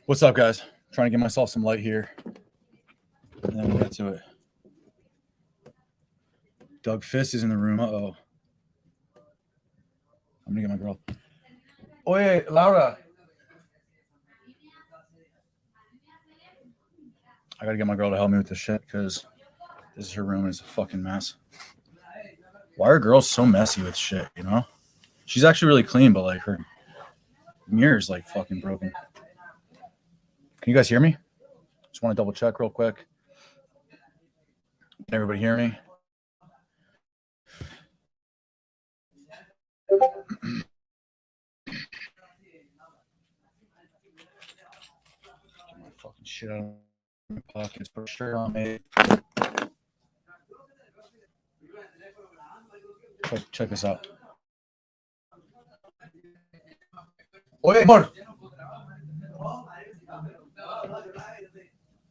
What's up, guys? Trying to get myself some light here. And then we'll get to it. Doug Fist is in the room. Uh-oh. I'm going to get my girl. Oye, Laura. I got to get my girl to help me with this shit because this is her room and it's a fucking mess. Why are girls so messy with shit, you know? She's actually really clean, but like her mirror's like fucking broken. Can you guys hear me? Just want to double check real quick. Can everybody hear me? Get my fucking shit out of my pockets. Put a shirt on me. Check this out. Oye, amor.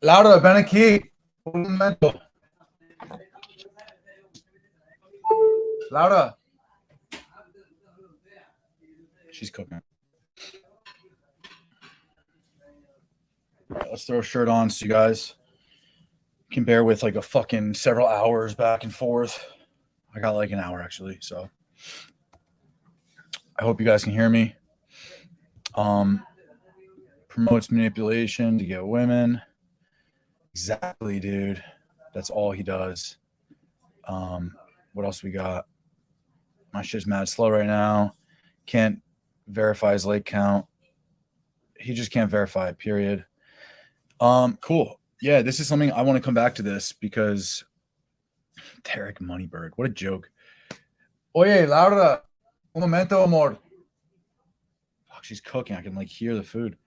Laura, ven aquí. Un momento. Laura. She's cooking. Let's throw a shirt on so you guys can bear with like a fucking several hours back and forth. I got like an hour actually, so I hope you guys can hear me. Promotes manipulation to get women. Exactly, dude. That's all he does. What else we got? My shit's mad slow right now. Can't verify his like count. He just can't verify it, period. Cool. Yeah, this is something I want to come back to this because Tarek Moneyberg, what a joke. Oye, Laura, un momento, amor. Fuck, she's cooking. I can like hear the food.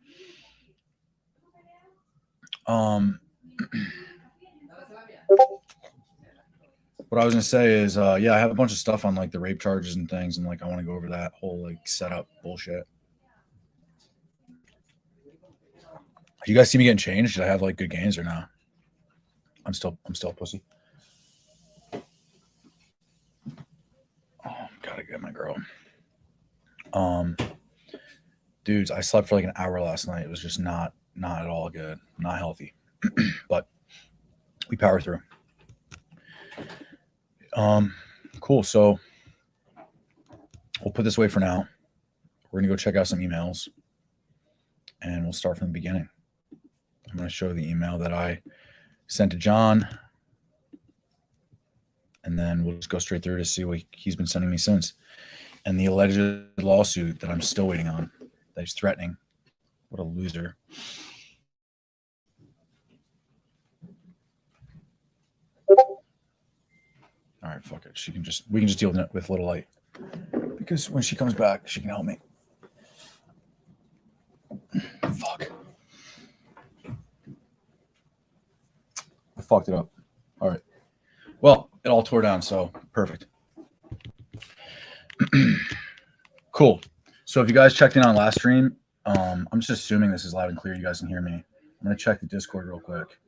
What I was gonna say is, yeah, I have a bunch of stuff on like the rape charges and things, and like I want to go over that whole like setup bullshit. You guys see me getting changed? Did I have like good gains or no? I'm still a pussy. Oh, gotta get my girl. Dudes, I slept for like an hour last night. It was just not at all good, not healthy, but we power through. Cool. So we'll put this away for now. We're gonna go check out some emails, and we'll start from the beginning. I'm gonna show the email that I sent to John, and then we'll just go straight through to see what he's been sending me since, and the alleged lawsuit that I'm still waiting on. That he's threatening. What a loser. All right, fuck it. We can just deal with little light. Because when she comes back, she can help me. Fuck. I fucked it up. All right. Well, it all tore down, so perfect. Cool. So if you guys checked in on last stream, I'm just assuming this is loud and clear. You guys can hear me. I'm going to check the Discord real quick.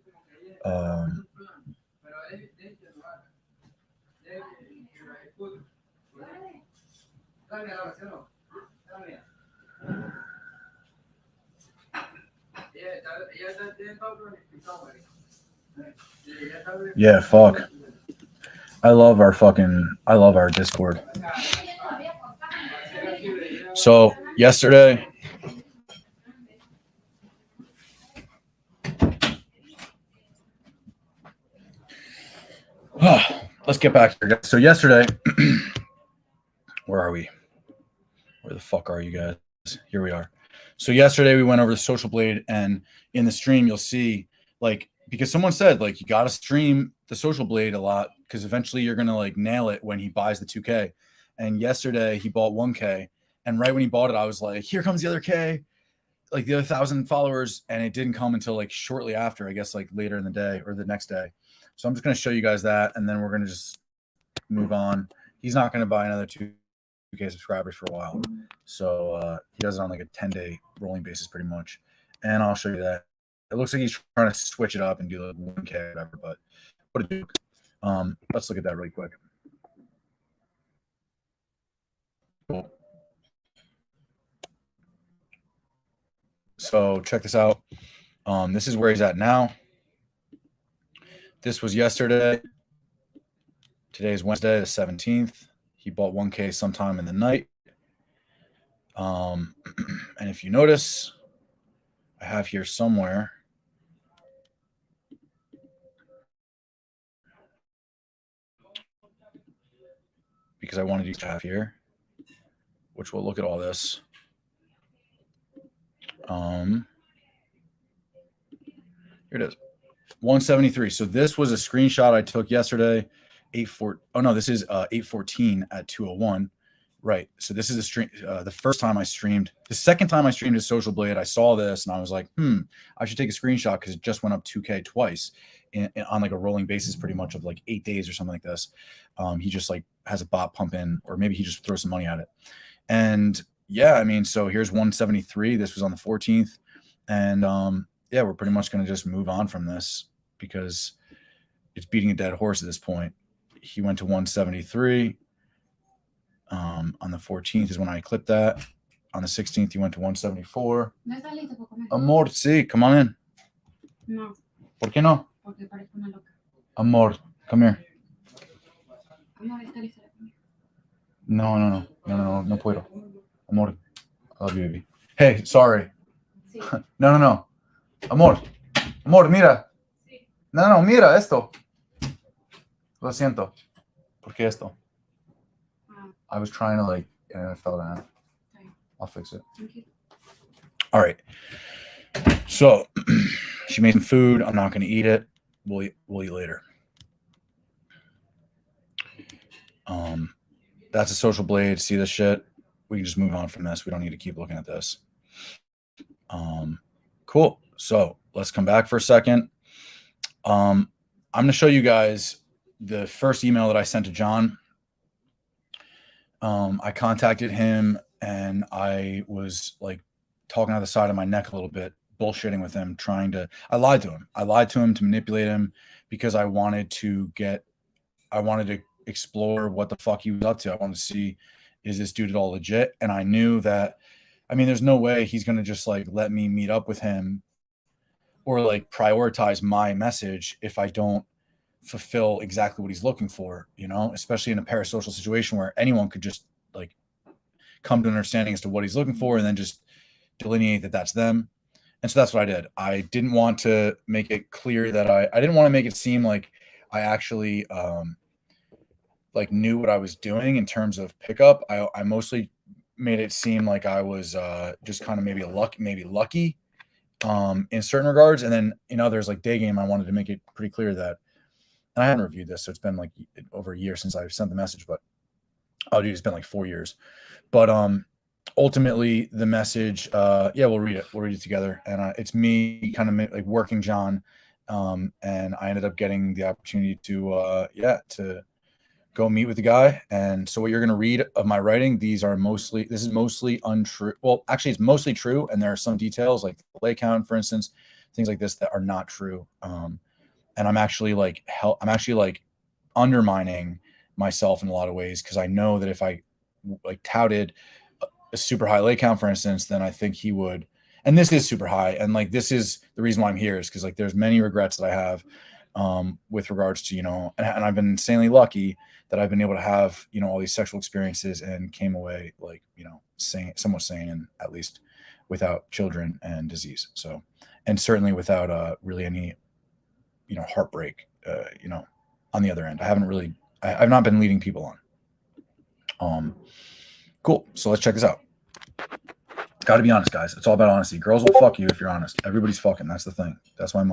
Yeah, fuck. I love our Discord. So yesterday, let's get back here, guys. So yesterday, where are we? Where the fuck are you guys? Here we are. So yesterday we went over the Social Blade, and in the stream you'll see, like, because someone said like you got to stream the Social Blade a lot because eventually you're gonna like nail it when he buys the 2K. And yesterday he bought 1K, and right when he bought it, I was like, here comes the other K, like the other 1,000 followers, and it didn't come until like shortly after, I guess like later in the day or the next day. So I'm just gonna show you guys that, and then we're gonna just move on. He's not gonna buy another 2K subscribers for a while, so he does it on like a 10-day rolling basis pretty much, and I'll show you that. It looks like he's trying to switch it up and do like 1K or whatever, but what a duke. Let's look at that really quick. Cool. So check this out. This is where he's at now. This was yesterday. Today is Wednesday, the 17th. He bought 1K sometime in the night. And if you notice, I have here somewhere. Because I wanted you to have here, which we'll look at all this. Here it is, 173. So this was a screenshot I took yesterday, 8:4. Oh no, this is 8:14 at 2:01. Right. So this is a stream. The first time I streamed, the second time I streamed a Social Blade, I saw this and I was like, I should take a screenshot because it just went up 2K twice on like a rolling basis, pretty much of like 8 days or something like this. He just like has a bot pump in, or maybe he just throws some money at it. And yeah, I mean, so here's 173. This was on the 14th. And yeah, we're pretty much going to just move on from this because it's beating a dead horse at this point. He went to 173. On the 14th is when I clipped that. On the 16th, he went to 174. Amor, sí, come on in. No. ¿Por qué no? Porque parezco una loca. Amor, come here. Amor, está lista la comida. No puedo. Amor, I love you, baby. Hey, sorry. Sí. No. Amor, mira. Sí. No, mira esto. Lo siento. ¿Por qué esto? I was trying to like, and I fell down. Okay. I'll fix it. Thank you. All right. So she made some food. I'm not going to eat it. We'll eat later. That's a Social Blade. See this shit? We can just move on from this. We don't need to keep looking at this. Cool. So let's come back for a second. I'm going to show you guys the first email that I sent to John. I contacted him and I was like talking out the side of my neck a little bit, bullshitting with him, I lied to him. I lied to him to manipulate him because I wanted to explore what the fuck he was up to. I wanted to see, is this dude at all legit? And I knew that, I mean, there's no way he's going to just like let me meet up with him or like prioritize my message if I don't fulfill exactly what he's looking for, you know, especially in a parasocial situation where anyone could just like come to an understanding as to what he's looking for and then just delineate that that's them. And so that's what I did. I didn't want to make it clear that I didn't want to make it seem like I actually like knew what I was doing in terms of pickup. I mostly made it seem like I was just kind of maybe lucky in certain regards. And then in others like day game, I wanted to make it pretty clear that, and I haven't reviewed this, so it's been like over a year since I've sent the message, but oh dude, it's been like 4 years. But ultimately the message, yeah, we'll read it together. And it's me kind of like working John. And I ended up getting the opportunity to go meet with the guy. And so what you're going to read of my writing, this is mostly untrue. Well, actually it's mostly true. And there are some details like the lay count, for instance, things like this that are not true. And I'm actually like undermining myself in a lot of ways because I know that if I like touted a super high lay count, for instance, then I think he would. And this is super high, and like this is the reason why I'm here is because like there's many regrets that I have with regards to, you know, and I've been insanely lucky that I've been able to have, you know, all these sexual experiences and came away like, you know, somewhat sane, and at least without children and disease. So, and certainly without really any, you know, heartbreak, you know, on the other end. I've not been leading people on. Cool. So let's check this out. Got to be honest, guys. It's all about honesty. Girls will fuck you if you're honest. Everybody's fucking. That's the thing. That's my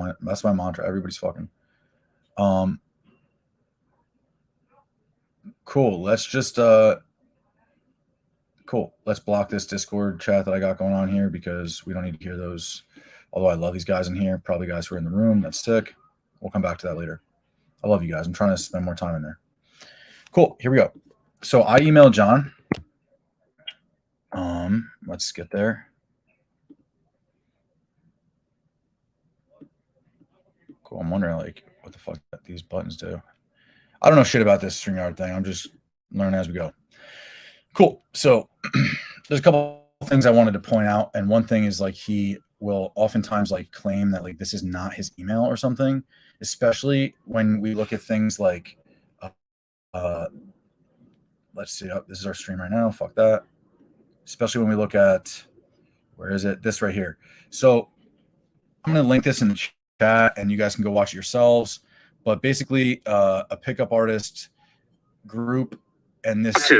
mantra. Everybody's fucking. Cool. Let's just cool. Let's block this Discord chat that I got going on here because we don't need to hear those. Although I love these guys in here, probably guys who are in the room. That's sick. We'll come back to that later. I love you guys. I'm trying to spend more time in there. Cool. Here we go. So I emailed John. Let's get there. Cool. I'm wondering like what the fuck these buttons do. I don't know shit about this StreamYard thing. I'm just learning as we go. Cool. So there's a couple things I wanted to point out, and one thing is like he will oftentimes like claim that like this is not his email or something, especially when we look at things like let's see, this is our stream right now, fuck that. Especially when we look at, where is it, this right here. So I'm going to link this in the chat and you guys can go watch it yourselves, but basically a pickup artist group and this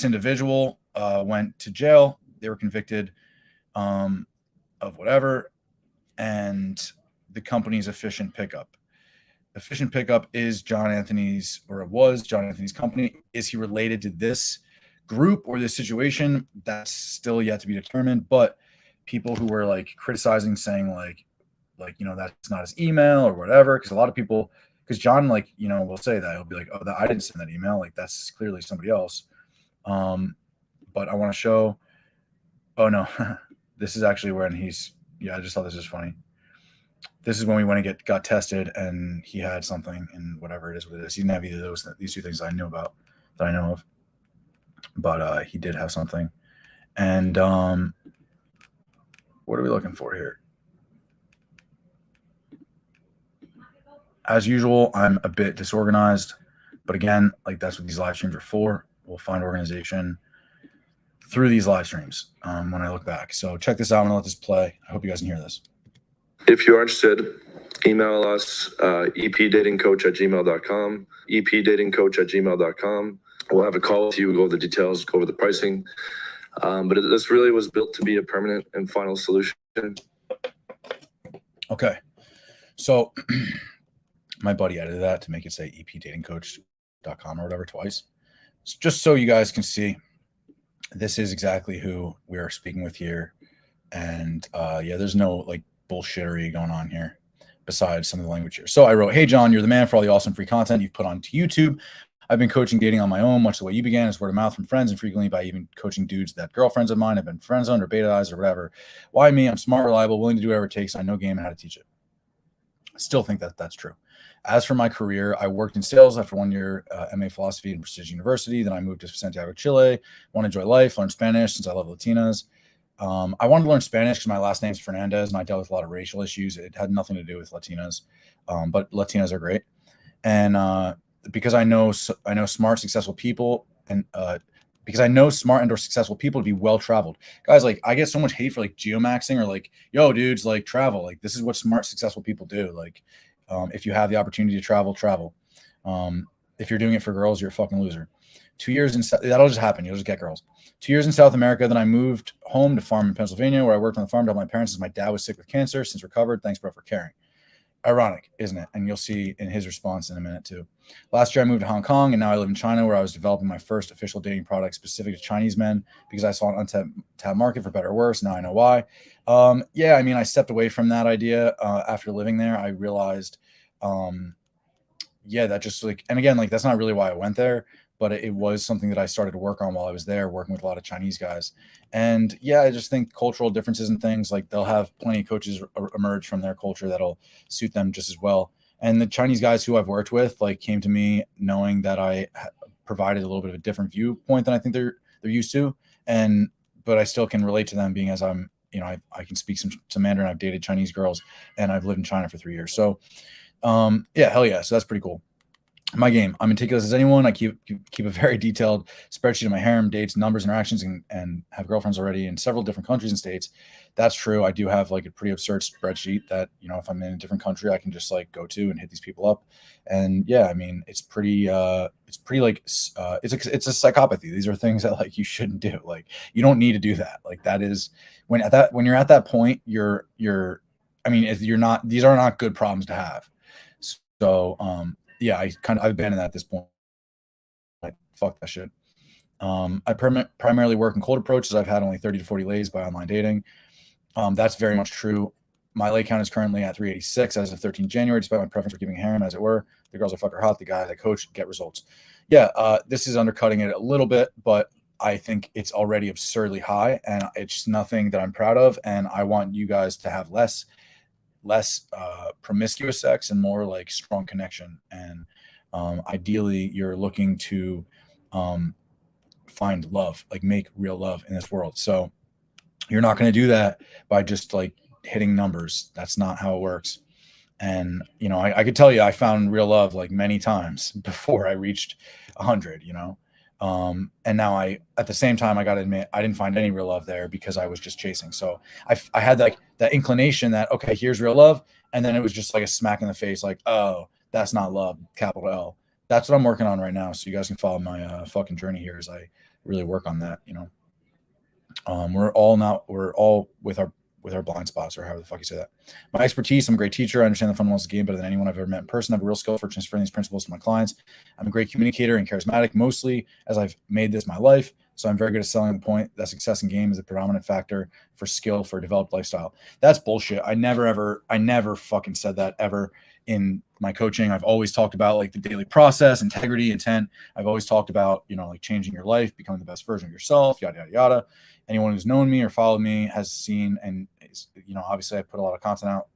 individual went to jail. They were convicted of whatever, and the company's Efficient Pickup. Efficient Pickup is John Anthony's, or it was John Anthony's company. Is he related to this group or this situation? That's still yet to be determined. But people who were like criticizing, saying like that's not his email or whatever, because a lot of people, because John will say that he'll be like, oh, I didn't send that email, like that's clearly somebody else. But I want to show. Oh no, this is actually when he's. Yeah, I just thought this was funny. This is when we went and got tested, and he had something, and whatever it is with this, he didn't have either of these two things I know of, but he did have something. And what are we looking for here? As usual, I'm a bit disorganized, but again, like that's what these live streams are for. We'll find organization through these live streams when I look back. So check this out. I'm gonna let this play. I hope you guys can hear this. If you are interested, email us epdatingcoach@gmail.com, epdatingcoach@gmail.com. We'll have a call with you, go over the details, go over the pricing. But this really was built to be a permanent and final solution. Okay. So my buddy edited that to make it say epdatingcoach.com or whatever twice. Just so you guys can see, this is exactly who we are speaking with here. And yeah, there's no like bullshittery going on here besides some of the language here. So I wrote, hey, John, you're the man for all the awesome free content you've put onto YouTube. I've been coaching dating on my own, much the way you began, as word of mouth from friends and frequently by even coaching dudes that girlfriends of mine have been friend zoned or betaized or whatever. Why me? I'm smart, reliable, willing to do whatever it takes. I know game and how to teach it. I still think that that's true. As for my career, I worked in sales after 1 year MA philosophy at Prestigious University. Then I moved to Santiago, Chile. Want to enjoy life, learn Spanish since I love Latinas. I wanted to learn Spanish because my last name's Fernandez and I dealt with a lot of racial issues. It had nothing to do with Latinas, but Latinas are great. And because I know smart, successful people, and because I know smart and or successful people to be well-traveled. Guys, like I get so much hate for like geomaxing or like, yo, dudes, like travel. Like this is what smart, successful people do. Like if you have the opportunity to travel. If you're doing it for girls, you're a fucking loser. 2 years in that'll just happen. You'll just get girls. 2 years in South America. Then I moved home to farm in Pennsylvania, where I worked on the farm to help my parents as my dad was sick with cancer. Since recovered, thanks, bro, for caring. Ironic, isn't it? And you'll see in his response in a minute too. Last year, I moved to Hong Kong, and now I live in China, where I was developing my first official dating product specific to Chinese men because I saw an untapped market, for better or worse. Now I know why. Yeah, I mean, I stepped away from that idea after living there. I realized, yeah, that just like, and again, like that's not really why I went there, but it was something that I started to work on while I was there, working with a lot of Chinese guys. And yeah, I just think cultural differences and things, like they'll have plenty of coaches emerge from their culture that'll suit them just as well. And the Chinese guys who I've worked with, like, came to me knowing that I provided a little bit of a different viewpoint than I think they're used to. But I still can relate to them, being as I'm, I can speak some Mandarin. I've dated Chinese girls and I've lived in China for 3 years. So yeah, hell yeah. So that's pretty cool. My game, I'm meticulous as anyone. I keep a very detailed spreadsheet of my harem, dates, numbers, interactions, and have girlfriends already in several different countries and states. That's true. I do have like a pretty absurd spreadsheet that, if I'm in a different country, I can just like go to and hit these people up. And yeah, I mean, it's pretty like, it's a psychopathy. These are things that like you shouldn't do. Like you don't need to do that. Like that is when you're at that point, I mean, if you're not, these are not good problems to have. So, yeah, I've abandoned that at this point. Like, fuck that shit. I primarily work in cold approaches. I've had only 30 to 40 lays by online dating. That's very much true. My lay count is currently at 386 as of 13 January, despite my preference for keeping harem, as it were. The girls are fucker hot. The guys I coach get results. Yeah, this is undercutting it a little bit, but I think it's already absurdly high, and it's nothing that I'm proud of. And I want you guys to have less promiscuous sex and more like strong connection. And ideally you're looking to find love, like make real love in this world. So You're not going to do that by just like hitting numbers. That's not how it works. And, you know, I could tell you, I found real love like many times before I reached 100, you know? And now at the same time, I got to admit, I didn't find any real love there because I was just chasing. So I had like that inclination that, okay, here's real love. And then it was just like a smack in the face, like, oh, that's not love, capital L. That's what I'm working on right now. So you guys can follow my fucking journey here as I really work on that, you know? We're all with our blind spots, or however the fuck you say that. My expertise, I'm a great teacher. I understand the fundamentals of the game better than anyone I've ever met in person. I have a real skill for transferring these principles to my clients. I'm a great communicator and charismatic, mostly as I've made this my life. So I'm very good at selling the point that success in game is a predominant factor for skill for a developed lifestyle. That's bullshit. I never fucking said that ever in my coaching. I've always talked about like the daily process, integrity, intent. I've always talked about, you know, like changing your life, becoming the best version of yourself, yada, yada, yada. Anyone who's known me or followed me has seen, and you know, obviously I put a lot of content out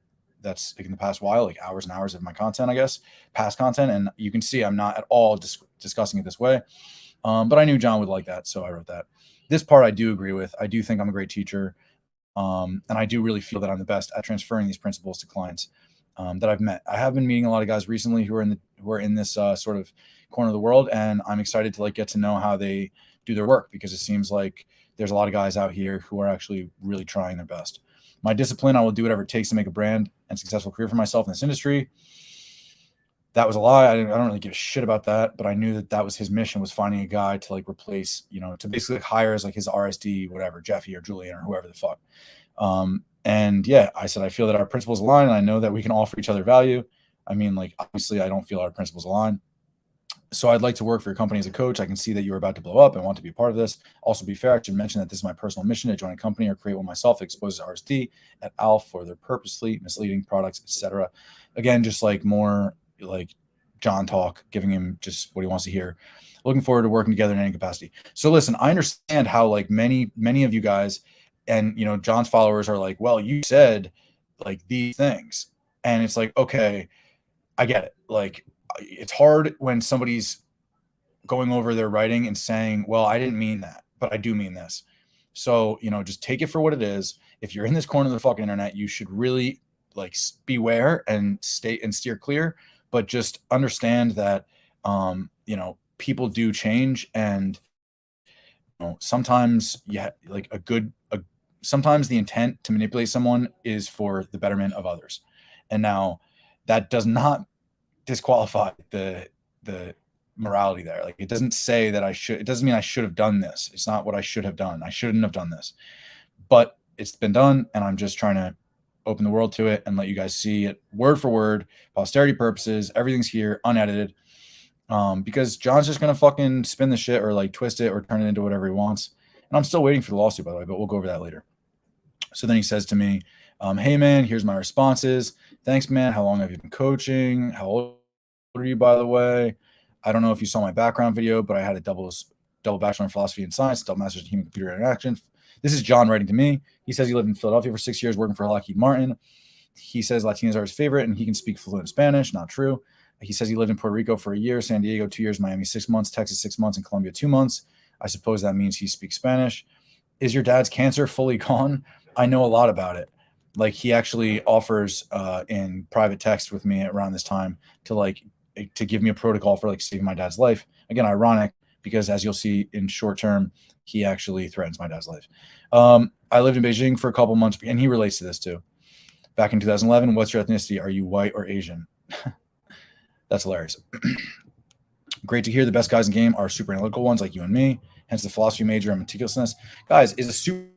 that's like in the past while, like hours and hours of my content, I guess, past content. And you can see I'm not at all discussing it this way. But I knew John would like that, so I wrote that. This part I do agree with. I do think I'm a great teacher. And I do really feel that I'm the best at transferring these principles to clients that I've met. I have been meeting a lot of guys recently who are in this sort of corner of the world, and I'm excited to like get to know how they do their work, because it seems like there's a lot of guys out here who are actually really trying their best. My discipline, I will do whatever it takes to make a brand and successful career for myself in this industry. That was a lie. I don't really give a shit about that, but I knew that was his mission, was finding a guy to like replace, you know, to basically hire as like his RSD, whatever, Jeffy or Julian or whoever the fuck. And yeah, I said, I feel that our principles align, and I know that we can offer each other value. I mean, like, obviously I don't feel our principles align. So I'd like to work for your company as a coach. I can see that you're about to blow up and want to be a part of this. Also, be fair, I should mention that this is my personal mission to join a company or create one myself that exposes RSD et al. For their purposely misleading products, etc. Again, just like more like John talk, giving him just what he wants to hear. Looking forward to working together in any capacity. So listen, I understand how like many of you guys and, you know, John's followers are like, well, you said like these things. And it's like, okay, I get it. Like, it's hard when somebody's going over their writing and saying, well, I didn't mean that, but I do mean this. So, you know, just take it for what it is. If you're in this corner of the fucking internet, you should really like beware and steer clear, but just understand that, you know, people do change. And, you know, sometimes like sometimes the intent to manipulate someone is for the betterment of others. And now that does not disqualify the morality there. Like, it doesn't say that it doesn't mean I should have done this. It's not what I should have done. I shouldn't have done this, but it's been done. And I'm just trying to open the world to it and let you guys see it word for word, posterity purposes. Everything's here, unedited. Because John's just going to fucking spin the shit or like twist it or turn it into whatever he wants. And I'm still waiting for the lawsuit, by the way, but we'll go over that later. So then he says to me, hey man, here's my responses. Thanks, man. How long have you been coaching? How old are you, by the way? I don't know if you saw my background video, but I had a double bachelor in philosophy and science, double master's in human computer interaction. This is John writing to me. He says he lived in Philadelphia for 6 years working for Lockheed Martin. He says Latinos are his favorite and he can speak fluent Spanish. Not true. He says he lived in Puerto Rico for a year, San Diego 2 years, Miami 6 months, Texas 6 months, and Colombia 2 months. I suppose that means he speaks Spanish. Is your dad's cancer fully gone? I know a lot about it. Like, he actually offers in private text with me around this time to give me a protocol for like saving my dad's life. Again, ironic, because as you'll see in short term, he actually threatens my dad's life. I lived in Beijing for a couple months, and he relates to this too. Back in 2011, what's your ethnicity? Are you white or Asian? That's hilarious. Great to hear. The best guys in game are super analytical ones like you and me. Hence the philosophy major and meticulousness. Guys, is a super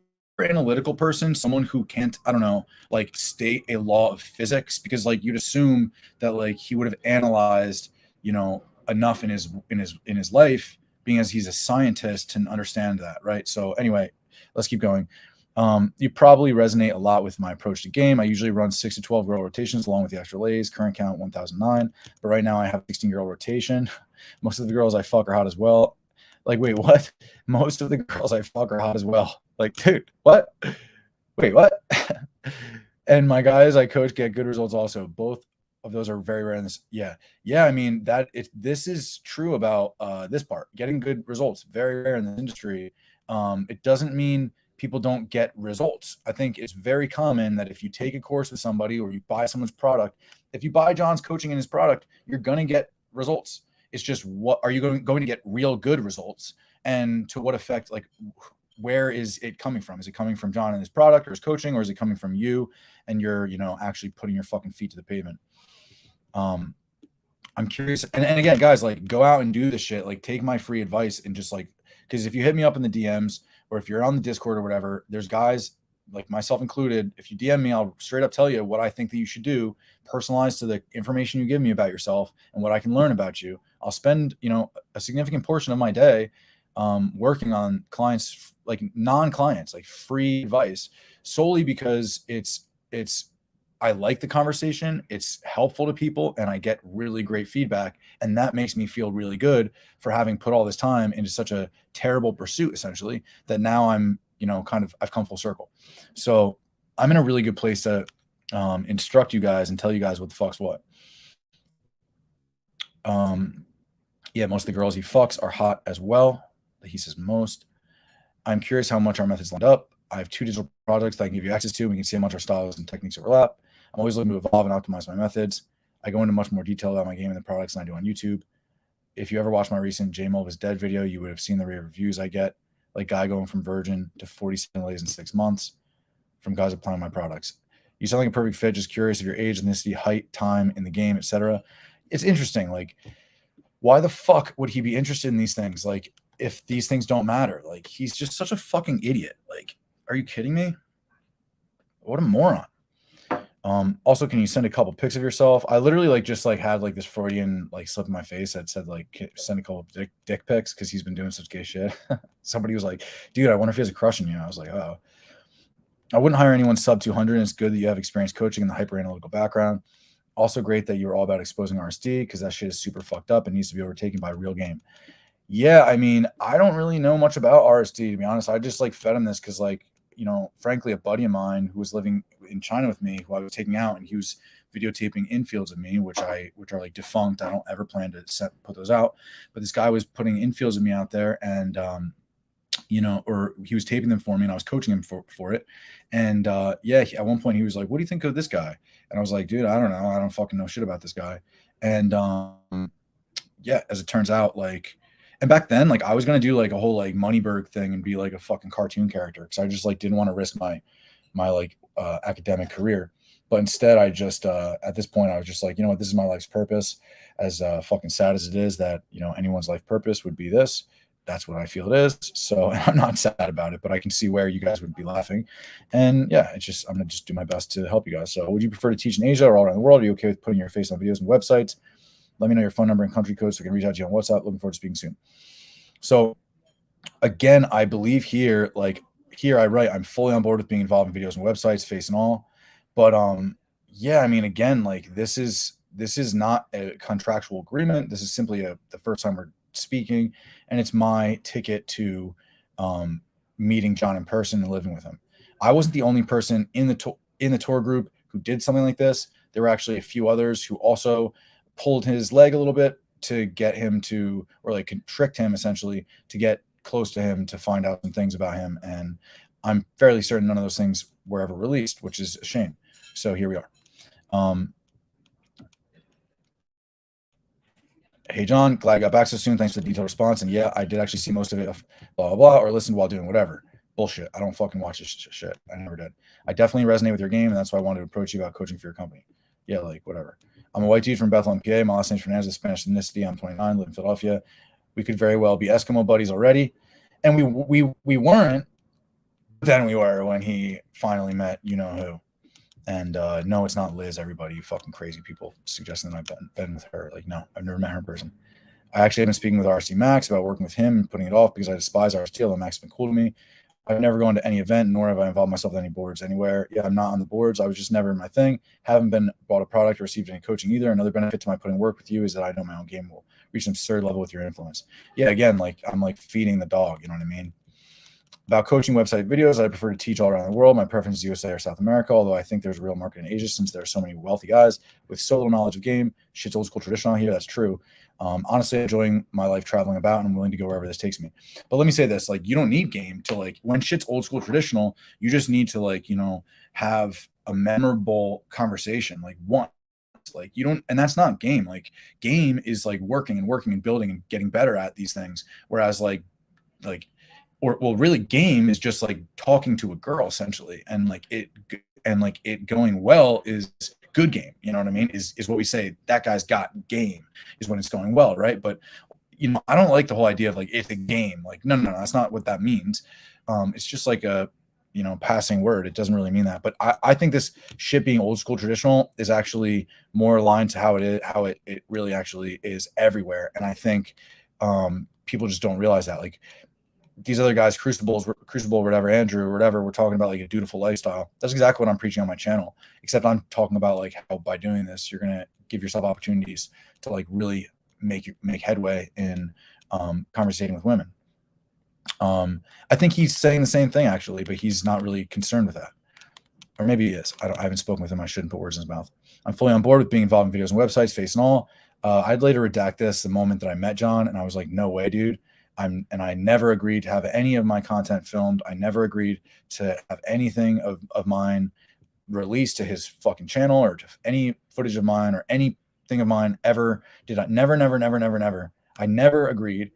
analytical person someone who can't, I don't know, like state a law of physics? Because like you'd assume that like he would have analyzed, you know, enough in his life, being as he's a scientist, to understand that, right? So anyway, let's keep going. You probably resonate a lot with my approach to game. I usually run 6 to 12 girl rotations along with the extra lays. Current count 1009, but right now I have 16 girl rotation. Most of the girls I fuck are hot as well. Like, wait, what? Most of the girls I fuck are hot as well. Like, dude, what? Wait, what? And my guys I coach get good results also. Both of those are very rare in this. Yeah. I mean, this is true about this part. Getting good results, very rare in the industry. It doesn't mean people don't get results. I think it's very common that if you take a course with somebody or you buy someone's product, if you buy John's coaching in his product, you're going to get results. It's just, what are you going to get real good results, and to what effect? Like, where is it coming from? Is it coming from John and his product or his coaching, or is it coming from you and you're, actually putting your fucking feet to the pavement? I'm curious. And again, guys, like, go out and do this shit. Like, take my free advice and just like, because if you hit me up in the DMs or if you're on the Discord or whatever, there's guys like myself included. If you DM me, I'll straight up tell you what I think that you should do, personalized to the information you give me about yourself and what I can learn about you. I'll spend, a significant portion of my day working on clients, like non-clients, like free advice, solely because it's I like the conversation, it's helpful to people, and I get really great feedback, and that makes me feel really good for having put all this time into such a terrible pursuit, essentially, that now I'm I've come full circle. So I'm in a really good place to instruct you guys and tell you guys what the fuck's what. Yeah, most of the girls he fucks are hot as well. He says most. I'm curious how much our methods lined up. I have 2 digital products that I can give you access to. We can see how much our styles and techniques overlap. I'm always looking to evolve and optimize my methods. I go into much more detail about my game and the products than I do on YouTube. If you ever watched my recent J Mulv is Dead video, you would have seen the rate of reviews I get. Like, guy going from virgin to 47 ladies in 6 months from guys applying my products. You sound like a perfect fit. Just curious of your age, ethnicity, height, time in the game, etc. It's interesting. Like, why the fuck would he be interested in these things? Like, if these things don't matter, like, he's just such a fucking idiot. Like, are you kidding me? What a moron. Also, can you send a couple pics of yourself? I literally just had this Freudian slip in my face that said send a couple dick pics, because he's been doing such gay shit. Somebody was like, dude, I wonder if he has a crush on you. I was like, oh. I wouldn't hire anyone sub 200, and it's good that you have experience coaching in the hyper analytical background. Also great that you're all about exposing RSD, because that shit is super fucked up and needs to be overtaken by a real game. Yeah, I mean, I don't really know much about RSD, to be honest. I just fed him this because frankly, a buddy of mine who was living in China with me, who I was taking out, and he was videotaping infields of me, which are defunct. I don't ever plan to put those out. But this guy was putting infields of me out there, and or he was taping them for me, and I was coaching him for it. And at one point he was like, "What do you think of this guy?" And I was like, "Dude, I don't know. I don't fucking know shit about this guy." And as it turns out, and back then, I was gonna do a whole Moneyberg thing and be a fucking cartoon character, because I just didn't want to risk my academic career. But instead, I just at this point I was just you know what, this is my life's purpose. As fucking sad as it is that anyone's life purpose would be this, that's what I feel it is. So I'm not sad about it, but I can see where you guys would be laughing. And I'm gonna just do my best to help you guys. So would you prefer to teach in Asia or all around the world? Are you okay with putting your face on videos and websites? Let me know your phone number and country code so I can reach out to you on WhatsApp. Looking forward to speaking soon. So again, I believe here I write, I'm fully on board with being involved in videos and websites, face and all. But I mean, again, this is not a contractual agreement. This is simply the first time we're speaking, and it's my ticket to meeting John in person and living with him. I wasn't the only person in the tour group who did something like this. There were actually a few others who also pulled his leg a little bit to get him to, or tricked him essentially to get close to him to find out some things about him. And I'm fairly certain none of those things were ever released, which is a shame. So here we are. Hey, John, glad I got back so soon. Thanks for the detailed response. And yeah, I did actually see most of it, blah, blah, blah, or listened while doing whatever. Bullshit. I don't fucking watch this shit. I never did. I definitely resonate with your game, and that's why I wanted to approach you about coaching for your company. Yeah, whatever. I'm a white dude from Bethlehem, PA. My last name's Fernandez, of Spanish ethnicity. I'm 29, live in Philadelphia. We could very well be Eskimo buddies already. And we weren't, but then we were when he finally met you-know-who. And no, it's not Liz, everybody, you fucking crazy people suggesting that I've been with her. No, I've never met her in person. I actually have been speaking with RC Max about working with him and putting it off because I despise RC, although Max has been cool to me. I've never gone to any event, nor have I involved myself in any boards anywhere. Yeah, I'm not on the boards. I was just never in my thing. Haven't been bought a product or received any coaching either. Another benefit to my putting work with you is that I know my own game will reach an absurd level with your influence. Yeah, again, I'm feeding the dog, you know what I mean? About coaching website videos, I prefer to teach all around the world. My preference is USA or South America, although I think there's a real market in Asia since there are so many wealthy guys with so little knowledge of game. Shit's old school traditional here. That's true. Honestly, enjoying my life traveling about, and I'm willing to go wherever this takes me. But let me say this, like, you don't need game to, like, when shit's old school traditional, you just need to, like, you know, have a memorable conversation, like, once. Like, you don't, and that's not game. Like, game is like working and building and getting better at these things. Whereas or well, really, game is just like talking to a girl essentially, and like it going well is good game. You know what I mean? Is what we say, that guy's got game, is when it's going well, right? But you know, I don't like the whole idea of like it's a game. Like, no, that's not what that means. It's just like a, you know, passing word. It doesn't really mean that. But I think this shit being old school traditional is actually more aligned to how it is, how it really actually is everywhere. And I think people just don't realize that. Like, these other guys, Crucible, whatever, Andrew, whatever, we're talking about like a dutiful lifestyle. That's exactly what I'm preaching on my channel, except I'm talking about like how by doing this, you're going to give yourself opportunities to like really make headway in conversating with women. I think he's saying the same thing actually, but he's not really concerned with that. Or maybe he is. I haven't spoken with him. I shouldn't put words in his mouth. I'm fully on board with being involved in videos and websites, face and all. I'd later redact this the moment that I met John, and I was like, no way, dude. And I never agreed to have any of my content filmed. I never agreed to have anything of mine released to his fucking channel or to any footage of mine or anything of mine ever. Did I never. I never agreed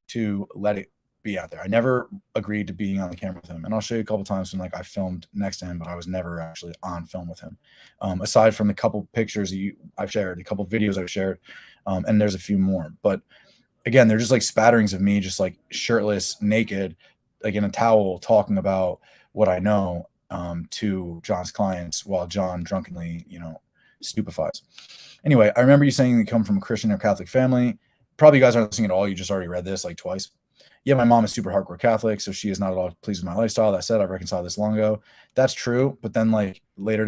to let it be out there. I never agreed to being on the camera with him. And I'll show you a couple times when like I filmed next to him, but I was never actually on film with him. Aside from the couple pictures I've shared, a couple videos I've shared, and there's a few more. But again, they're just like spatterings of me, just like shirtless, naked, like in a towel, talking about what I know to John's clients while John drunkenly, you know, stupefies. Anyway, I remember you saying you come from a Christian or Catholic family. Probably you guys aren't listening at all. You just already read this like twice. Yeah, my mom is super hardcore Catholic, so she is not at all pleased with my lifestyle. That said, I've reconciled this long ago. That's true. But then like later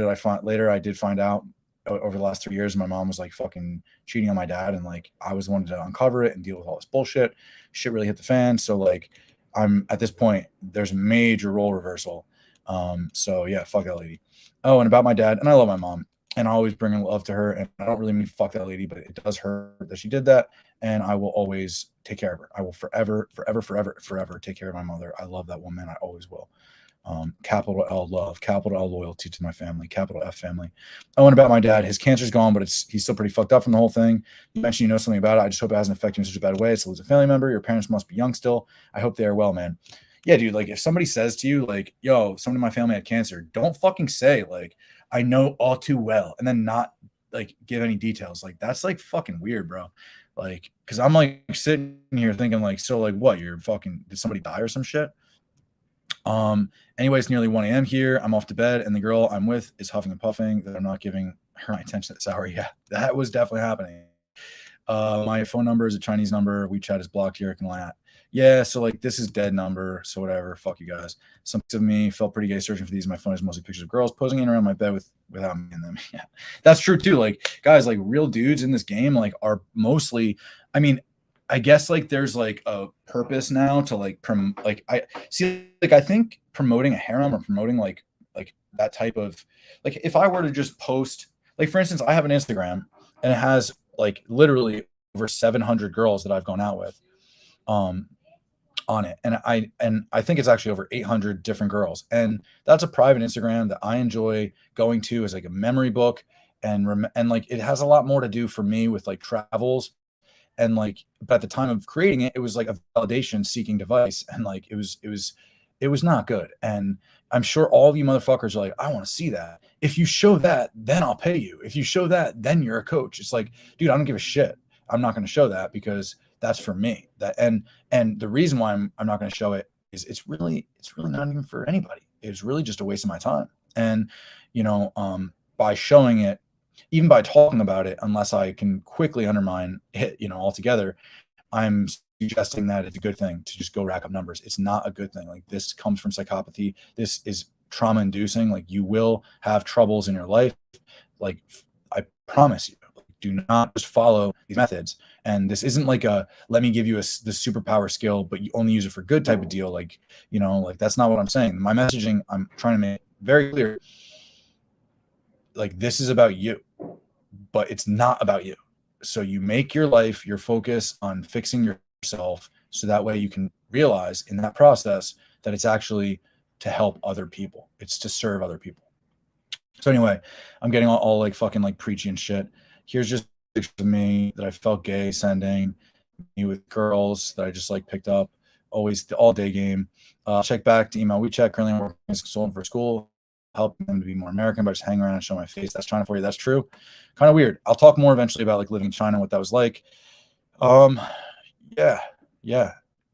I did find out over the last 3 years, my mom was like fucking cheating on my dad, and like I was the one to uncover it and deal with all this bullshit. Shit really hit the fan. So like I'm at this point, there's a major role reversal. So yeah, fuck that lady. Oh, and about my dad, and I love my mom, and I always bring love to her, and I don't really mean fuck that lady, but it does hurt that she did that, and I will always take care of her. I will forever take care of my mother. I love that woman. I always will. Capital L love, capital L loyalty to my family, capital F family. Oh, and about my dad, his cancer's gone, but he's still pretty fucked up from the whole thing. You mentioned you know something about it. I just hope it hasn't affected you in such a bad way. So lose a family member. Your parents must be young still. I hope they are well, man. Yeah, dude, like if somebody says to you, like, yo, someone in my family had cancer, don't fucking say, like, I know all too well, and then not like give any details. Like, that's like fucking weird, bro. Like, cause I'm like sitting here thinking, like, so like what? You're fucking, did somebody die or some shit? Anyways, nearly 1 a.m. here. I'm off to bed, and the girl I'm with is huffing and puffing that I'm not giving her my attention this hour. Yeah, that was definitely happening. My phone number is a Chinese number. WeChat is blocked here. Can lie. Yeah, so like this is dead number. So whatever. Fuck you guys. Some of me felt pretty gay searching for these. My phone is mostly pictures of girls posing in around my bed without me in them. Yeah, that's true too. Like guys, like real dudes in this game, like are mostly. I mean, I guess like there's like a purpose now to like I see, like I think promoting a harem or promoting like that type of, like if I were to just post, like for instance, I have an Instagram and it has like literally over 700 girls that I've gone out with on it, and I think it's actually over 800 different girls, and that's a private Instagram that I enjoy going to as like a memory book, and like it has a lot more to do for me with like travels. And like, but at the time of creating it, it was like a validation seeking device. And like, it was not good. And I'm sure all of you motherfuckers are like, I want to see that. If you show that, then I'll pay you. If you show that, then you're a coach. It's like, dude, I don't give a shit. I'm not going to show that because that's for me. That, and the reason why I'm not going to show it is it's really not even for anybody. It's really just a waste of my time. And, you know, by showing it, even by talking about it, unless I can quickly undermine it, you know, altogether, I'm suggesting that it's a good thing to just go rack up numbers. It's not a good thing. Like this comes from psychopathy. This is trauma inducing. Like you will have troubles in your life. Like I promise you, do not just follow these methods And this isn't like a let me give you the superpower skill, but you only use it for good type of deal. Like, you know, like that's not what I'm saying. My messaging, I'm trying to make very clear. Like, this is about you, but it's not about you. So you make your life, your focus on fixing yourself, so that way you can realize in that process that it's actually to help other people. It's to serve other people. So anyway, I'm getting all like fucking like preachy and shit. Here's just pictures of me that I felt gay sending, me with girls that I just like picked up. Always the all day game. Check back to email WeChat. Currently, I'm working as a consultant for school, helping them to be more American, but just hang around and show my face. That's China for you. That's true. Kind of weird. I'll talk more eventually about like living in China, what that was like. Yeah.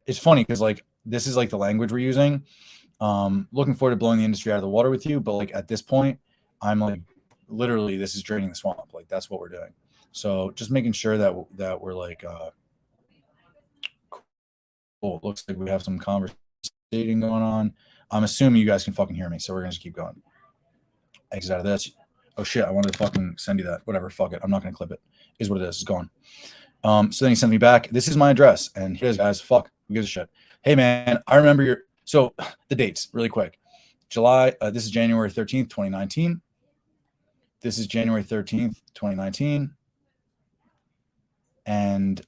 It's funny because like this is like the language we're using. Looking forward to blowing the industry out of the water with you, but like at this point, I'm like literally this is draining the swamp. Like that's what we're doing. So just making sure that we're like cool. Looks like we have some conversation going on. I'm assuming you guys can fucking hear me, so we're gonna just keep going. Exit out of this. Oh shit, I wanted to fucking send you that. Whatever, fuck it. I'm not gonna clip it. Is what it is. It's gone. So then he sent me back. This is my address, and here it is, guys. Fuck, who gives a shit? Hey man, I remember your. So the dates, really quick. July. This is January 13th, 2019. This is January 13th, 2019. And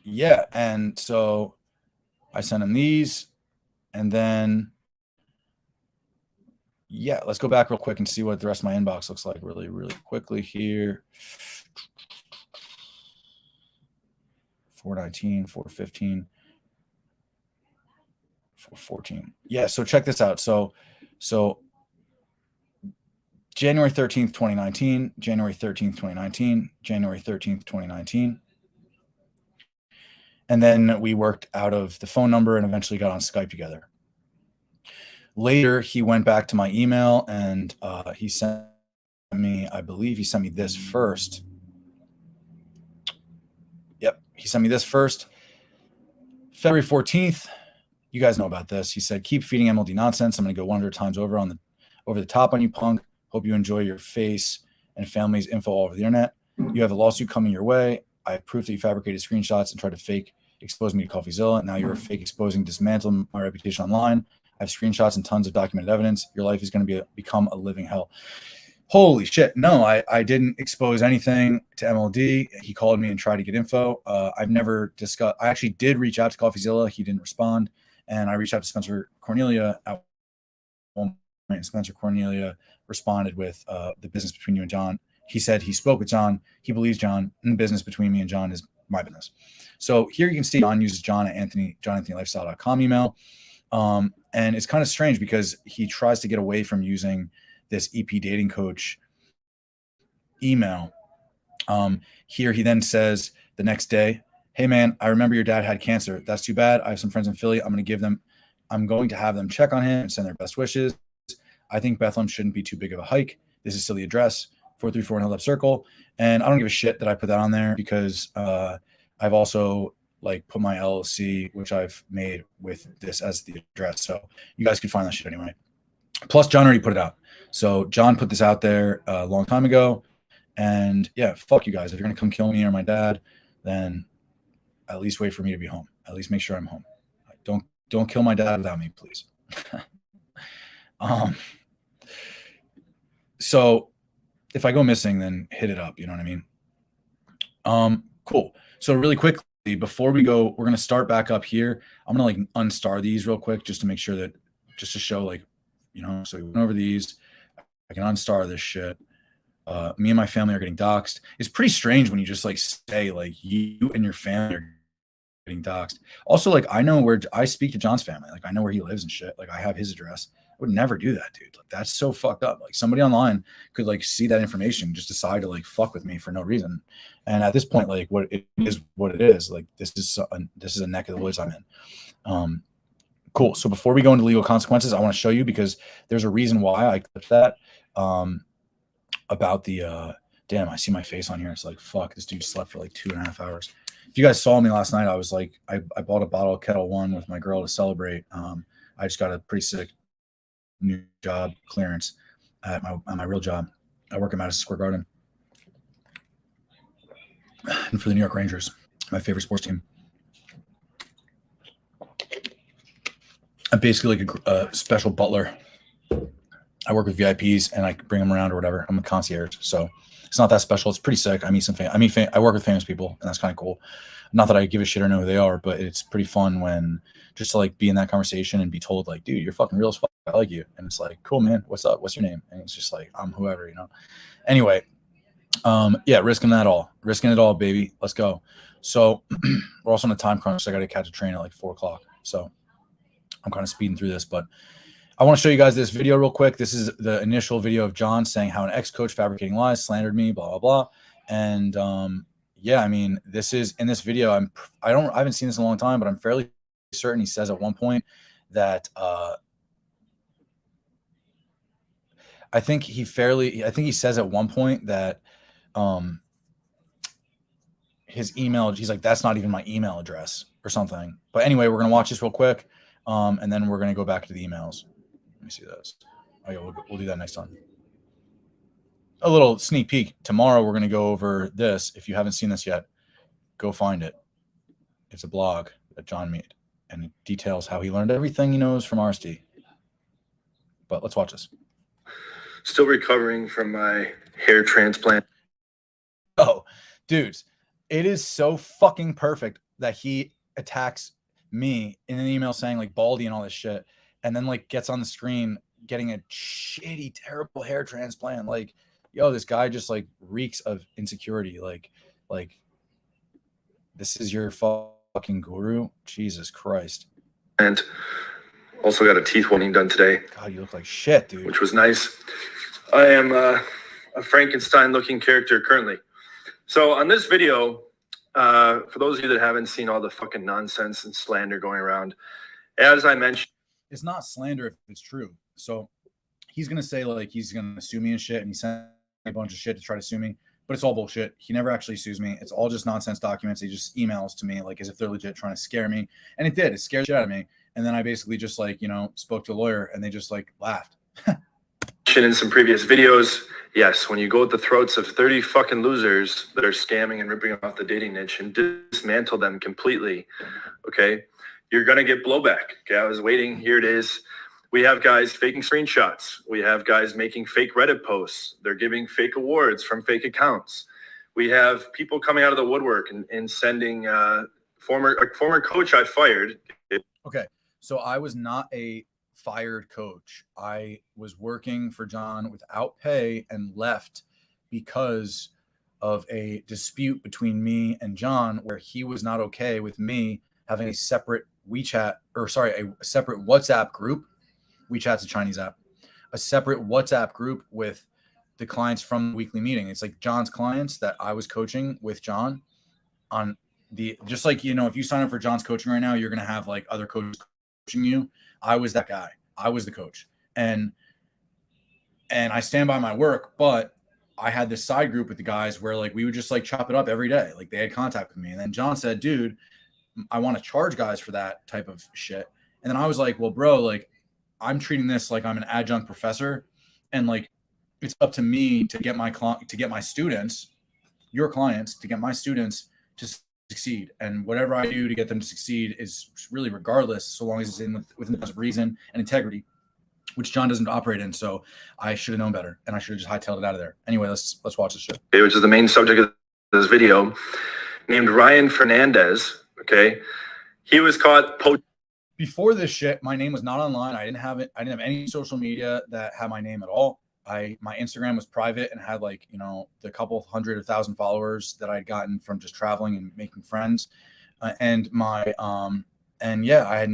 yeah, and so I sent him these, and then yeah, let's go back real quick and see what the rest of my inbox looks like really, really quickly here. 419, 415, 414. Yeah, so check this out. So January 13th, 2019, January 13th, 2019, January 13th, 2019. And then we worked out of the phone number and eventually got on Skype together. Later, he went back to my email and he sent me, I believe he sent me this first. Yep, he sent me this first. February 14th, you guys know about this. He said, keep feeding MLD nonsense. I'm going to go 100 times over the top on you, punk. Hope you enjoy your face and family's info all over the internet. You have a lawsuit coming your way. I have proof that you fabricated screenshots and tried to fake expose me to CoffeeZilla. Now you're fake exposing, dismantling my reputation online. I have screenshots and tons of documented evidence. Your life is going to become a living hell. Holy shit. No, I didn't expose anything to MLD. He called me and tried to get info. I've never discussed. I actually did reach out to CoffeeZilla. He didn't respond. And I reached out to Spencer Cornelia at one point, and Spencer Cornelia responded with the business between you and John. He said he spoke with John. He believes John, and the business between me and John is my business. So here you can see John uses John at JohnAnthonyLifestyle.com email. And it's kind of strange because he tries to get away from using this EP dating coach email. Here he then says the next day, hey man, I remember your dad had cancer. That's too bad. I have some friends in Philly. I'm going to have them check on him and send their best wishes. I think Bethlehem shouldn't be too big of a hike. This is still the address, 434 Hilltop Circle. And I don't give a shit that I put that on there because I've also like put my LLC, which I've made with this as the address. So you guys can find that shit anyway. Plus John already put it out. So John put this out there a long time ago. And yeah, fuck you guys. If you're going to come kill me or my dad, then at least wait for me to be home. At least make sure I'm home. Don't kill my dad without me, please. So if I go missing, then hit it up. You know what I mean? Cool. So really quickly, before we go, we're going to start back up here. I'm going to like unstar these real quick just to make sure that, just to show like, you know, so we went over these. I can unstar this shit. Me and my family are getting doxxed. It's pretty strange when you just like say like you and your family are getting doxxed. Also, like I know where I speak to John's family. Like I know where he lives and shit. Like I have his address. I would never do that, dude. Like that's so fucked up. Like somebody online could like see that information, and just decide to like fuck with me for no reason. And at this point, like what it is. Like this is a neck of the woods I'm in. Cool. So before we go into legal consequences, I want to show you because there's a reason why I clipped that. About the damn, I see my face on here. It's like fuck, this dude slept for like 2.5 hours. If you guys saw me last night, I was like, I bought a bottle of Kettle One with my girl to celebrate. I just got a pretty sick new job clearance at my real job. I work at Madison Square Garden. And for the New York Rangers, my favorite sports team. I'm basically like a special butler. I work with VIPs and I bring them around or whatever. I'm a concierge, so it's not that special. It's pretty sick. I meet some I work with famous people, and that's kind of cool. Not that I give a shit or know who they are, but it's pretty fun when just to like be in that conversation and be told like, dude, you're fucking real as fuck. I like you. And it's like, cool, man. What's up? What's your name? And it's just like, I'm whoever, you know. Anyway, yeah, risking it all, baby. Let's go. So we're also on a time crunch. So I got to catch a train at like 4:00. So I'm kind of speeding through this, but I want to show you guys this video real quick. This is the initial video of John saying how an ex-coach fabricating lies, slandered me, blah, blah, blah. And yeah, I mean, this is in this video. I haven't seen this in a long time, but I'm fairly certain he says at one point that I think he says at one point that his email, he's like, that's not even my email address or something. But anyway, we're going to watch this real quick. And then we're going to go back to the emails. Let me see this. Oh, yeah, we'll do that next time. A little sneak peek. Tomorrow, we're going to go over this. If you haven't seen this yet, go find it. It's a blog that John made, and it details how he learned everything he knows from RSD. But let's watch this. Still recovering from my hair transplant. Oh, dudes, it is so fucking perfect that he attacks me in an email saying like baldy and all this shit, and then like gets on the screen getting a shitty, terrible hair transplant. Like, yo, this guy just like reeks of insecurity. Like this is your fucking guru? Jesus Christ. And also got a teeth whitening done today. God, you look like shit, dude. Which was nice. I am a Frankenstein-looking character currently. So on this video, for those of you that haven't seen all the fucking nonsense and slander going around, as I mentioned, it's not slander if it's true. So he's gonna say like he's gonna sue me and shit, and he sent a bunch of shit to try to sue me, but it's all bullshit. He never actually sues me. It's all just nonsense documents. He just emails to me like as if they're legit trying to scare me, and it did. It scared the shit out of me. And then I basically just like, you know, spoke to a lawyer, and they just like laughed. In some previous videos, yes, when you go at the throats of 30 fucking losers that are scamming and ripping off the dating niche and dismantle them completely, okay, you're going to get blowback. Okay, I was waiting. Here it is. We have guys faking screenshots. We have guys making fake Reddit posts. They're giving fake awards from fake accounts. We have people coming out of the woodwork and sending a former coach I fired. Okay, so I was not a fired coach. I was working for John without pay and left because of a dispute between me and John, where he was not okay with me having a separate a separate WhatsApp group. WeChat's a Chinese app. A separate WhatsApp group with the clients from the weekly meeting. It's like John's clients that I was coaching with John on the, just like, you know, if you sign up for John's coaching right now, you're going to have like other coaches coaching you. I was that guy. I was the coach. And I stand by my work, but I had this side group with the guys where like we would just like chop it up every day. Like they had contact with me. And then John said, dude, I want to charge guys for that type of shit. And then I was like, well, bro, like I'm treating this like I'm an adjunct professor, and like it's up to me to get my students, your clients, to get my students to succeed. And whatever I do to get them to succeed is really regardless, so long as it's within the bounds of reason and integrity, which John doesn't operate in. So I should have known better, and I should have just hightailed it out of there. Anyway, let's watch this shit. Okay, which is the main subject of this video, named Ryan Fernandez. Okay, he was caught Before this shit, my name was not online. I didn't have any social media that had my name at all. My Instagram was private and had like, you know, the couple hundred or 1,000 followers that I'd gotten from just traveling and making friends. And I had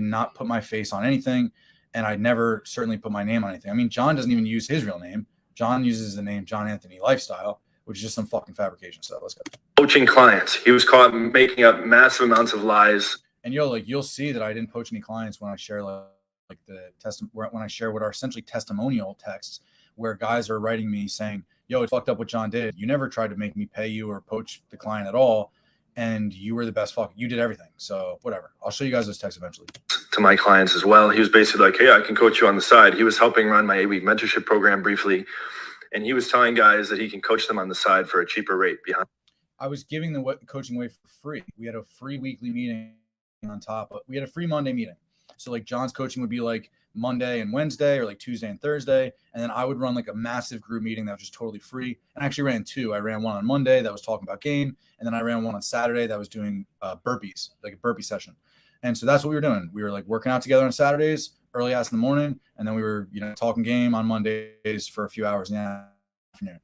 not put my face on anything, and I'd never certainly put my name on anything. I mean, John doesn't even use his real name. John uses the name John Anthony Lifestyle, which is just some fucking fabrication stuff. Let's go. Coaching clients. He was caught making up massive amounts of lies. And you'll see that I didn't poach any clients when I share when I share what are essentially testimonial texts, where guys are writing me saying, yo, it's fucked up what John did. You never tried to make me pay you or poach the client at all, and you were the best you did everything. So whatever. I'll show you guys those texts eventually. To my clients as well. He was basically like, hey, I can coach you on the side. He was helping run my 8-week mentorship program briefly. And he was telling guys that he can coach them on the side for a cheaper rate behind. I was giving the coaching away for free. We had a free weekly meeting on top. We had a free Monday meeting. So like John's coaching would be like Monday and Wednesday, or like Tuesday and Thursday. And then I would run like a massive group meeting that was just totally free. And I actually ran two. I ran one on Monday that was talking about game. And then I ran one on Saturday that was doing burpees, like a burpee session. And so that's what we were doing. We were like working out together on Saturdays, early hours in the morning. And then we were, talking game on Mondays for a few hours in the afternoon.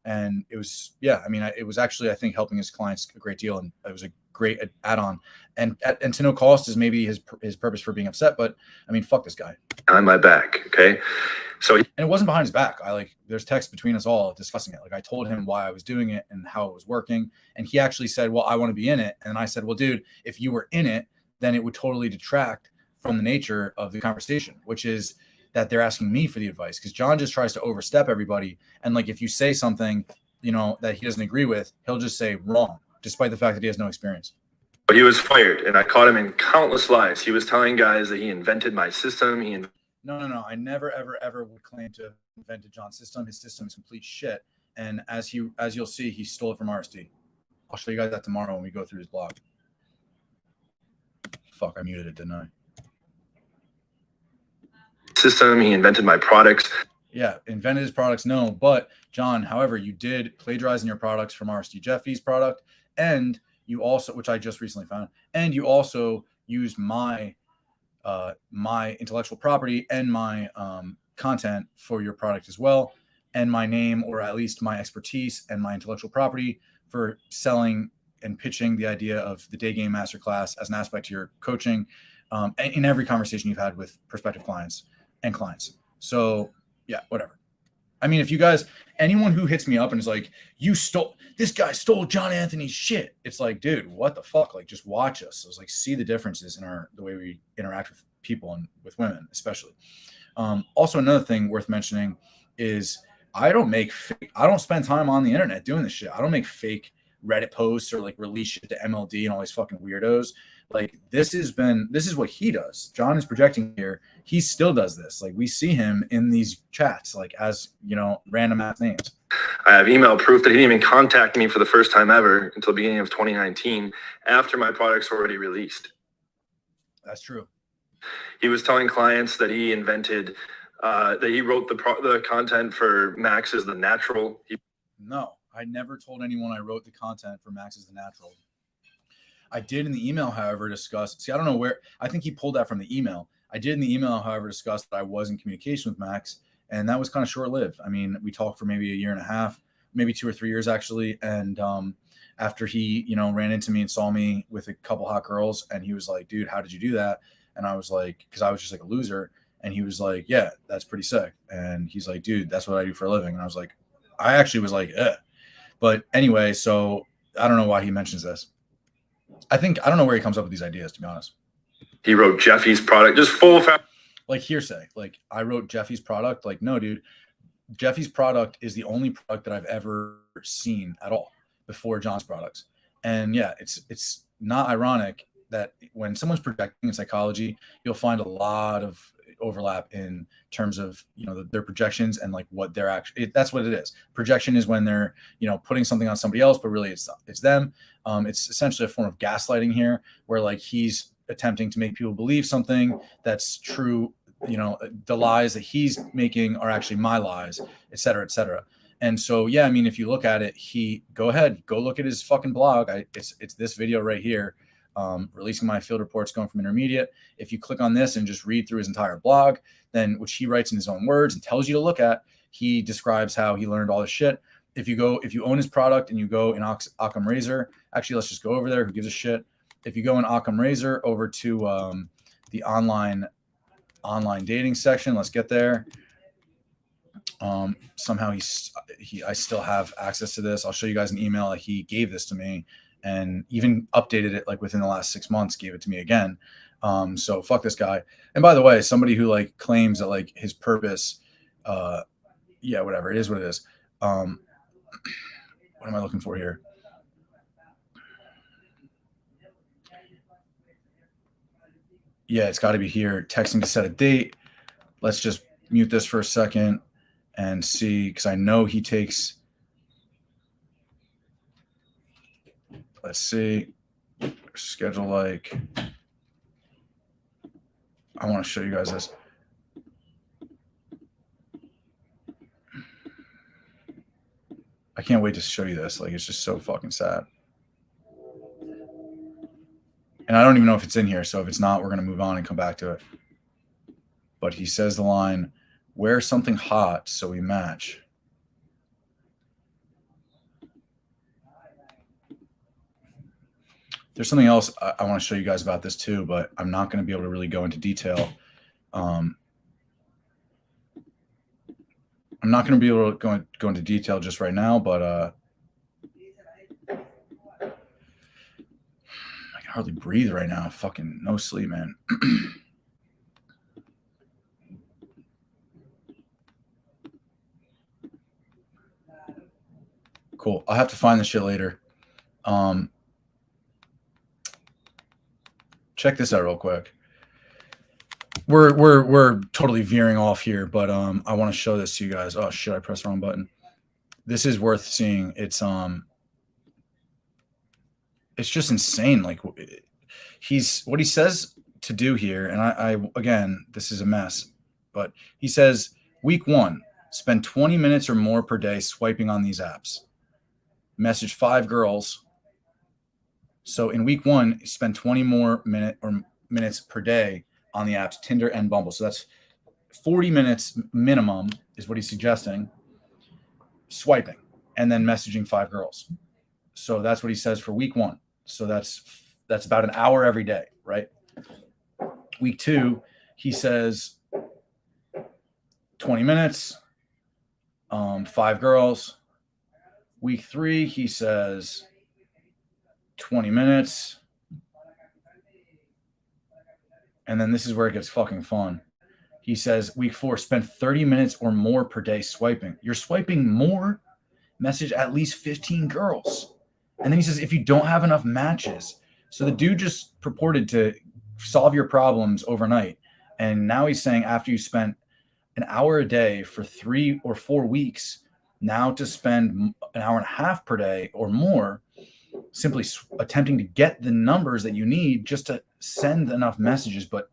And it was, it was actually, I think, helping his clients a great deal. And it was a great add-on. And to no cost is maybe his purpose for being upset. But I mean, fuck this guy. On my back. Okay. So, and it wasn't behind his back. There's text between us all discussing it. Like I told him why I was doing it and how it was working. And he actually said, well, I want to be in it. And I said, well, dude, if you were in it, then it would totally detract from the nature of the conversation, which is that they're asking me for the advice, because John just tries to overstep everybody. And like, if you say something, that he doesn't agree with, he'll just say wrong, despite the fact that he has no experience. He was fired, and I caught him in countless lies. He was telling guys that he invented my system. No. I never, ever would claim to have invented John's system. His system is complete shit. And as you'll see, he stole it from RSD. I'll show you guys that tomorrow when we go through his blog. Fuck, I muted it, didn't I? System. He invented my products. Yeah, invented his products. No, but John, however, you did plagiarize in your products from RSD Jeffy's product, and you also, which I just recently found, and you also used my intellectual property and my content for your product as well, and my name, or at least my expertise and my intellectual property for selling and pitching the idea of the Day Game Masterclass as an aspect to your coaching in every conversation you've had with prospective clients and clients. So yeah, whatever. I mean, if you guys, anyone who hits me up and is like, this guy stole John Anthony's shit. It's like, dude, what the fuck? Like, just watch us. I was like, see the differences in the way we interact with people and with women, especially. Also, another thing worth mentioning is I don't spend time on the internet doing this shit. I don't make fake Reddit posts or like release shit to MLD and all these fucking weirdos. Like this is what he does. John is projecting here. He still does this. Like we see him in these chats, like as random ass names. I have email proof that he didn't even contact me for the first time ever until the beginning of 2019, after my products were already released. That's true. He was telling clients that he invented, that he wrote the content for Max is the Natural. No, I never told anyone I wrote the content for Max is the Natural. I did in the email, however, discuss. I don't know where. I think he pulled that from the email. I did in the email, however, discuss that I was in communication with Max, and that was kind of short-lived. I mean, we talked for maybe a year and a half, maybe 2 or 3 years actually. And after he, ran into me and saw me with a couple hot girls, and he was like, "Dude, how did you do that?" And I was like, because I was just like a loser. And he was like, "Yeah, that's pretty sick." And he's like, "Dude, that's what I do for a living." And I was like, I actually was like, eh. But anyway, so I don't know why he mentions this. I don't know where he comes up with these ideas, to be honest. He wrote Jeffy's product, just full of like hearsay. Like I wrote Jeffy's product. Like, no, dude, Jeffy's product is the only product that I've ever seen at all before John's products. And yeah, it's not ironic that when someone's projecting in psychology, you'll find a lot of overlap in terms of their projections and like what they're actually. That's what it is. Projection is when they're putting something on somebody else, but really it's them. It's essentially a form of gaslighting here, where like he's attempting to make people believe something that's true. The lies that he's making are actually my lies, et cetera, et cetera. And so, yeah, I mean, if you look at it, go look at his fucking blog. It's this video right here. Releasing my field reports going from intermediate. If you click on this and just read through his entire blog, then which he writes in his own words and tells you to look at, he describes how he learned all this shit. If you own his product and you go in Occam Razor, actually, let's just go over there. Who gives a shit? If you go in Occam Razor over to the online dating section, let's get there. Somehow I still have access to this. I'll show you guys an email that he gave this to me, and even updated it like within the last 6 months, gave it to me again. So fuck this guy. And by the way, somebody who like claims that like his purpose, yeah, whatever, it is what it is. What am I looking for here? Yeah, it's got to be here. Texting to set a date. Let's just mute this for a second and see, because I know he takes, let's see, schedule like, I want to show you guys this. I can't wait to show you this. Like, it's just so fucking sad. And I don't even know if it's in here. So if it's not, we're going to move on and come back to it. But he says the line, wear something hot so we match. There's something else I want to show you guys about this too, but I'm not going to be able to really go into detail. I'm not going to be able to go into detail just right now, but I can hardly breathe right now. Fucking no sleep, man. Cool. I'll have to find this shit later. Check this out real quick. We're totally veering off here, but I want to show this to you guys. Oh shit, I pressed the wrong button. This is worth seeing. It's just insane. Like what he says to do here, and I again, this is a mess, but he says week 1, spend 20 minutes or more per day swiping on these apps. Message 5 girls. So in week 1, spend 20 more minutes per day on the apps Tinder and Bumble. So that's 40 minutes minimum is what he's suggesting, swiping and then messaging 5 girls. So that's what he says for week 1. So that's about an hour every day, right? Week 2, he says 20 minutes, 5 girls. Week 3, he says 20 minutes. And then this is where it gets fucking fun. He says, week 4, spend 30 minutes or more per day swiping. You're swiping more, message at least 15 girls. And then he says, if you don't have enough matches. So the dude just purported to solve your problems overnight. And now he's saying after you spent an hour a day for 3 or 4 weeks, now to spend an hour and a half per day or more, simply attempting to get the numbers that you need just to send enough messages. But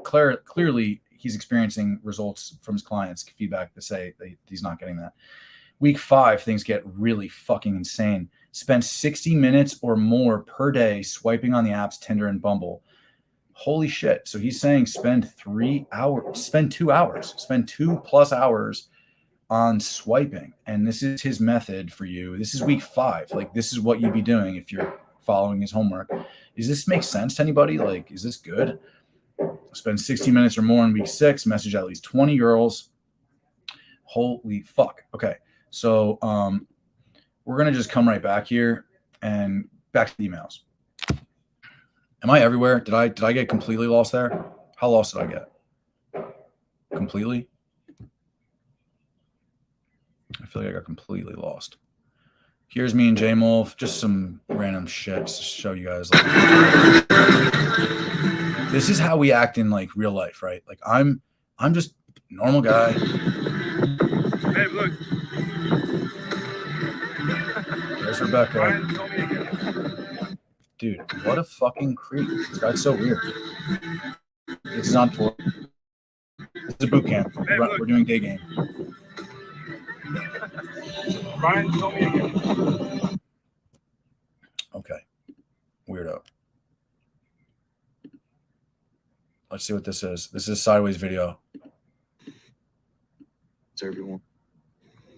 clearly he's experiencing results from his clients' feedback to say that he's not getting that. Week 5, things get really fucking insane. Spend 60 minutes or more per day swiping on the apps Tinder and Bumble. Holy shit. So he's saying spend 2 hours, spend 2+ hours on swiping. And this is his method for you. This is week 5. Like, this is what you'd be doing if you're following his homework. Does this make sense to anybody? Like, is this good? Spend 60 minutes or more in week 6, message at least 20 girls. Holy fuck. Okay. So we're going to just come right back here and back to the emails. Am I everywhere? Did I get completely lost there? How lost did I get? Completely? I feel like I got completely lost. Here's me and J-Molv, just some random shit to show you guys. Like, this is how we act in like real life, right? Like I'm just a normal guy. Hey, look. There's Rebecca. Dude, what a fucking creep. This guy's so weird. This is on tour. This is a boot camp. We're doing day game. Brian told me again. Okay. Weirdo. Let's see what this is. This is a sideways video. It's everyone.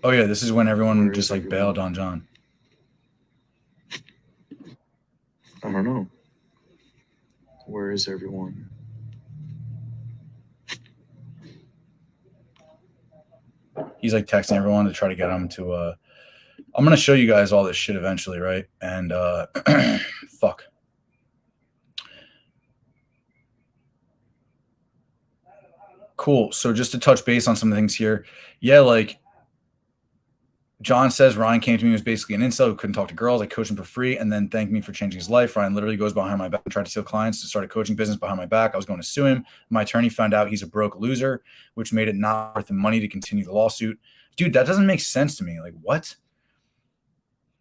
Oh yeah, this is when everyone Where just is like everyone? bailed on John. I don't know. Where is everyone? He's like texting everyone to try to get them to I'm gonna show you guys all this shit eventually, right? And fuck. Cool. So just to touch base on some things here. Yeah, like John says Ryan came to me, was basically an incel who couldn't talk to girls. I coached him for free and then thanked me for changing his life. Ryan literally goes behind my back and tried to steal clients to start a coaching business behind my back. I was going to sue him. My attorney found out he's a broke loser, which made it not worth the money to continue the lawsuit. Dude, that doesn't make sense to me. Like, what?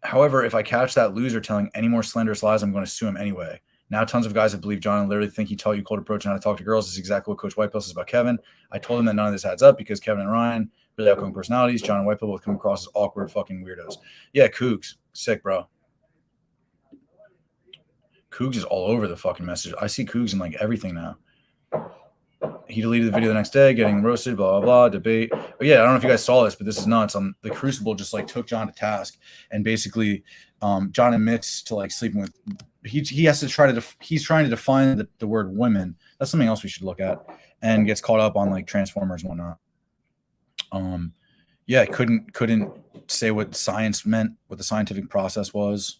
However, if I catch that loser telling any more slanderous lies, I'm going to sue him anyway. Now tons of guys have believed John and literally think he taught you cold approach and how to talk to girls. This is exactly what Coach Whitepill says about Kevin. I told him that none of this adds up because Kevin and Ryan, really outgoing personalities. John and Whitepill both come across as awkward fucking weirdos. Yeah, Cougs. Sick, bro. Cougs is all over the fucking message. I see Cougs in like everything now. He deleted the video the next day, getting roasted, blah, blah, blah, debate. But yeah, I don't know if you guys saw this, but this is nuts. The Crucible just like took John to task, and basically John admits to like sleeping with, he has to try to, he's trying to define the word women. That's something else we should look at, and gets caught up on like Transformers and whatnot. Yeah, couldn't say what science meant, what the scientific process was.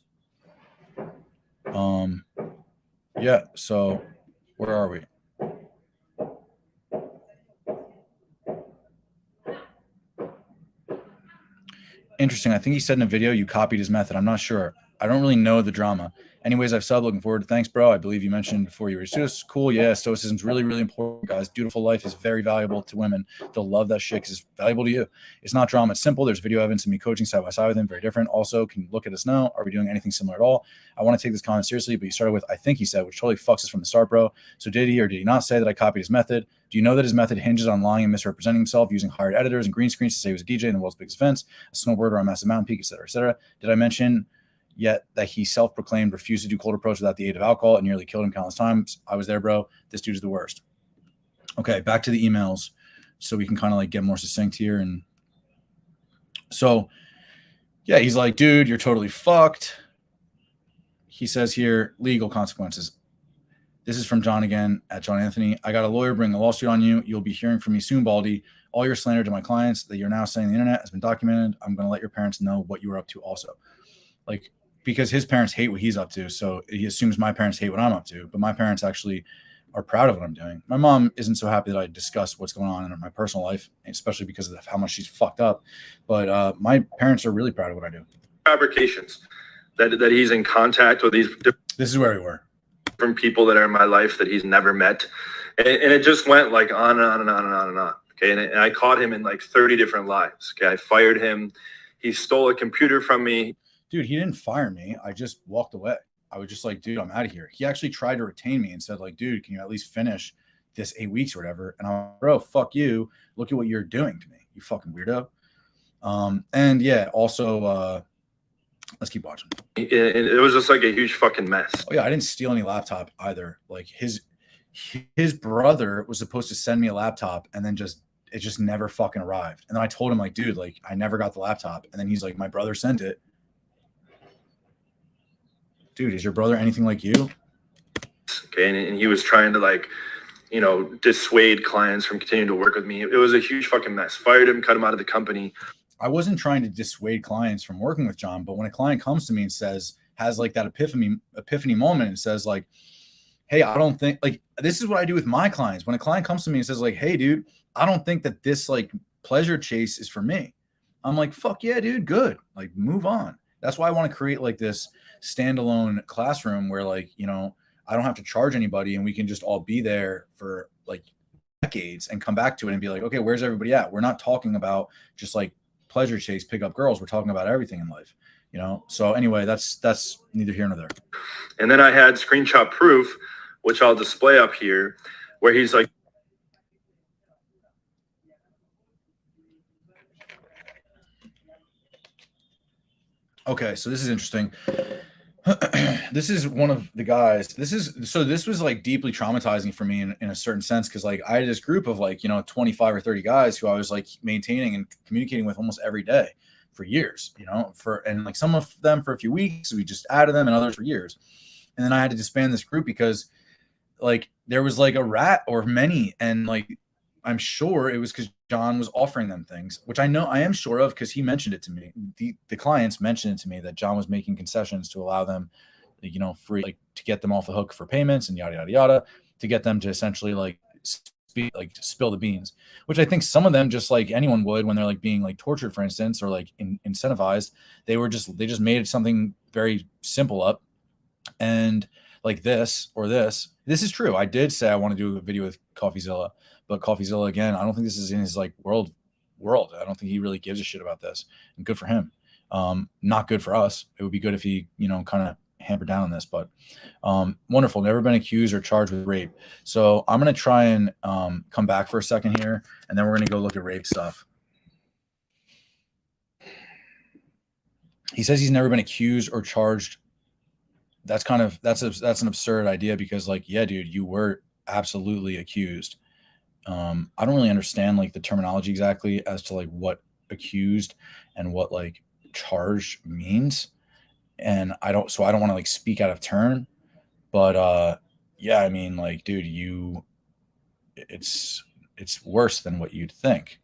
Yeah, so where are we? Interesting. I think he said in a video you copied his method. I'm not sure. I don't really know the drama. Anyways, I've subbed. Looking forward to thanks, bro. I believe you mentioned before you were stoic. Cool. Yeah, stoicism's really, really important, guys. Dutiful life is very valuable to women. They'll love that shit because it's valuable to you. It's not drama. It's simple. There's video evidence of me coaching side by side with him. Very different. Also, can you look at us now? Are we doing anything similar at all? I want to take this comment seriously, but you started with, I think he said, which totally fucks us from the start, bro. So did he or did he not say that I copied his method? Do you know that his method hinges on lying and misrepresenting himself, using hired editors and green screens to say he was a DJ in the world's biggest events, a snowboarder on massive mountain peak, et cetera, et cetera? Did I mention yet that he self-proclaimed refused to do cold approach without the aid of alcohol and nearly killed him countless times? I was there, bro. This dude is the worst. Okay, back to the emails so we can kind of like get more succinct here. And so, yeah, he's like, dude, you're totally fucked. He says here, legal consequences. This is from John again at John Anthony. I got a lawyer bring a lawsuit on you. You'll be hearing from me soon, Baldy. All your slander to my clients that you're now saying on the internet has been documented. I'm going to let your parents know what you were up to also. Like, because his parents hate what he's up to. So he assumes my parents hate what I'm up to. But my parents actually are proud of what I'm doing. My mom isn't so happy that I discuss what's going on in my personal life, especially because of how much she's fucked up. But my parents are really proud of what I do. Fabrications that he's in contact with these This is where we were. different people that are in my life that he's never met. And it just went like on and on and on and on and on. Okay. And I caught him in like 30 different lies. Okay. I fired him. He stole a computer from me. Dude, he didn't fire me. I just walked away. I was just like, dude, I'm out of here. He actually tried to retain me and said like, dude, can you at least finish this 8 weeks or whatever? And I'm like, bro, fuck you. Look at what you're doing to me, you fucking weirdo. And yeah, also, let's keep watching. It was just like a huge fucking mess. Oh yeah, I didn't steal any laptop either. Like his brother was supposed to send me a laptop and then it just never fucking arrived. And then I told him like, dude, like I never got the laptop. And then he's like, my brother sent it. Dude, is your brother anything like you? Okay. And he was trying to like, dissuade clients from continuing to work with me. It was a huge fucking mess. Fired him, cut him out of the company. I wasn't trying to dissuade clients from working with John, but when a client comes to me and has like that epiphany moment and says like, hey, I don't think like, this is what I do with my clients. When a client comes to me and says like, hey dude, I don't think that this like pleasure chase is for me. I'm like, fuck yeah, dude. Good. Like move on. That's why I want to create like this standalone classroom where like, I don't have to charge anybody and we can just all be there for like decades and come back to it and be like, okay, where's everybody at? We're not talking about just like pleasure chase, pick up girls. We're talking about everything in life, So anyway, that's neither here nor there. And then I had screenshot proof, which I'll display up here, where he's like, okay, so this is interesting. This is one of the guys. This was like deeply traumatizing for me in a certain sense because like I had this group of like 25 or 30 guys who I was like maintaining and communicating with almost every day for years, and like some of them for a few weeks, we just added them, and others for years. And then I had to disband this group because like there was like a rat or many, and like I'm sure it was because John was offering them things, which I am sure of because he mentioned it to me. The clients mentioned it to me that John was making concessions to allow them, free, like to get them off the hook for payments and yada, yada, yada, to get them to essentially like spill the beans, which I think some of them, just like anyone would when they're like being like tortured, for instance, or like incentivized, they just made something very simple up, and like this or this. This is true. I did say I want to do a video with CoffeeZilla, but CoffeeZilla, again, I don't think this is in his like world. I don't think he really gives a shit about this, and good for him. Not good for us. It would be good if he, kind of hampered down on this, but wonderful. Never been accused or charged with rape. So I'm going to try and come back for a second here, and then we're going to go look at rape stuff. He says he's never been accused or charged. That's an absurd idea, because like, yeah, dude, you were absolutely accused. I don't really understand like the terminology exactly as to like what accused and what like charged means. And I don't want to like speak out of turn, but yeah, I mean, like, dude, it's worse than what you'd think.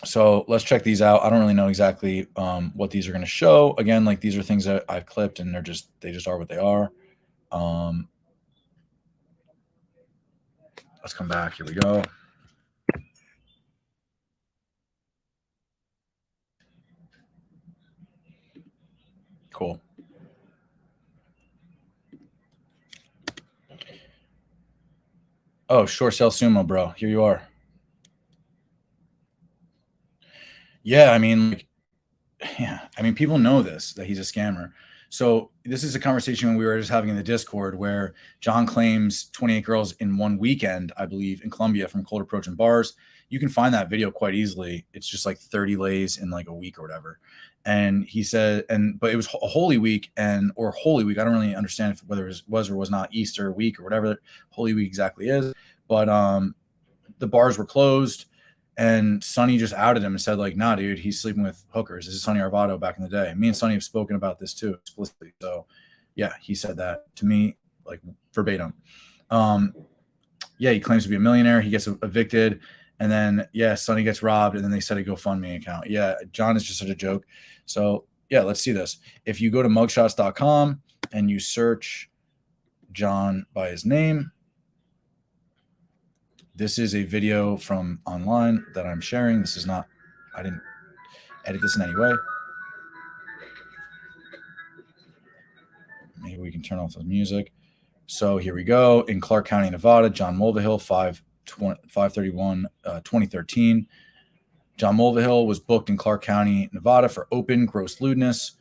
So let's check these out. I don't really know exactly what these are going to show. Again, like, these are things that I've clipped, and they just are what they are. Let's come back. Here we go. Cool. Oh, Short Sale Sumo, bro. Here you are. Yeah, I mean, people know this, that he's a scammer. So this is a conversation we were just having in the Discord, where John claims 28 girls in one weekend, I believe, in Colombia from Cold Approach and bars. You can find that video quite easily. It's just like 30 lays in like a week or whatever. And he said, but it was a Holy Week or Holy Week. I don't really understand whether it was or was not Easter week or whatever Holy Week exactly is. But the bars were closed. And Sonny just outed him and said, like, nah, dude, he's sleeping with hookers. This is Sonny Arvado back in the day. Me and Sonny have spoken about this too, explicitly. So, yeah, he said that to me, like, verbatim. Yeah, he claims to be a millionaire. He gets evicted. And then, yeah, Sonny gets robbed. And then they set a GoFundMe account. Yeah, John is just such a joke. So, yeah, let's see this. If you go to mugshots.com and you search John by his name, this is a video from online that I'm sharing. This is not, I didn't edit this in any way. Maybe we can turn off the music. So here we go. In Clark County, Nevada, John Mulvihill, 5/31/2013. John Mulvihill was booked in Clark County, Nevada for open gross lewdness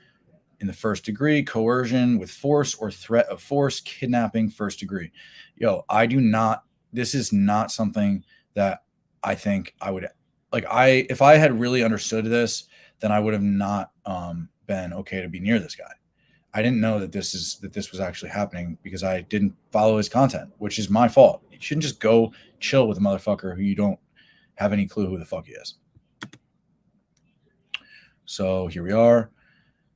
in the first degree, coercion with force or threat of force, kidnapping, first degree. Yo, this is not something that I think I would like. If I had really understood this, then I would have not been okay to be near this guy. I didn't know that this was actually happening because I didn't follow his content, which is my fault. You shouldn't just go chill with a motherfucker who you don't have any clue who the fuck he is. So here we are.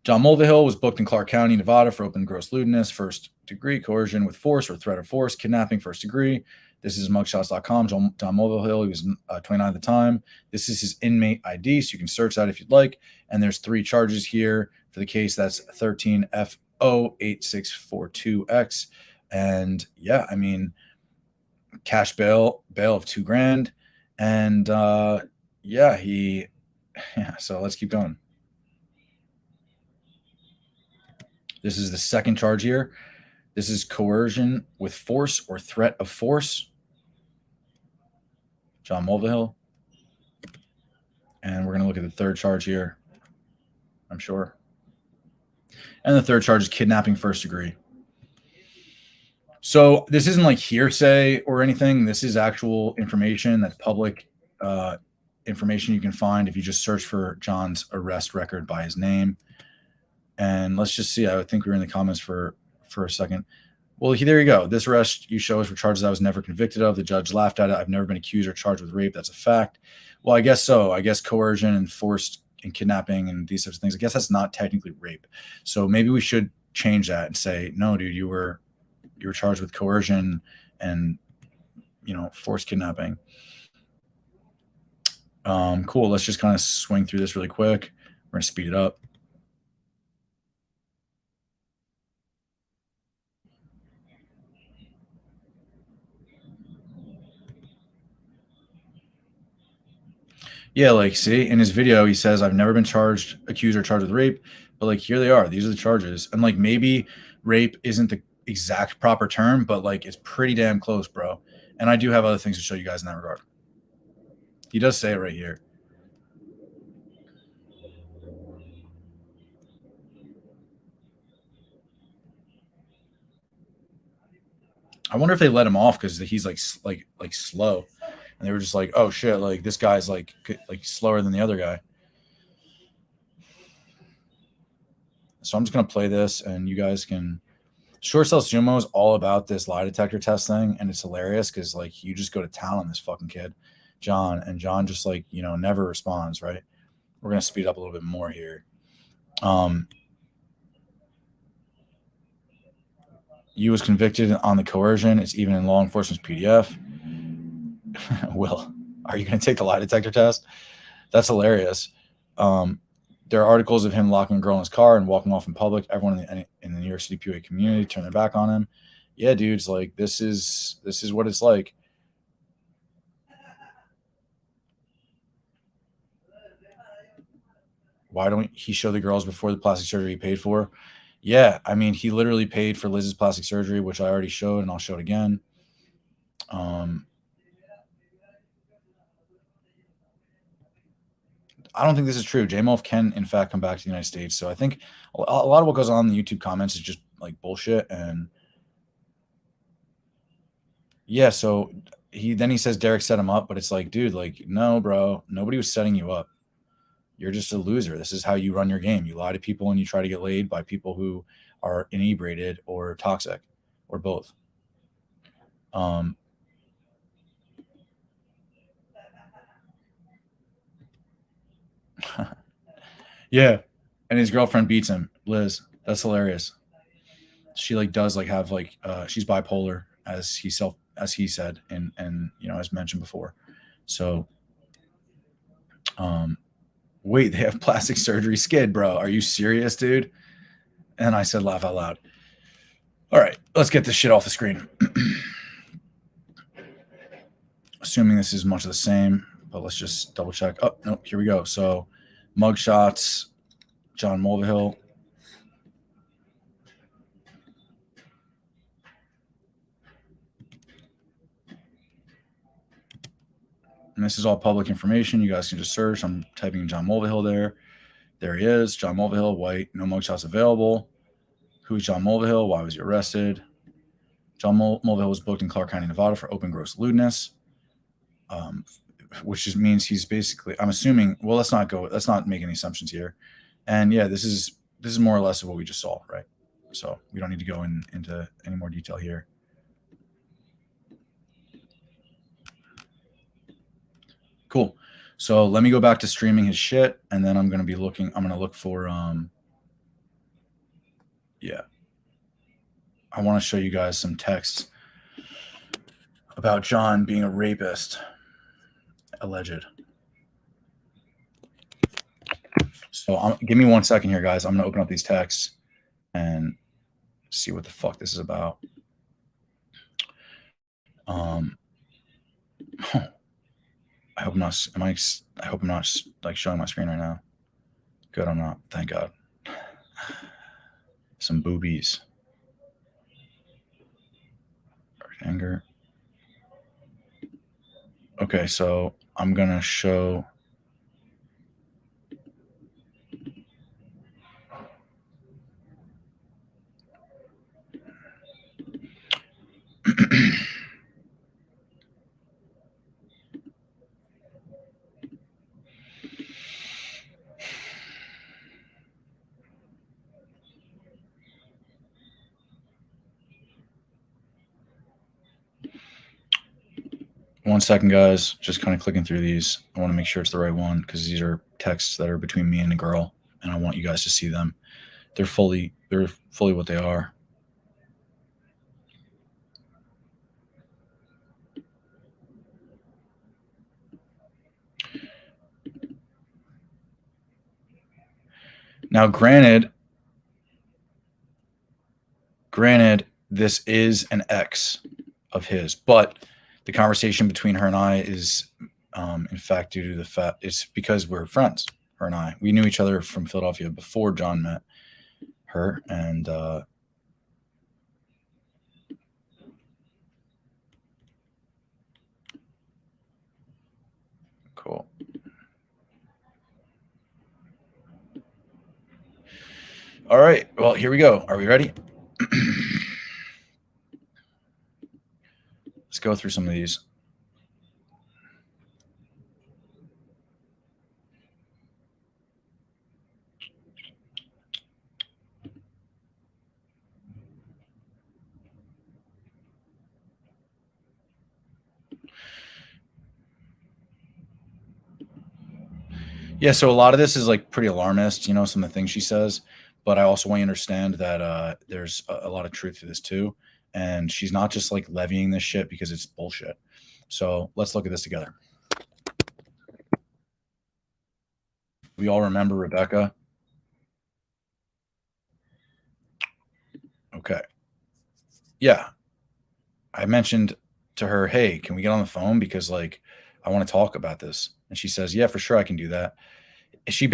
John Mulvihill was booked in Clark County, Nevada for open gross lewdness, first degree, coercion with force or threat of force, kidnapping, first degree. This is mugshots.com. John Mulvihill, he was 29 at the time. This is his inmate ID, so you can search that if you'd like. And there's 3 charges here for the case. That's 13FO8642X. And yeah, I mean, cash bail of $2,000. And yeah, so let's keep going. This is the second charge here. This is coercion with force or threat of force. John Mulvihill. And we're going to look at the third charge here, I'm sure. And the third charge is kidnapping, first degree. So this isn't like hearsay or anything. This is actual information that's public information you can find if you just search for John's arrest record by his name. And let's just see. I would think we were in the comments for a second. Well, there you go. This arrest you show is for charges I was never convicted of. The judge laughed at it. I've never been accused or charged with rape. That's a fact. Well, I guess so. I guess coercion and forced and kidnapping and these sorts of things, I guess that's not technically rape. So maybe we should change that and say, no, dude, you were charged with coercion and, forced kidnapping. Cool. Let's just kind of swing through this really quick. We're going to speed it up. Yeah, like, see, in his video, he says, I've never been accused or charged with rape, but like, here they are. These are the charges. And like, maybe rape isn't the exact proper term, but like, it's pretty damn close, bro. And I do have other things to show you guys in that regard. He does say it right here. I wonder if they let him off because he's like slow, and they were just like, oh shit, like this guy's like slower than the other guy. So I'm just gonna play this, and you guys can. Short Cell Sumo is all about this lie detector test thing, and it's hilarious because like you just go to town on this fucking kid, John, and John just like never responds. Right? We're gonna speed up a little bit more here. You was convicted on the coercion. It's even in law enforcement's PDF. Will, are you going to take the lie detector test? That's hilarious. There are articles of him locking a girl in his car and walking off in public. Everyone in the New York City POA community turned their back on him. Yeah, dudes, like this is what it's like. Why don't he show the girls before the plastic surgery he paid for? Yeah, I mean, he literally paid for Liz's plastic surgery, which I already showed, and I'll show it again. I don't think this is true. J-Mulf can, in fact, come back to the United States. So I think a lot of what goes on in the YouTube comments is just like bullshit. And yeah, so he says Derek set him up, but it's like, dude, like, no, bro, nobody was setting you up. You're just a loser. This is how you run your game. You lie to people and you try to get laid by people who are inebriated or toxic or both. Yeah. And his girlfriend beats him, Liz. That's hilarious. She like does like have like she's bipolar as he said and as mentioned before. So wait, they have plastic surgery skid, bro. Are you serious, dude? And I said laugh out loud. All right, let's get this shit off the screen. Assuming this is much of the same, but let's just double check. Oh, no, here we go. So mugshots, John Mulvihill. And this is all public information. You guys can just search. I'm typing in John Mulvihill there. There he is. John Mulvihill, white, no mugshots available. Who's John Mulvihill? Why was he arrested? John Mulvihill was booked in Clark County, Nevada for open gross lewdness, which just means he's basically, I'm assuming, well, let's not make any assumptions here. And yeah, this is more or less of what we just saw, right? So we don't need to go into any more detail here. Cool. So let me go back to streaming his shit, and then I'm going to look for, yeah. I want to show you guys some texts about John being a rapist, alleged. So give me 1 second here, guys. I'm going to open up these texts and see what the fuck this is about. I hope not. I hope I'm not like showing my screen right now. Good, I'm not. Thank God. Some boobies. Anger. Okay, so I'm gonna show. One second, guys. Just kind of clicking through these. I want to make sure it's the right one because these are texts that are between me and a girl, and I want you guys to see them. They're fully what they are. Now, granted, this is an ex of his, but the conversation between her and I is In fact, due to the fact it's because we're friends, her and I. We knew each other from Philadelphia before John met her, and cool. All right. Well, here we go. Are we ready? Let's go through some of these. Yeah, so a lot of this is like pretty alarmist, you know, some of the things she says, but I also want you to understand that there's a lot of truth to this too. And she's not just like levying this shit because it's bullshit. So let's look at this together. We all remember Rebecca. Okay. Yeah. I mentioned to her, hey, can we get on the phone? Because like I want to talk about this. And she says, yeah, for sure I can do that. She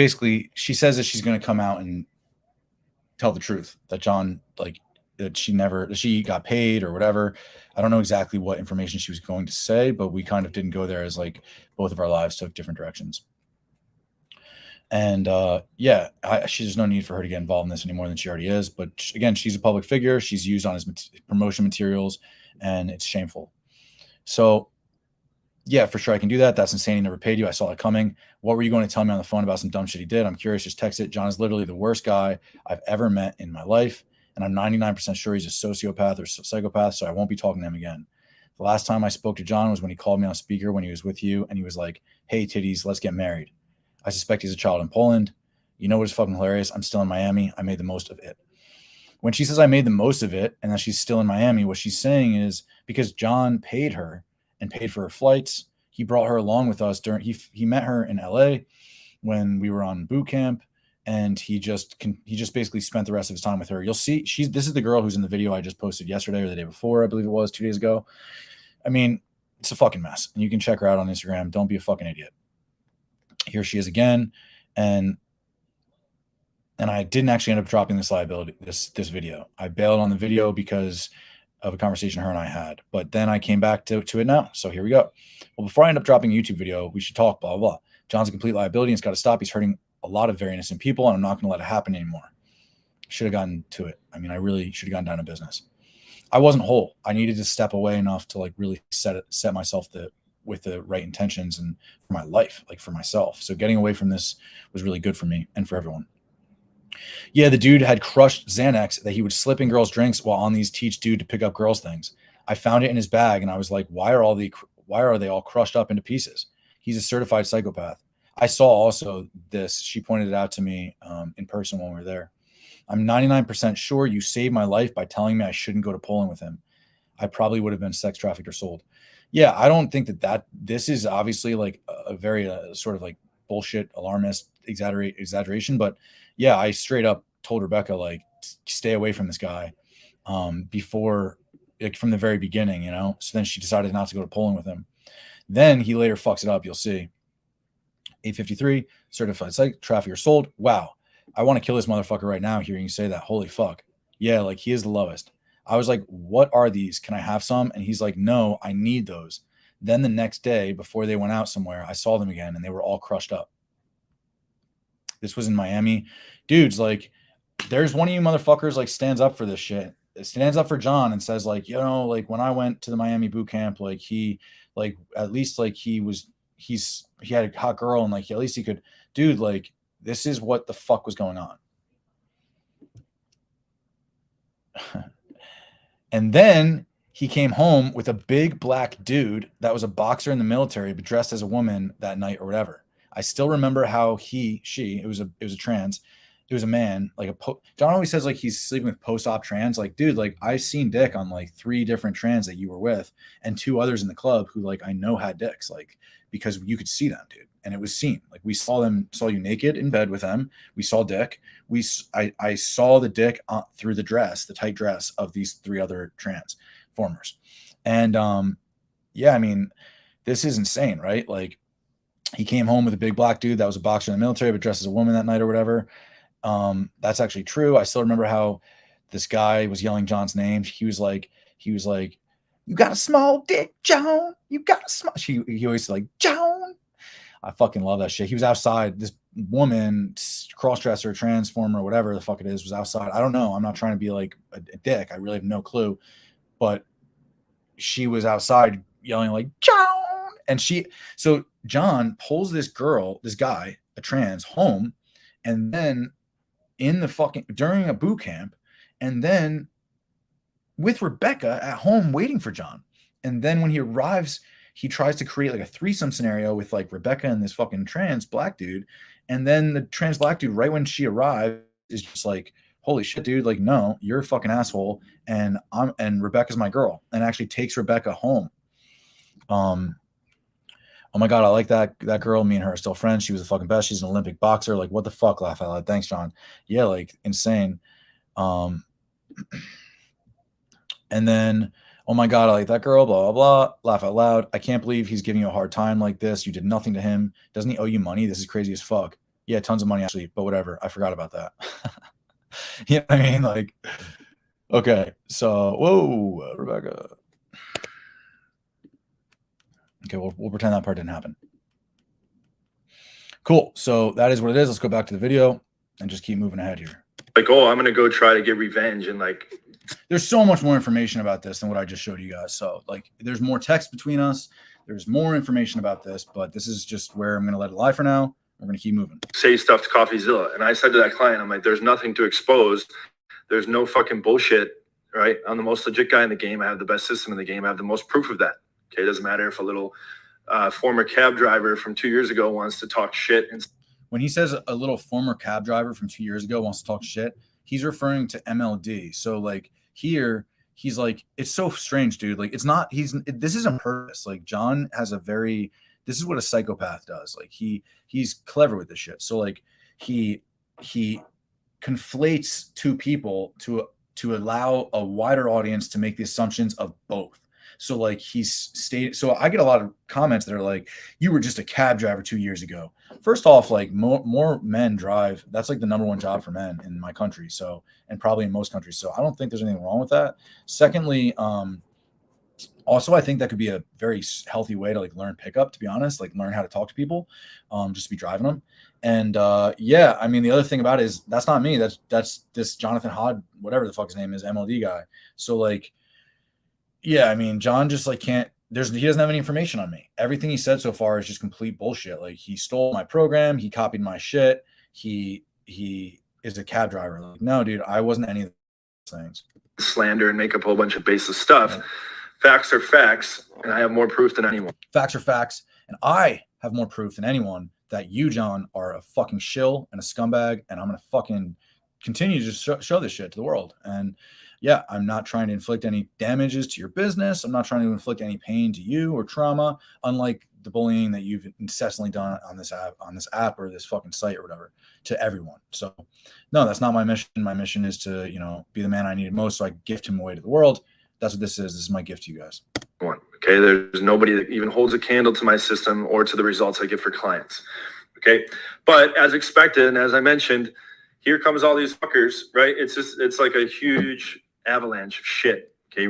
says that she's going to come out and tell the truth, that John, like, that she got paid or whatever. I don't know exactly what information she was going to say, but we kind of didn't go there, as like both of our lives took different directions. And there's no need for her to get involved in this any more than she already is. But again, she's a public figure. She's used on his promotion materials, and it's shameful. So yeah, for sure I can do that. That's insane. He never paid you. I saw it coming. What were you going to tell me on the phone about some dumb shit he did? I'm curious. Just text it. John is literally the worst guy I've ever met in my life. And I'm 99% sure he's a sociopath or psychopath, so I won't be talking to him again. The last time I spoke to John was when he called me on speaker when he was with you, and he was like, hey, titties, let's get married. I suspect he's a child in Poland. You know what is fucking hilarious? I'm still in Miami. I made the most of it. When she says I made the most of it and that she's still in Miami, what she's saying is because John paid her and paid for her flights. He brought her along with us he met her in LA when we were on boot camp, and he just basically spent the rest of his time with her. You'll see this is the girl who's in the video I just posted yesterday or the day before, I believe it was 2 days ago. I mean, it's a fucking mess, and you can check her out on Instagram. Don't be a fucking idiot. Here she is again, and I didn't actually end up dropping this video. I bailed on the video because of a conversation her and I had, but then I came back to it now. So here we go. Well, before I end up dropping a YouTube video, we should talk, blah, blah, blah. John's a complete liability and it's got to stop. He's hurting a lot of very innocent people, and I'm not going to let it happen anymore. Should have gotten to it. I mean, I really should have gone down to business. I wasn't whole. I needed to step away enough to like really set myself with the right intentions and for my life, like for myself. So getting away from this was really good for me and for everyone. Yeah, the dude had crushed Xanax that he would slip in girls' drinks while on these teach dude to pick up girls' things. I found it in his bag, and I was like, why are they all crushed up into pieces? He's a certified psychopath. I saw also this. She pointed it out to me in person when we were there. I'm 99% sure you saved my life by telling me I shouldn't go to Poland with him. I probably would have been sex trafficked or sold. Yeah, I don't think that this is obviously like a very sort of like bullshit, alarmist exaggeration, but yeah, I straight up told Rebecca, like, stay away from this guy before, like, from the very beginning, you know? So then she decided not to go to Poland with him. Then he later fucks it up. You'll see. 853, certified psych, trafficker sold. Wow. I want to kill this motherfucker right now hearing you say that. Holy fuck. Yeah, like, he is the lowest. I was like, what are these? Can I have some? And he's like, no, I need those. Then the next day, before they went out somewhere, I saw them again, and they were all crushed up. This was in Miami. Dudes, like, there's one of you motherfuckers, like, stands up for this shit. It stands up for John and says, like, you know, like, when I went to the Miami boot camp, like, he, like, at least, like, he had a hot girl, and, like, at least he could, dude, like, this is what the fuck was going on. And then he came home with a big black dude that was a boxer in the military, but dressed as a woman that night or whatever. I still remember how it was a trans. It was a man, like John always says, like, he's sleeping with post-op trans. Like, dude, like, I've seen dick on like 3 different trans that you were with, and 2 others in the club who, like, I know had dicks, like, because you could see them, dude. And it was seen. Like, we saw you naked in bed with them. We saw dick. I saw the dick through the dress, the tight dress of these 3 other transformers. And yeah, I mean, this is insane, right? Like, he came home with a big black dude that was a boxer in the military, but dressed as a woman that night or whatever. That's actually true. I still remember how this guy was yelling John's name. He was like, you got a small dick, John. You got a small. He always said like, John. I fucking love that shit. He was outside. This woman, crossdresser, transformer, whatever the fuck it is, was outside. I don't know. I'm not trying to be like a dick. I really have no clue. But she was outside yelling like, John. And so John pulls this guy, a trans, home, and then during a boot camp, and then with Rebecca at home waiting for John. And then when he arrives, he tries to create like a threesome scenario with like Rebecca and this fucking trans black dude. And then the trans black dude, right when she arrives, is just like, holy shit, dude, like, no, you're a fucking asshole. And Rebecca's my girl, and actually takes Rebecca home. Oh my God, I like that girl. Me and her are still friends. She was the fucking best. She's an Olympic boxer. Like, what the fuck, laugh out loud. Thanks, John. Yeah, like insane. And then, oh my God, I like that girl, blah, blah, blah, laugh out loud. I can't believe he's giving you a hard time like this. You did nothing to him. Doesn't he owe you money? This is crazy as fuck. Yeah, tons of money actually, but whatever. I forgot about that. You know what I mean? Like, okay, so, whoa, Rebecca. Okay, we'll pretend that part didn't happen. Cool. So that is what it is. Let's go back to the video and just keep moving ahead here. Like, oh, I'm going to go try to get revenge. And like, there's so much more information about this than what I just showed you guys. So like, there's more text between us. There's more information about this, but this is just where I'm going to let it lie for now. We're going to keep moving. Say stuff to CoffeeZilla. And I said to that client, I'm like, there's nothing to expose. There's no fucking bullshit, right? I'm the most legit guy in the game. I have the best system in the game. I have the most proof of that. Okay, it doesn't matter if a little former cab driver from 2 years ago wants to talk shit. And when he says a little former cab driver from 2 years ago wants to talk shit, he's referring to MLD. So like here, he's like, it's so strange, dude. Like, it's not, this isn't purpose. Like, John has this is what a psychopath does. Like, he's clever with this shit. So like, he conflates two people to allow a wider audience to make the assumptions of both. So like so I get a lot of comments that are like, you were just a cab driver 2 years ago. First off, like more men drive. That's like the number one job for men in my country. So, and probably in most countries. So I don't think there's anything wrong with that. Secondly, also, I think that could be a very healthy way to like learn pickup, to be honest, like learn how to talk to people, just to be driving them. And yeah, I mean, the other thing about it is that's not me. That's this Jonathan Hod, whatever the fuck his name is, MLD guy. So like, yeah, I mean, John just like he doesn't have any information on me. Everything he said so far is just complete bullshit. Like, he stole my program, he copied my shit, he is a cab driver. Like, no, dude, I wasn't any of those things. Slander and make up a whole bunch of baseless stuff. Yeah. Facts are facts, and I have more proof than anyone. Facts are facts, and I have more proof than anyone that you, John, are a fucking shill and a scumbag, and I'm gonna fucking continue to show this shit to the world. And yeah, I'm not trying to inflict any damages to your business. I'm not trying to inflict any pain to you or trauma, unlike the bullying that you've incessantly done on this app or this fucking site or whatever, to everyone. So no, that's not my mission. My mission is to, be the man I needed most, so I gift him away to the world. That's what this is. This is my gift to you guys. Okay, there's nobody that even holds a candle to my system or to the results I get for clients. Okay, but as expected, and as I mentioned, here comes all these fuckers, right? It's like a huge avalanche of shit. Okay,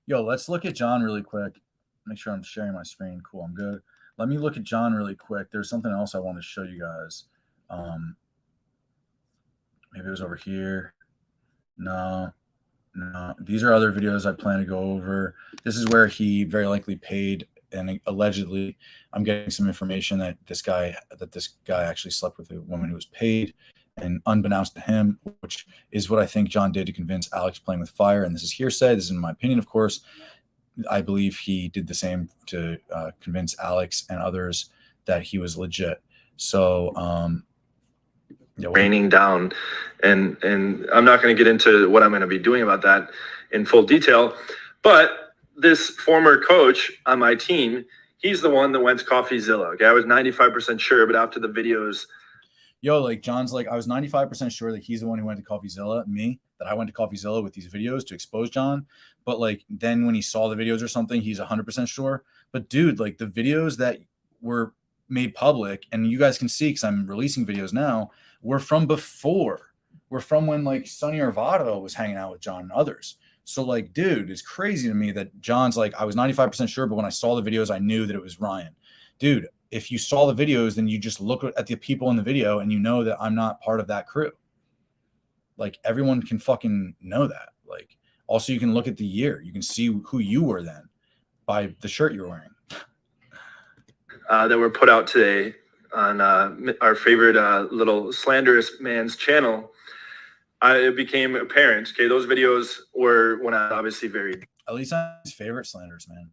yo, let's look at John really quick. Make sure I'm sharing my screen. Cool, I'm good. Let me look at John really quick. There's something else I want to show you guys. Maybe it was over here. No, these are other videos I plan to go over. This is where he very likely paid, and allegedly I'm getting some information that this guy actually slept with a woman who was paid, and unbeknownst to him, which is what I think John did to convince Alex playing with fire. And this is hearsay. This is in my opinion, of course. I believe he did the same to convince Alex and others that he was legit. So, raining down, and I'm not going to get into what I'm going to be doing about that in full detail, but this former coach on my team, he's the one that went to CoffeeZilla. Okay, I was 95% sure, but after the videos, like John's like, I was 95% sure that he's the one who went to CoffeeZilla, that I went to CoffeeZilla with these videos to expose John. But like, then when he saw the videos or something, he's 100% sure. But dude, like the videos that were made public, and you guys can see because I'm releasing videos now, were from before. We're from when like Sonny Arvado was hanging out with John and others. So like, dude, it's crazy to me that John's like, I was 95% sure, but when I saw the videos, I knew that it was Ryan. Dude, if you saw the videos, then you just look at the people in the video and you know that I'm not part of that crew. Like, everyone can fucking know that. Like, also you can look at the year. You can see who you were then by the shirt you're wearing. That were put out today on our favorite little slanderous man's channel. It became apparent. Okay, those videos were when I was obviously very At least I'm his favorite slanderous man.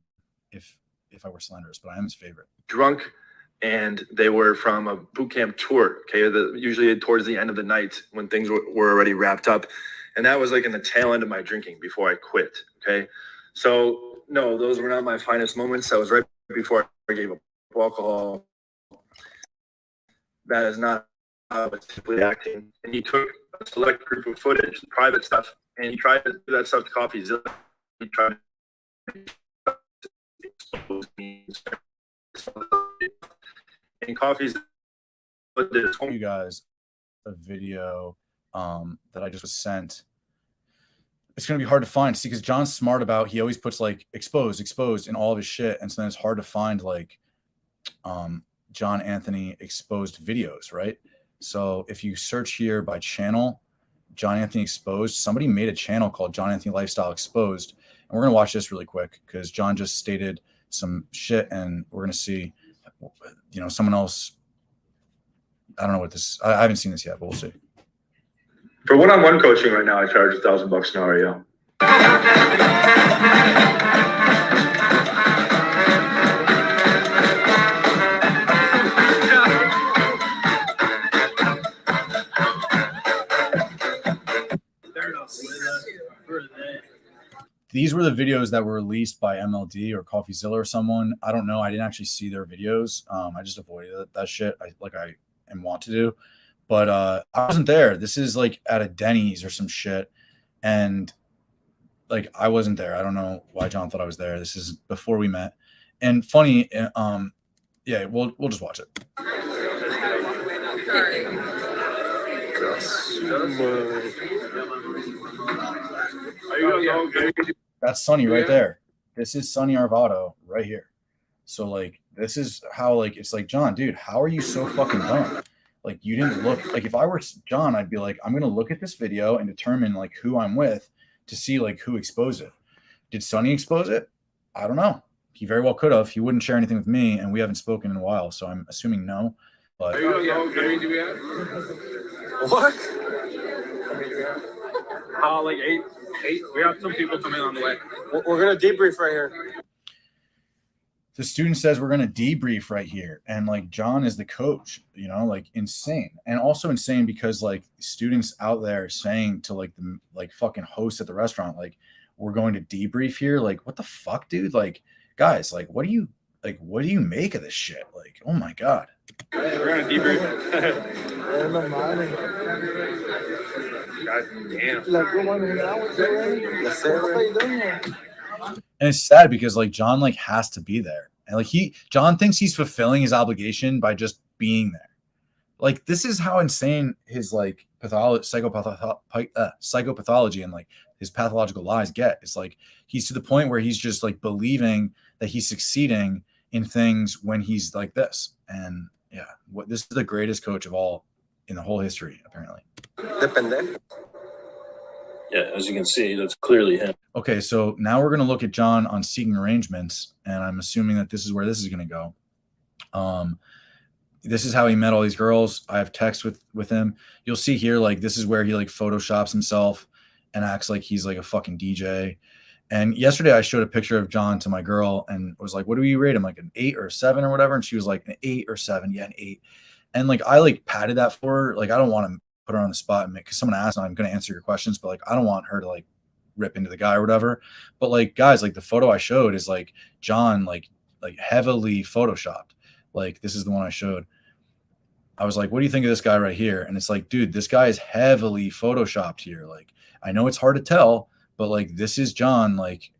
If I were slanderous, but I am his favorite. drunk, and they were from a boot camp tour. Okay, usually towards the end of the night when things were already wrapped up, and that was like in the tail end of my drinking before I quit. Okay, so no, those were not my finest moments. That was right before I gave up alcohol. That is not how I was typically acting. And he took a select group of footage, private stuff, and he tried to do that stuff to CoffeeZilla. He tried to expose me. And CoffeeZilla did his You guys a video that I just was sent. It's going to be hard to find. See, because John's smart about, he always puts like exposed in all of his shit. And so then it's hard to find like John Anthony exposed videos, right? So if you search here by channel, John Anthony exposed, somebody made a channel called John Anthony Lifestyle Exposed. And we're going to watch this really quick because John just stated some shit and we're going to see, you know, someone else. I don't know what this, I haven't seen this yet, but we'll see. For one-on-one coaching right now, I charge $1,000 an hour, yo. These were the videos that were released by MLD or CoffeeZilla or someone. I don't know. I didn't actually see their videos. I just avoided that shit. I want to do, but I wasn't there. This is like at a Denny's or some shit, and like I wasn't there. I don't know why John thought I was there. This is before we met, and funny. Yeah, we'll just watch it. That's Sonny right there. This is Sonny Arvado right here. So like, this is how, like, it's like, John, dude, how are you so fucking dumb? Like, you didn't look, like, if I were John, I'd be like, I'm going to look at this video and determine like who I'm with to see like who exposed it. Did Sonny expose it? I don't know. He very well could have. He wouldn't share anything with me, and we haven't spoken in a while, so I'm assuming no. But what? Like eight. We have some people coming on the way. We're gonna debrief right here. The student says we're going to debrief right here, and like John is the coach, you know, like insane. And also insane because like students out there saying to like the like fucking host at the restaurant, like, we're going to debrief here. Like, what the fuck, dude? Like, guys, like, what do you make of this shit? Like, oh my God. We're gonna debrief. God damn. And it's sad because like John like has to be there, and like John thinks he's fulfilling his obligation by just being there. Like, this is how insane his like psychopathology and like his pathological lies get. It's like he's to the point where he's just like believing that he's succeeding in things when he's like this. And yeah, this is the greatest coach of all in the whole history, apparently. Yeah, as you can see, that's clearly him. Okay, so now we're going to look at John on Seeking Arrangements, and I'm assuming that this is where this is going to go. This is how he met all these girls. I have text with him. You'll see here, like, this is where he like photoshops himself and acts like he's like a fucking DJ. And yesterday I showed a picture of John to my girl and was like, what do you rate him? Like an 8 or a 7 or whatever. And she was like an 8 or 7. Yeah, an 8. And like, I like padded that for her. Like, I don't want to put her on the spot and because someone asked, and I'm going to answer your questions, but like, I don't want her to like rip into the guy or whatever. But like, guys, like the photo I showed is like John, like heavily photoshopped. Like, this is the one I showed. I was like, what do you think of this guy right here? And it's like, dude, this guy is heavily photoshopped here. Like, I know it's hard to tell, but like, this is John, like,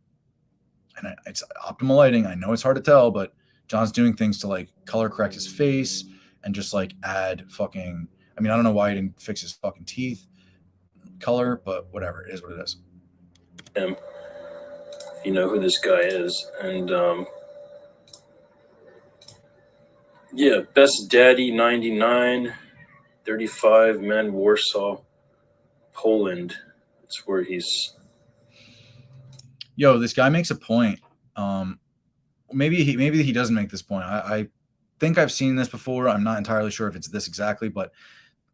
and it's optimal lighting. I know it's hard to tell, but John's doing things to like color correct his face and just like add fucking. I mean, I don't know why he didn't fix his fucking teeth color, but whatever, it is what it is. Him. You know who this guy is. And yeah, Best Daddy 99, 35, man, Warsaw, Poland. It's where he's. Yo, this guy makes a point. Maybe he doesn't make this point. I think I've seen this before. I'm not entirely sure if it's this exactly, but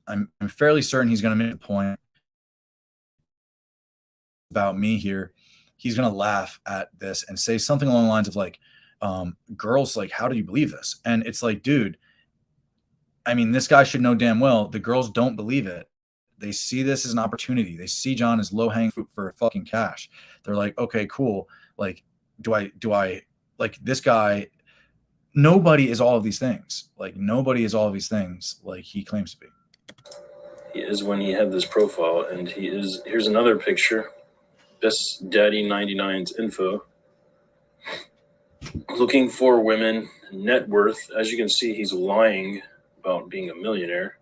I'm fairly certain he's going to make a point about me here. He's going to laugh at this and say something along the lines of like, girls, like, how do you believe this? And it's like, dude, I mean, this guy should know damn well the girls don't believe it. They see this as an opportunity. They see John as low hanging fruit for fucking cash. They're like, okay, cool. Like, do I like this guy? Nobody is all of these things. Like, nobody is all of these things like he claims to be. He is when he had this profile, and he is. Here's another picture. Best Daddy 99's info. Looking for women, net worth. As you can see, he's lying about being a millionaire.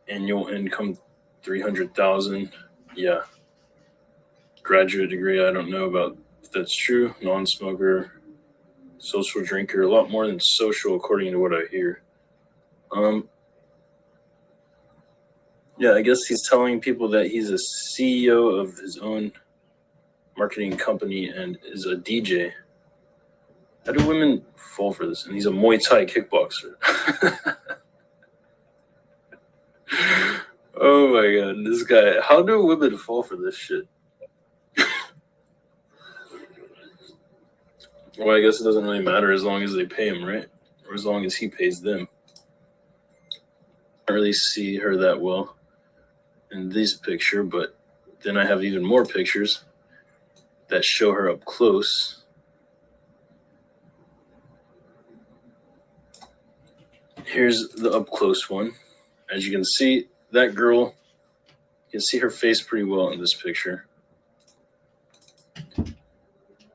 Annual income 300,000. Yeah. Graduate degree. I don't know about if that's true. Non-smoker, social drinker. A lot more than social, according to what I hear. Yeah, I guess he's telling people that he's a CEO of his own marketing company and is a DJ. How do women fall for this? And he's a Muay Thai kickboxer. Oh my God, this guy. How do women fall for this shit? Well, I guess it doesn't really matter as long as they pay him, right? Or as long as he pays them. I don't really see her that well in this picture, but then I have even more pictures that show her up close. Here's the up close one. As you can see, that girl, you can see her face pretty well in this picture.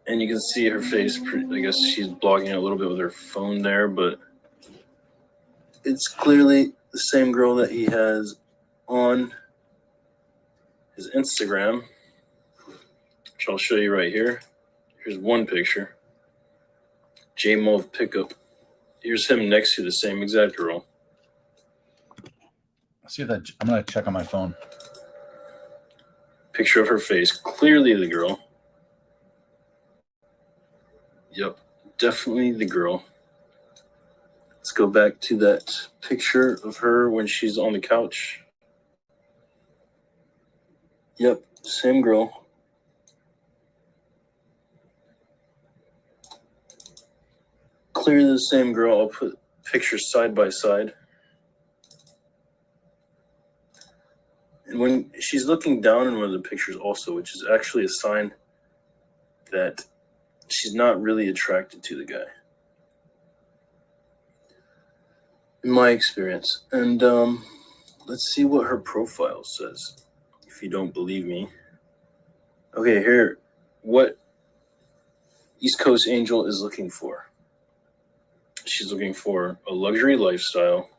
And you can see her face, I guess she's blocking it a little bit with her phone there, but it's clearly the same girl that he has on his Instagram, which I'll show you right here. Here's one picture. J-Move pickup. Here's him next to the same exact girl. Let's see if that. I'm gonna check on my phone. Picture of her face. Clearly the girl. Yep, definitely the girl. Let's go back to that picture of her when she's on the couch. Yep, same girl. Clearly the same girl. I'll put pictures side by side. And when she's looking down in one of the pictures also, which is actually a sign that she's not really attracted to the guy. In my experience. And let's see what her profile says, if you don't believe me. Okay, here, what East Coast Angel is looking for. She's looking for a luxury lifestyle,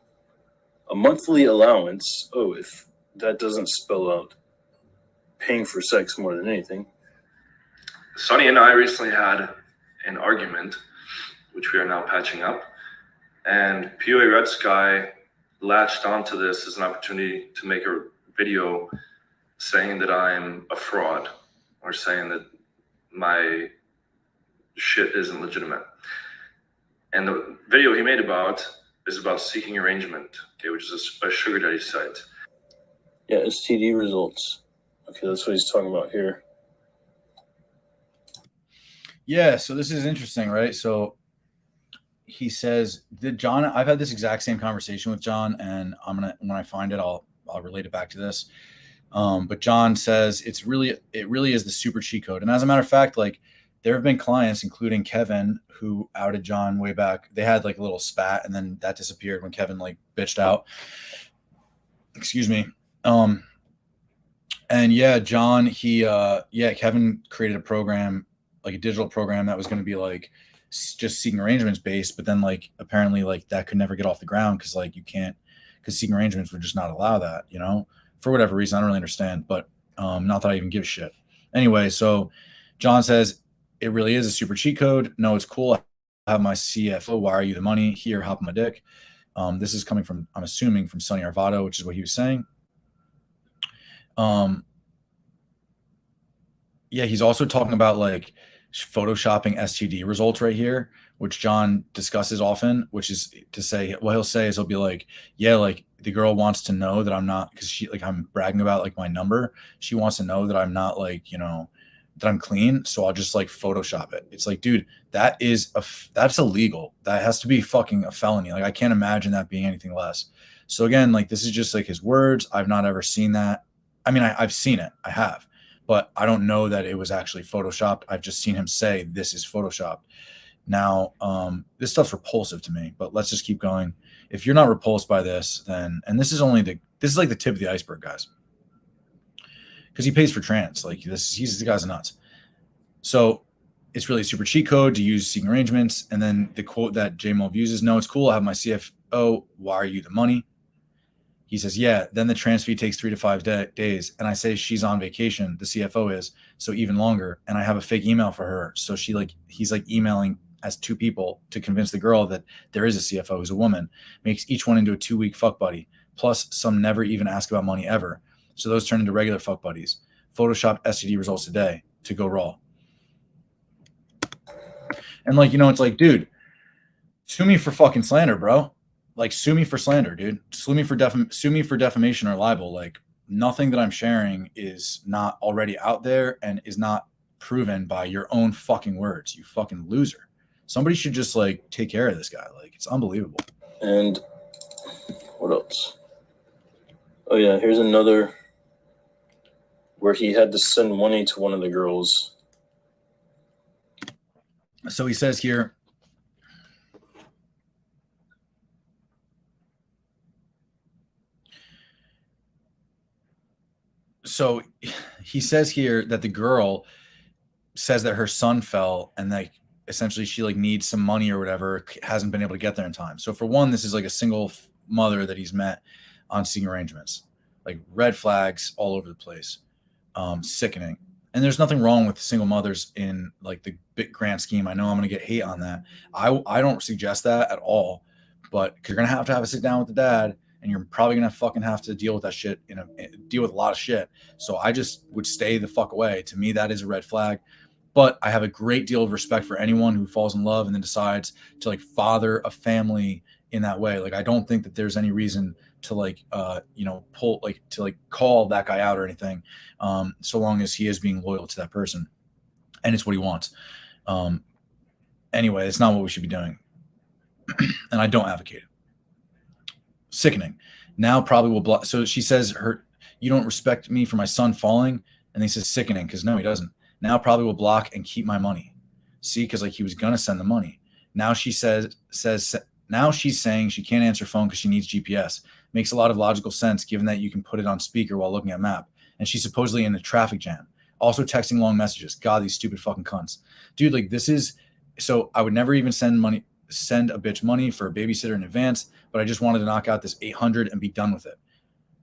a monthly allowance. Oh, if that doesn't spell out paying for sex more than anything. Sonny and I recently had an argument, which we are now patching up. And POA Red Sky latched onto this as an opportunity to make a video saying that I'm a fraud or saying that my shit isn't legitimate. And the video he made is about seeking arrangement, okay, which is a sugar daddy site. Yeah, STD results. Okay, that's what he's talking about here. Yeah, so this is interesting, right? So he says, John, I've had this exact same conversation with John, and when I find it, I'll relate it back to this. But John says it really is the super cheat code. And as a matter of fact, like, there have been clients, including Kevin, who outed John way back. They had like a little spat, and then that disappeared when Kevin like bitched out. Excuse me. And yeah, John, Kevin created a program, like a digital program that was going to be like just seeking arrangements based, but then like apparently like that could never get off the ground because like you can't, because seeking arrangements would just not allow that, you know, for whatever reason. I don't really understand, but not that I even give a shit. Anyway, so John says it really is a super cheat code. No, it's cool. I have my CFO wire you the money here, hop on my dick. This is coming from, I'm assuming, from Sonny Arvado, which is what he was saying. Yeah, he's also talking about like photoshopping STD results right here, which John discusses often, which is to say, what he'll say is he'll be like, yeah, like the girl wants to know that I'm not, because she like, I'm bragging about like my number. She wants to know that I'm not like, you know, that I'm clean. So I'll just like Photoshop it. It's like, dude, that's illegal. That has to be fucking a felony. Like I can't imagine that being anything less. So again, like this is just like his words. I've not ever seen that. I mean, I've seen it. I have. But I don't know that it was actually Photoshopped. I've just seen him say this is Photoshopped. Now, this stuff's repulsive to me, but let's just keep going. If you're not repulsed by this, then, and this is like the tip of the iceberg, guys. Because he pays for trans. Like the guy's nuts. So it's really a super cheat code to use seeking arrangements. And then the quote that J Mulv uses, no, it's cool. I have my CFO wire you the money. He says, yeah, then the trans fee takes 3 to 5 days. And I say she's on vacation. The CFO is, so even longer. And I have a fake email for her. So he's like emailing as 2 people to convince the girl that there is a CFO who's a woman, makes each one into a 2-week fuck buddy. Plus some never even ask about money ever. So those turn into regular fuck buddies. Photoshop STD results today to go raw. And like, you know, it's like, dude, sue me for fucking slander, bro. Like, sue me for slander, dude. Sue me for defamation or libel. Like, nothing that I'm sharing is not already out there and is not proven by your own fucking words, you fucking loser. Somebody should just, like, take care of this guy. Like, it's unbelievable. And what else? Oh, yeah, here's another where he had to send money to one of the girls. So he says here, so he says here that the girl says that her son fell and like essentially she like needs some money or whatever, hasn't been able to get there in time. So for one, this is like a single mother that he's met on seeking arrangements, like red flags all over the place. Sickening. And there's nothing wrong with single mothers in like the big grand scheme. I know I'm going to get hate on that. I don't suggest that at all, but you're going to have a sit down with the dad and you're probably going to fucking have to deal with that shit, deal with a lot of shit. So I just would stay the fuck away. To me, that is a red flag. But I have a great deal of respect for anyone who falls in love and then decides to like father a family in that way. Like, I don't think that there's any reason to like, pull, like to like call that guy out or anything. So long as he is being loyal to that person and it's what he wants. Anyway, it's not what we should be doing. And I don't advocate it. Sickening. Now probably will block. So she says you don't respect me for my son falling. And he says sickening. Cause no, he doesn't. Now probably will block and keep my money. See, cause like he was going to send the money. Now she now she's saying she can't answer phone because she needs GPS. Makes a lot of logical sense given that you can put it on speaker while looking at map. And she's supposedly in a traffic jam. Also texting long messages. God, these stupid fucking cunts. Dude, like this is, so I would never even send a bitch money for a babysitter in advance, but I just wanted to knock out this 800 and be done with it.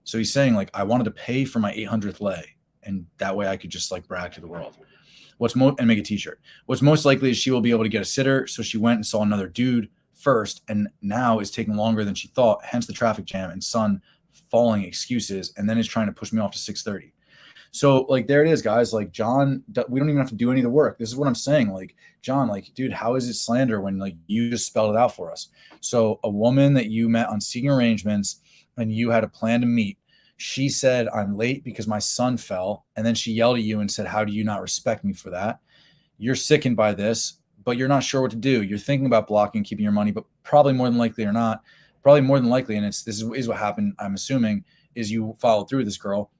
So he's saying like, I wanted to pay for my 800th lay. And that way I could just like brag to the world. And make a t-shirt. What's most likely is she will be able to get a sitter. So she went and saw another dude first and now is taking longer than she thought, hence the traffic jam and son falling excuses, and then is trying to push me off to 6:30. So like there it is, guys. Like John, we don't even have to do any of the work. This is what I'm saying. Like John, like dude, how is it slander when like you just spelled it out for us? So a woman that you met on seeking arrangements and you had a plan to meet, she said, I'm late because my son fell, and then she yelled at you and said, how do you not respect me for that? You're sickened by this, but you're not sure what to do. You're thinking about blocking, keeping your money, but probably more than likely, and this is what happened, I'm assuming, is you followed through with this girl,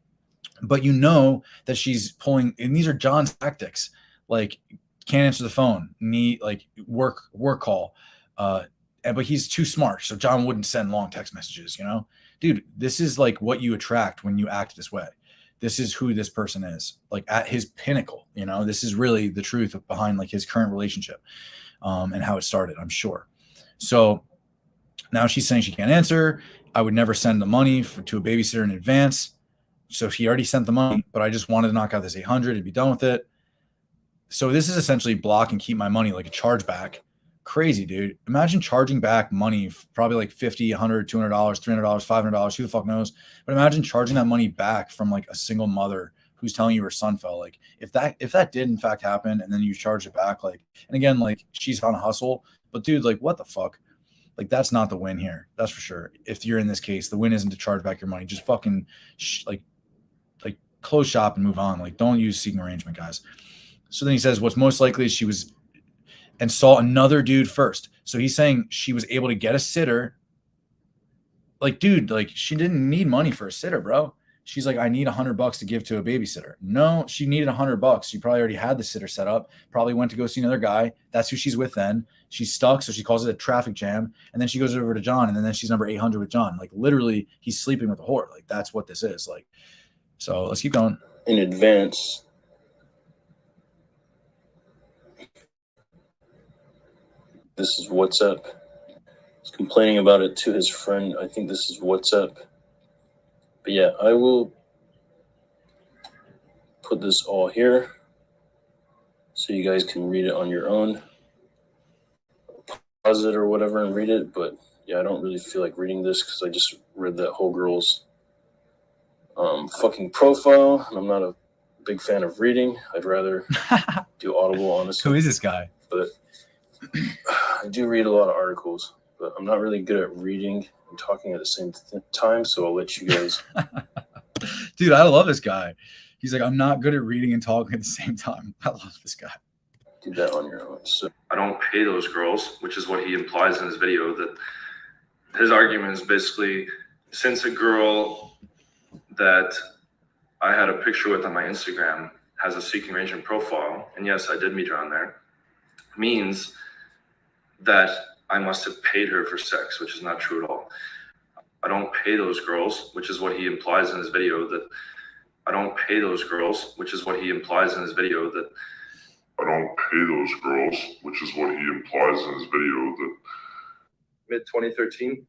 but you know that she's pulling, and these are John's tactics, like can't answer the phone, need like work call, but he's too smart, so John wouldn't send long text messages, you know? Dude, this is like what you attract when you act this way. This is who this person is, like at his pinnacle, you know, this is really the truth behind like his current relationship. and how it started, I'm sure. So now she's saying she can't answer. I would never send the money to a babysitter in advance. So he already sent the money, but I just wanted to knock out this 800 and be done with it. So this is essentially block and keep my money, like a chargeback. Crazy, dude. Imagine charging back money, probably like $50, $100, $200, $300, $500, who the fuck knows. But imagine charging that money back from like a single mother who's telling you her son fell. Like if that did in fact happen and then you charge it back, like, and again, like she's on a hustle, but dude, like what the fuck? Like that's not the win here. That's for sure. If you're in this case, the win isn't to charge back your money. Just fucking like close shop and move on. Like don't use seeking arrangement, guys. So then he says, what's most likely is she was and saw another dude first. So he's saying she was able to get a sitter. Like, dude, like she didn't need money for a sitter, bro. She's like, I need $100 to give to a babysitter. No, she needed $100. She probably already had the sitter set up, probably went to go see another guy. That's who she's with then. She's stuck, so she calls it a traffic jam. And then she goes over to John, and then she's number 800 with John. Like, literally, he's sleeping with a whore. Like, that's what this is. Like, so let's keep going. In advance. This is WhatsApp. He's complaining about it to his friend. I think this is WhatsApp. But yeah, I will put this all here so you guys can read it on your own. Pause it or whatever and read it. But yeah, I don't really feel like reading this because I just read that whole girl's fucking profile. And I'm not a big fan of reading. I'd rather do Audible, honestly. Who is this guy? But I do read a lot of articles, but I'm not really good at reading and talking at the same time, so I'll let you guys. Dude, I love this guy. He's like, I'm not good at reading and talking at the same time. I love this guy. Do that on your own. So I don't pay those girls, which is what he implies in his video. That his argument is basically, since a girl that I had a picture with on my Instagram has a seeking arrangement profile, and yes, I did meet her on there, means that I must have paid her for sex, which is not true at all. I don't pay those girls, which is what he implies in his video. That I don't pay those girls, which is what he implies in his video. That I don't pay those girls, which is what he implies in his video. That mid 2013,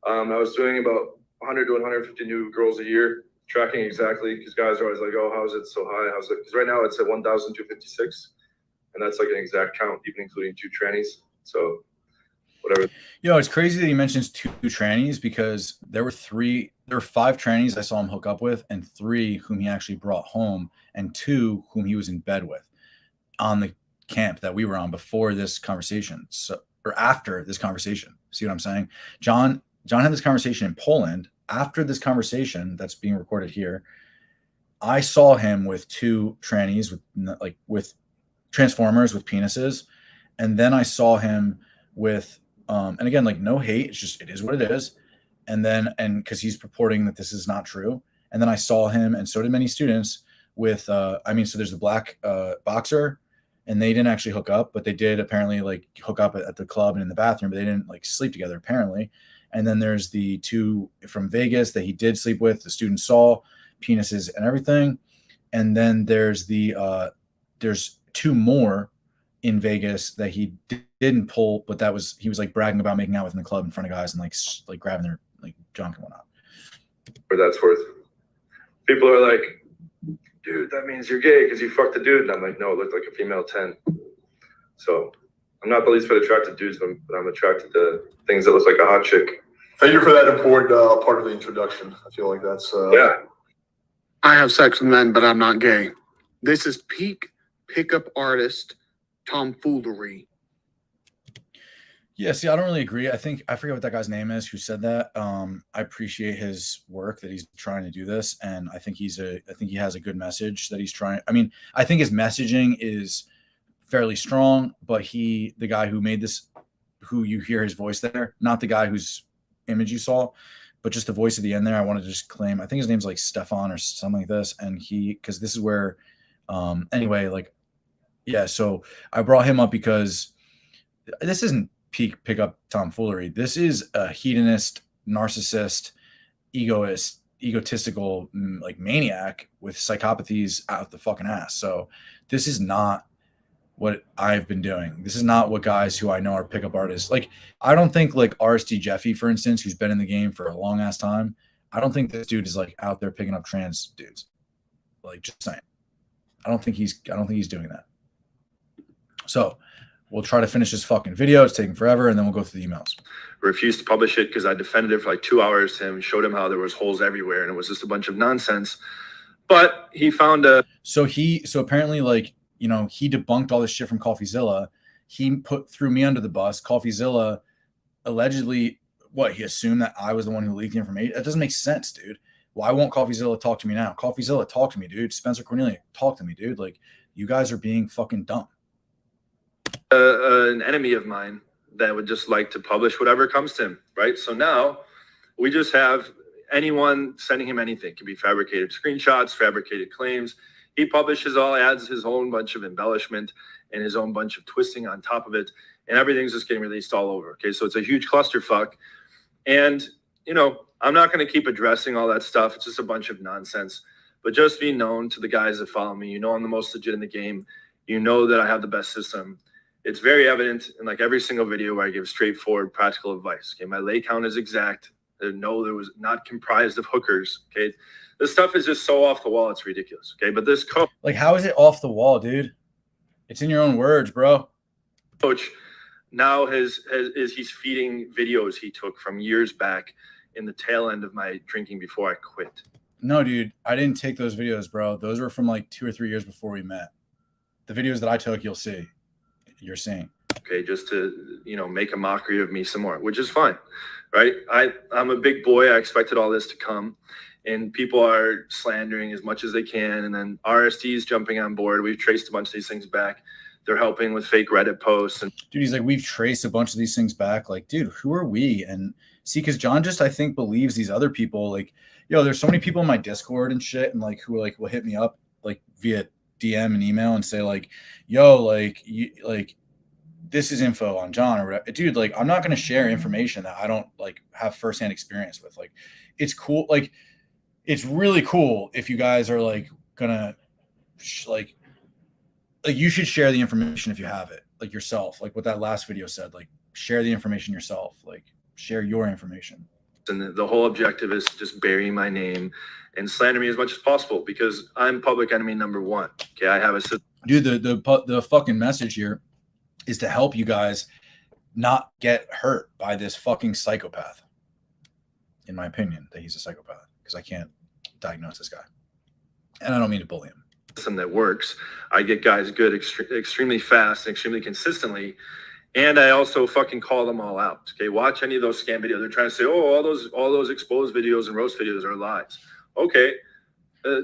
I was doing about 100 to 150 new girls a year, tracking exactly, because guys are always like, oh, how's it so high? How's it? Because right now it's at 1,256, and that's like an exact count, even including 2 trannies. So whatever. Yo, it's crazy that he mentions 2 trannies because there were 5 trannies I saw him hook up with, and 3 whom he actually brought home, and 2 whom he was in bed with on the camp that we were on before this conversation. So, or after this conversation. See what I'm saying? John had this conversation in Poland. After this conversation that's being recorded here, I saw him with 2 trannies with transformers with penises, and then I saw him with and again, like, no hate, it's just, it is what it is. And because he's purporting that this is not true. And then I saw him, and so did many students, with so there's the black boxer, and they didn't actually hook up, but they did apparently like hook up at the club and in the bathroom, but they didn't like sleep together apparently. And then there's the 2 from Vegas that he did sleep with, the students saw penises and everything. And then there's there's 2 more in Vegas that he didn't pull, but he was like bragging about making out with in the club in front of guys and like grabbing their like junk and whatnot. For that's worth. People are like, dude, that means you're gay because you fucked a dude. And I'm like, no, it looked like a female 10. So I'm not the least bit attracted to dudes, but I'm attracted to things that look like a hot chick. Thank you for that important part of the introduction. I feel like that's Yeah. I have sex with men, but I'm not gay. This is peak pickup artist tomfoolery. Yeah, see, I don't really agree. I forget what that guy's name is who said that. I appreciate his work that he's trying to do this, and I think he has a good message that he's trying. I mean, I think his messaging is fairly strong, but the guy who made this, who you hear his voice there, not the guy whose image you saw, but just the voice at the end there, I want to just claim, I think his name's like Stefan or something like this, and because this is where, anyway, like, yeah, so I brought him up because this isn't peak pickup tomfoolery. This is a hedonist, narcissist, egotistical, like maniac with psychopathies out the fucking ass. So this is not what I've been doing. This is not what guys who I know are pickup artists. Like, I don't think like RSD Jeffy, for instance, who's been in the game for a long ass time. I don't think this dude is like out there picking up trans dudes. Like, just saying. I don't think he's doing that. So we'll try to finish this fucking video. It's taking forever, and then we'll go through the emails. Refused to publish it because I defended it for like 2 hours to him and showed him how there was holes everywhere and it was just a bunch of nonsense. But he found a So apparently, like, you know, he debunked all this shit from CoffeeZilla. He threw me under the bus. CoffeeZilla allegedly, he assumed that I was the one who leaked the information. That doesn't make sense, dude. Why won't CoffeeZilla talk to me now? CoffeeZilla, talk to me, dude. Spencer Cornelia, talk to me, dude. Like, you guys are being fucking dumb. an enemy of mine that would just like to publish whatever comes to him, right? So now we just have anyone sending him anything. It can be fabricated screenshots, fabricated claims. He publishes adds his own bunch of embellishment and his own bunch of twisting on top of it, and everything's just getting released all over. Okay, so it's a huge clusterfuck. And, you know, I'm not going to keep addressing all that stuff. It's just a bunch of nonsense. But just be known to the guys that follow me. You know I'm the most legit in the game. You know that I have the best system. It's very evident in like every single video where I give straightforward practical advice. Okay, my lay count is exact. No, there was not comprised of hookers. Okay, this stuff is just so off the wall. It's ridiculous. Okay, but this Like, how is it off the wall, dude? It's in your own words, bro. coach now he's feeding videos he took from years back in the tail end of my drinking before I quit. No, dude, I didn't take those videos, bro. Those were from like 2 or 3 years before we met. The videos that I took, you're seeing. Okay, just to, you know, make a mockery of me some more, which is fine, right? I'm a big boy. I expected all this to come, and people are slandering as much as they can, and then RSD is jumping on board. We've traced a bunch of these things back. They're helping with fake Reddit posts. And Dude, he's like, we've traced a bunch of these things back. Like, dude, who are we? And see, because John just, I think, believes these other people. Like, yo, there's so many people in my Discord and shit, and like who like will hit me up like via DM and email and say like, yo, like this is info on John or whatever. Dude, like, I'm not going to share information that I don't like have firsthand experience with. Like, it's cool. Like, it's really cool if you guys are like gonna like you should share the information if you have it, like yourself, like what that last video said, like share the information yourself, like share your information. And the whole objective is to just bury my name and slander me as much as possible because I'm public enemy number one. Okay, I have a system. Dude, the fucking message here is to help you guys not get hurt by this fucking psychopath. In my opinion, that he's a psychopath, because I can't diagnose this guy, and I don't mean to bully him. That works. I get guys good extremely fast and extremely consistently, and I also fucking call them all out. Okay, watch any of those scam videos. They're trying to say, oh, all those exposed videos and roast videos are lies. Okay,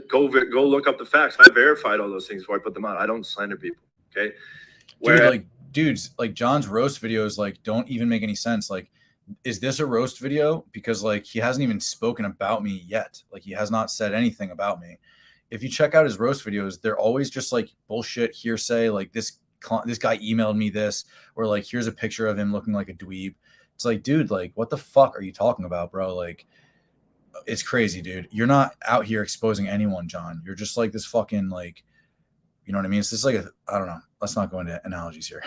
go look up the facts. I verified all those things before I put them out. I don't slander people. Okay, dudes, like John's roast videos like don't even make any sense. Like, is this a roast video? Because like he hasn't even spoken about me yet. Like, he has not said anything about me. If you check out his roast videos, they're always just like bullshit hearsay. Like this guy emailed me this, or like, here's a picture of him looking like a dweeb. It's like, dude, like, what the fuck are you talking about, bro? Like, it's crazy, dude. You're not out here exposing anyone, John. You're just like this fucking, like, you know what I mean? It's just like, I don't know. Let's not go into analogies here.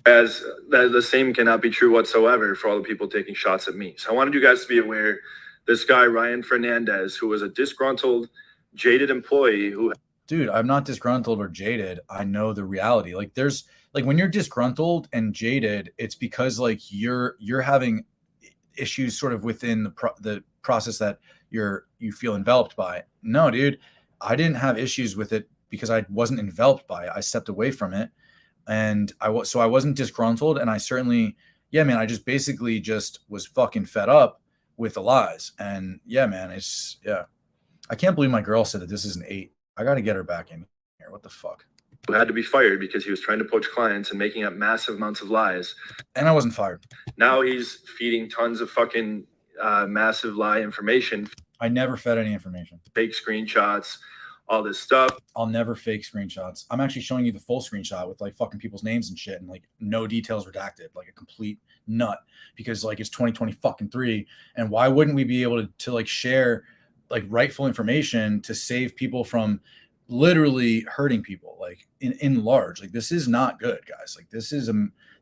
As the same cannot be true whatsoever for all the people taking shots at me. So I wanted you guys to be aware, this guy, Ryan Fernandez, who was a disgruntled, jaded employee who... Dude, I'm not disgruntled or jaded. I know the reality. Like, there's like, when you're disgruntled and jaded, it's because like you're having issues sort of within the process that you feel enveloped by. No, dude, I didn't have issues with it because I wasn't enveloped by it. I stepped away from it, and I wasn't disgruntled. And I certainly, yeah, man, I just basically just was fucking fed up with the lies. And yeah, man, I can't believe my girl said that this is an 8. I got to get her back in here. What the fuck? Who had to be fired because he was trying to poach clients and making up massive amounts of lies. And I wasn't fired. Now he's feeding tons of fucking massive lie information. I never fed any information. Fake screenshots, all this stuff. I'll never fake screenshots. I'm actually showing you the full screenshot with like fucking people's names and shit, and like no details redacted, like a complete nut, because like it's 2020 fucking 3. And why wouldn't we be able to like share like rightful information to save people from literally hurting people, like in large. Like, this is not good, guys. Like, this is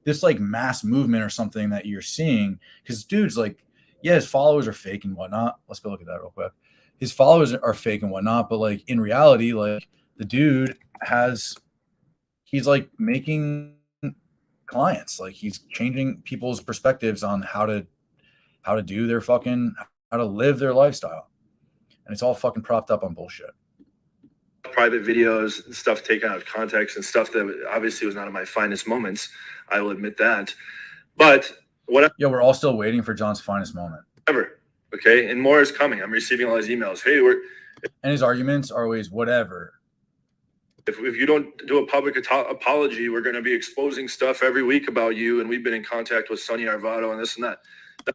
this like mass movement or something that you're seeing, because dude's like, yeah, his followers are fake and whatnot. Let's go look at that real quick. His followers are fake and whatnot, but like in reality, like the dude he's like making clients, like he's changing people's perspectives on how to do their fucking, how to live their lifestyle, and it's all fucking propped up on bullshit. Private videos and stuff taken out of context and stuff that obviously was not in my finest moments. I will admit that. But whatever. Yeah, we're all still waiting for John's finest moment. Okay. And more is coming. I'm receiving all these emails. Hey, and his arguments are always whatever. If you don't do a public apology, we're going to be exposing stuff every week about you. And we've been in contact with Sonny Arvado and this and that.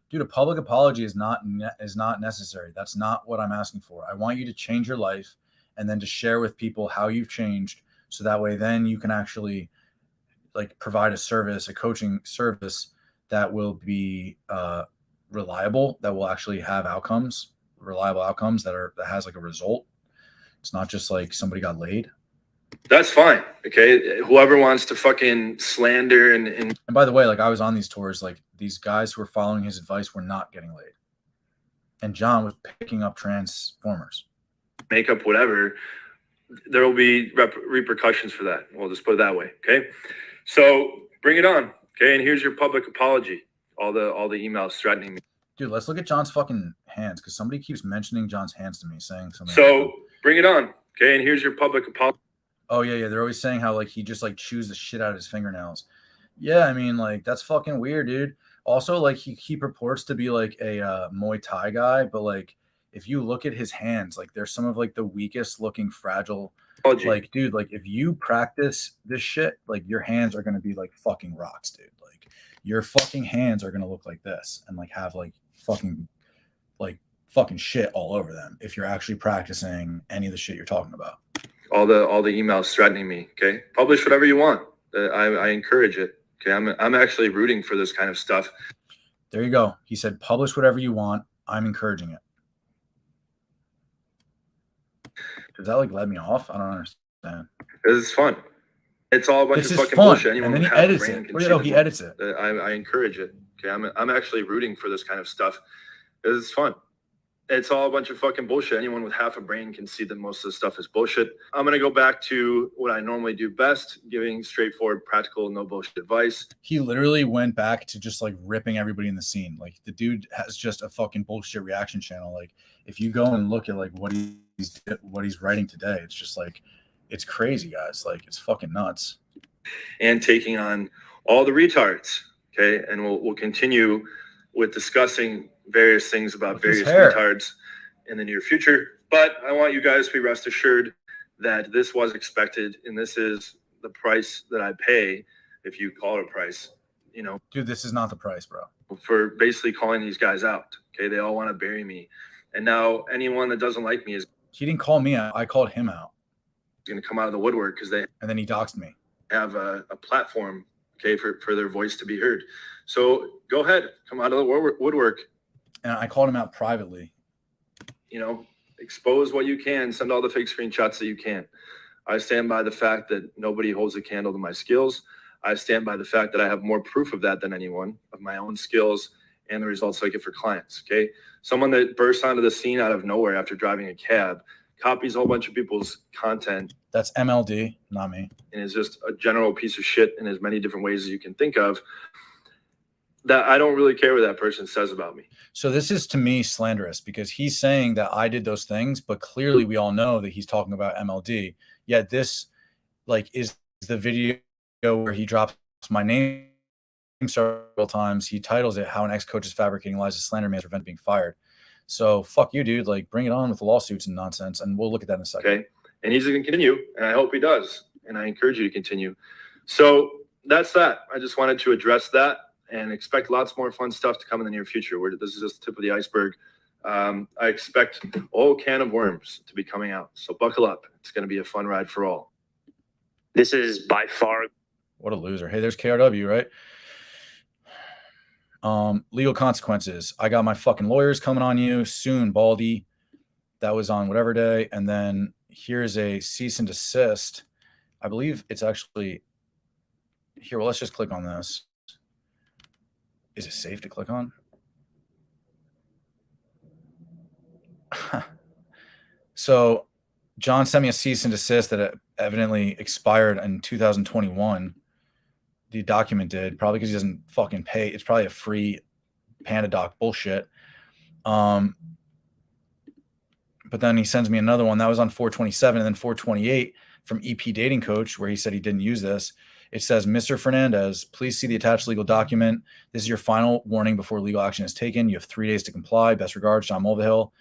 Dude, a public apology is not necessary. That's not what I'm asking for. I want you to change your life and then to share with people how you've changed, so that way then you can actually like provide a service, a coaching service that will be reliable, that will actually have reliable outcomes that has like a result. It's not just like somebody got laid. That's fine. Okay. Whoever wants to fucking slander and by the way, like I was on these tours, like these guys who were following his advice were not getting laid. And John was picking up transformers. make up whatever, there will be repercussions for that. We'll just put it that way. Okay. So bring it on. Okay. And here's your public apology. All the emails threatening me. Dude, let's look at John's fucking hands, because somebody keeps mentioning John's hands to me, saying something. So bring it on. Okay. And here's your public apology. Oh yeah. They're always saying how like he just like chews the shit out of his fingernails. Yeah, I mean, like that's fucking weird, dude. Also, like he purports to be like a Muay Thai guy, but like if you look at his hands, like they're some of like the weakest looking, fragile. Like, dude, like if you practice this shit, like your hands are gonna be like fucking rocks, dude. Like your fucking hands are gonna look like this and like have like fucking shit all over them if you're actually practicing any of the shit you're talking about. All the emails threatening me. Okay, publish whatever you want. I encourage it. Okay, I'm actually rooting for this kind of stuff. There you go. He said, publish whatever you want. I'm encouraging it. Does that like let me off? I don't understand. It's fun. It's all a bunch This of is fucking fun. bullshit. And then he edits it. He edits it. I encourage it. Okay, I'm actually rooting for this kind of stuff. It's fun. It's all a bunch of fucking bullshit. Anyone with half a brain can see that most of the stuff is bullshit. I'm going to go back to what I normally do best, giving straightforward, practical, no bullshit advice. He literally went back to just like ripping everybody in the scene. Like the dude has just a fucking bullshit reaction channel. Like if you go and look at like what he's writing today, it's just like, it's crazy, guys. Like it's fucking nuts. And taking on all the retards. Okay. And we'll continue with discussing various things about various retards in the near future. But I want you guys to be rest assured that this was expected, and this is the price that I pay, if you call it a price, you know. Dude, this is not the price, bro. For basically calling these guys out. Okay, they all want to bury me. And now anyone that doesn't like me is... He didn't call me out. I called him out. Going to come out of the woodwork because they... And then he doxed me. Have a platform, okay, for their voice to be heard. So go ahead, come out of the woodwork. And I called him out privately. You know, expose what you can, send all the fake screenshots that you can. I stand by the fact that nobody holds a candle to my skills. I stand by the fact that I have more proof of that than anyone, of my own skills and the results I get for clients, okay? Someone that bursts onto the scene out of nowhere after driving a cab, copies a whole bunch of people's content. That's MLD, not me. And is just a general piece of shit in as many different ways as you can think of. That I don't really care what that person says about me. So this is to me slanderous, because he's saying that I did those things, but clearly we all know that he's talking about MLD. Yet this like is the video where he drops my name several times. He titles it "How an Ex-Coach is Fabricating Lies to Slander Me to Prevent Being Fired." So fuck you, dude. Like bring it on with the lawsuits and nonsense, and we'll look at that in a second. Okay. And he's going to continue, and I hope he does. And I encourage you to continue. So that's that. I just wanted to address that. And expect lots more fun stuff to come in the near future. This is just the tip of the iceberg. I expect a whole can of worms to be coming out. So buckle up. It's going to be a fun ride for all. This is by far. What a loser. Hey, there's KRW, right? Legal consequences. I got my fucking lawyers coming on you soon, Baldy. That was on whatever day. And then here's a cease and desist. I believe it's actually here. Well, let's just click on this. Is it safe to click on? So John sent me a cease and desist that evidently expired in 2021. The document did, probably because he doesn't fucking pay. It's probably a free PandaDoc bullshit. But then he sends me another one that was on 4/27, and then 4/28 from EP Dating Coach, where he said he didn't use this. It says, Mr. Fernandez, please see the attached legal document. This is your final warning before legal action is taken. You have 3 days to comply. Best regards, John Mulvihill.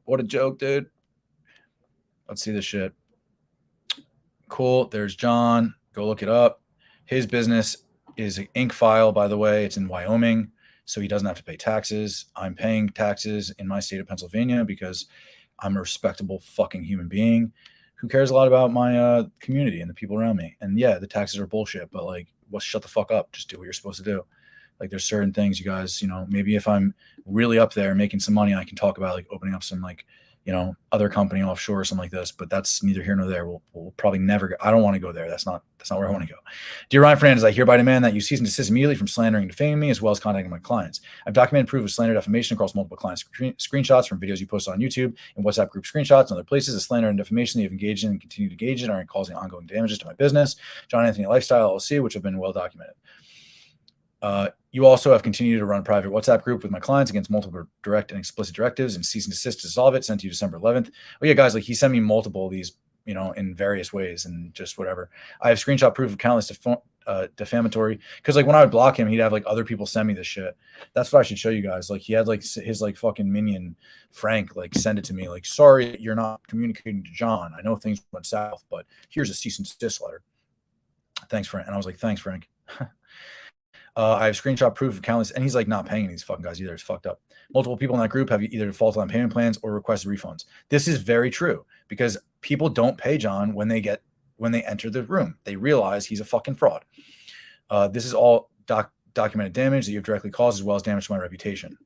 What a joke, dude. Let's see this shit. Cool. There's John. Go look it up. His business is an Inc. file, by the way. It's in Wyoming, so he doesn't have to pay taxes. I'm paying taxes in my state of Pennsylvania because I'm a respectable fucking human being who cares a lot about my community and the people around me. And yeah, the taxes are bullshit, but like, well, shut the fuck up. Just do what you're supposed to do. Like, there's certain things, you guys, maybe if I'm really up there making some money, I can talk about like opening up some like, other company offshore or something like this, but that's neither here nor there. We'll probably never go. I don't want to go there. That's not where I want to go. Dear Ryan Fernandez, I hereby demand that you cease and desist immediately from slandering and defaming me, as well as contacting my clients. I've documented proof of slander defamation across multiple clients' screenshots from videos you posted on YouTube and WhatsApp group screenshots and other places. The slander and defamation that you've engaged in and continue to engage in are causing ongoing damages to my business, John Anthony Lifestyle LLC, which have been well documented. You also have continued to run a private WhatsApp group with my clients against multiple direct and explicit directives and cease and desist to dissolve it, sent to you December 11th. Oh yeah, guys, like he sent me multiple of these, in various ways and just whatever. I have screenshot proof of countless defamatory, because like when I would block him, he'd have like other people send me this shit. That's what I should show you guys. Like he had like his like fucking minion Frank like send it to me like, sorry, you're not communicating to John. I know things went south, but here's a cease and desist letter. Thanks, Frank. And I was like, thanks, Frank. I have screenshot proof of countless, and he's like not paying these fucking guys either. It's fucked up. Multiple people in that group have either defaulted on payment plans or requested refunds. This is very true because people don't pay John when they enter the room. They realize he's a fucking fraud. This is all documented damage that you've directly caused, as well as damage to my reputation.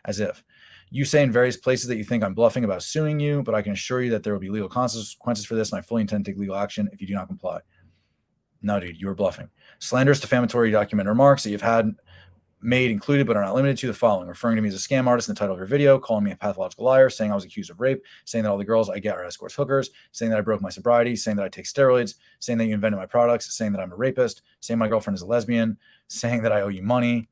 As if. You say in various places that you think I'm bluffing about suing you, but I can assure you that there will be legal consequences for this, and I fully intend to take legal action if you do not comply. No, dude, you were bluffing. Slanderous, defamatory document remarks that you've had made included but are not limited to the following: referring to me as a scam artist in the title of your video, calling me a pathological liar, saying I was accused of rape, saying that all the girls I get are escorts hookers, saying that I broke my sobriety, saying that I take steroids, saying that you invented my products, saying that I'm a rapist, saying my girlfriend is a lesbian, saying that I owe you money.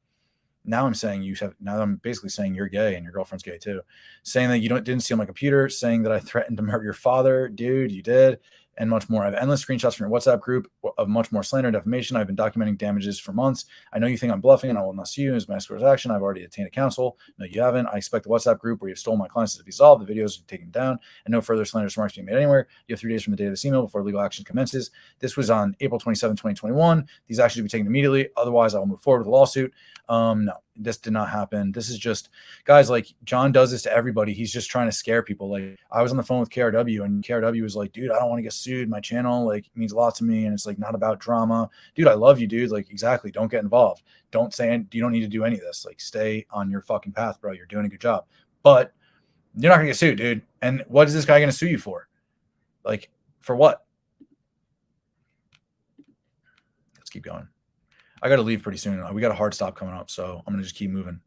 Now I'm saying now I'm basically saying you're gay and your girlfriend's gay too. Saying that you didn't steal my computer, saying that I threatened to murder your father. Dude, you did. And much more. I have endless screenshots from your WhatsApp group of much more slander and defamation. I've been documenting damages for months. I know you think I'm bluffing and I will not sue you as my escort action. I've already obtained a counsel. No, you haven't. I expect the WhatsApp group where you've stolen my clients to be solved. The videos are taken down and no further slanderous remarks being made anywhere. You have 3 days from the date of this email before legal action commences. This was on April 27, 2021. These actions will be taken immediately. Otherwise, I will move forward with a lawsuit. No, this did not happen. This is just, guys, like John does this to everybody. He's just trying to scare people. Like I was on the phone with KRW and KRW was like, dude, I don't want to get sued. My channel like means a lot to me. And it's like not about drama. Dude, I love you, dude. Like exactly. Don't get involved. Don't say, you don't need to do any of this. Like stay on your fucking path, bro. You're doing a good job, but you're not gonna get sued, dude. And what is this guy gonna sue you for? Like for what? Let's keep going. I got to leave pretty soon. We got a hard stop coming up, so I'm gonna just keep moving.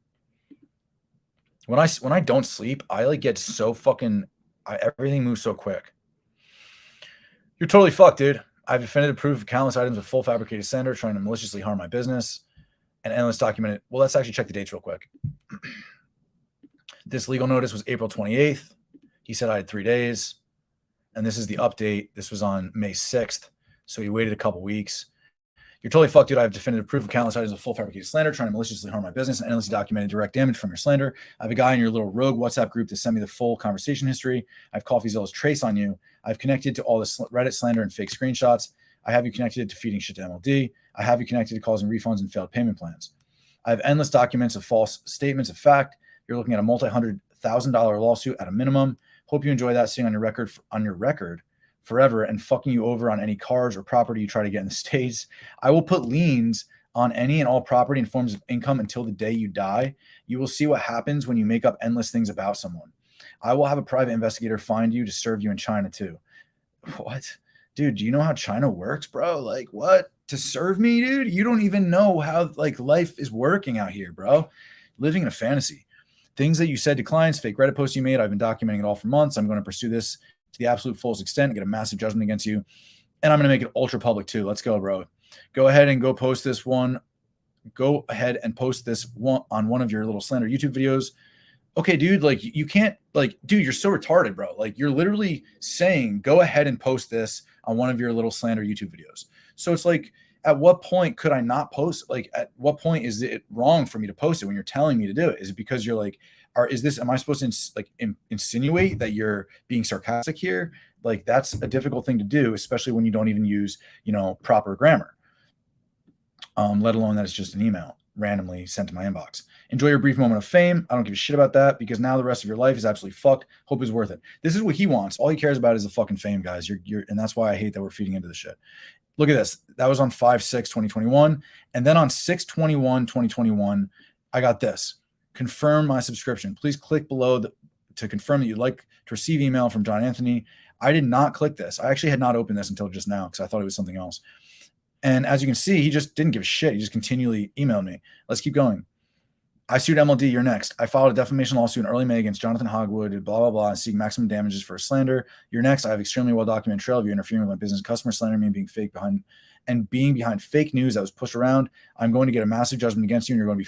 When I don't sleep, I like get so fucking. Everything moves so quick. You're totally fucked, dude. I have definitive proof of countless items of full fabricated slander trying to maliciously harm my business, and endless documented. Well, let's actually check the dates real quick. This legal notice was April 28th. He said I had 3 days, and this is the update. This was on May 6th, so he waited a couple weeks. You're totally fucked, dude. I have definitive proof of countless items of full fabricated slander trying to maliciously harm my business and endlessly documented direct damage from your slander. I have a guy in your little rogue WhatsApp group to send me the full conversation history. I have CoffeeZilla's trace on you. I've connected to all this Reddit slander and fake screenshots. I have you connected to feeding shit to MLD. I have you connected to causing refunds and failed payment plans. I have endless documents of false statements of fact. You're looking at a multi-$100,000 lawsuit at a minimum. Hope you enjoy that sitting on your record forever and fucking you over on any cars or property you try to get in the States. I will put liens on any and all property and forms of income until the day you die. You will see what happens when you make up endless things about someone. I will have a private investigator find you to serve you in China too. What? Dude, do you know how China works, bro? Like, what? To serve me, dude? You don't even know how like life is working out here, bro. Living in a fantasy. Things that you said to clients, fake Reddit posts you made, I've been documenting it all for months. I'm going to pursue this to the absolute fullest extent and get a massive judgment against you. And I'm going to make it ultra public too. Let's go, bro. Go ahead and go post this one. Go ahead and post this one on one of your little slander YouTube videos. Okay, dude, like you can't, like, dude, you're so retarded, bro. Like you're literally saying, go ahead and post this on one of your little slander YouTube videos. So it's like, at what point could I not post? Like, at what point is it wrong for me to post it when you're telling me to do it? Is it because you're like, am I supposed to insinuate that you're being sarcastic here? Like, that's a difficult thing to do, especially when you don't even use, proper grammar. Let alone that it's just an email randomly sent to my inbox. Enjoy your brief moment of fame. I don't give a shit about that because now the rest of your life is absolutely fucked. Hope is worth it. This is what he wants. All he cares about is the fucking fame, guys. And that's why I hate that we're feeding into the shit. Look at this. That was on 5/6/2021. And then on 6/21/2021, I got this. Confirm my subscription. Please click below to confirm that you'd like to receive email from John Anthony. I did not click this. I actually had not opened this until just now because I thought it was something else. And as you can see, he just didn't give a shit. He just continually emailed me. Let's keep going. I sued MLD. You're next. I filed a defamation lawsuit in early May against Jonathan Hogwood, blah, blah, blah, and seek maximum damages for slander. You're next. I have extremely well-documented trail of you interfering with my business, customer slander me, and being behind fake news that was pushed around. I'm going to get a massive judgment against you, and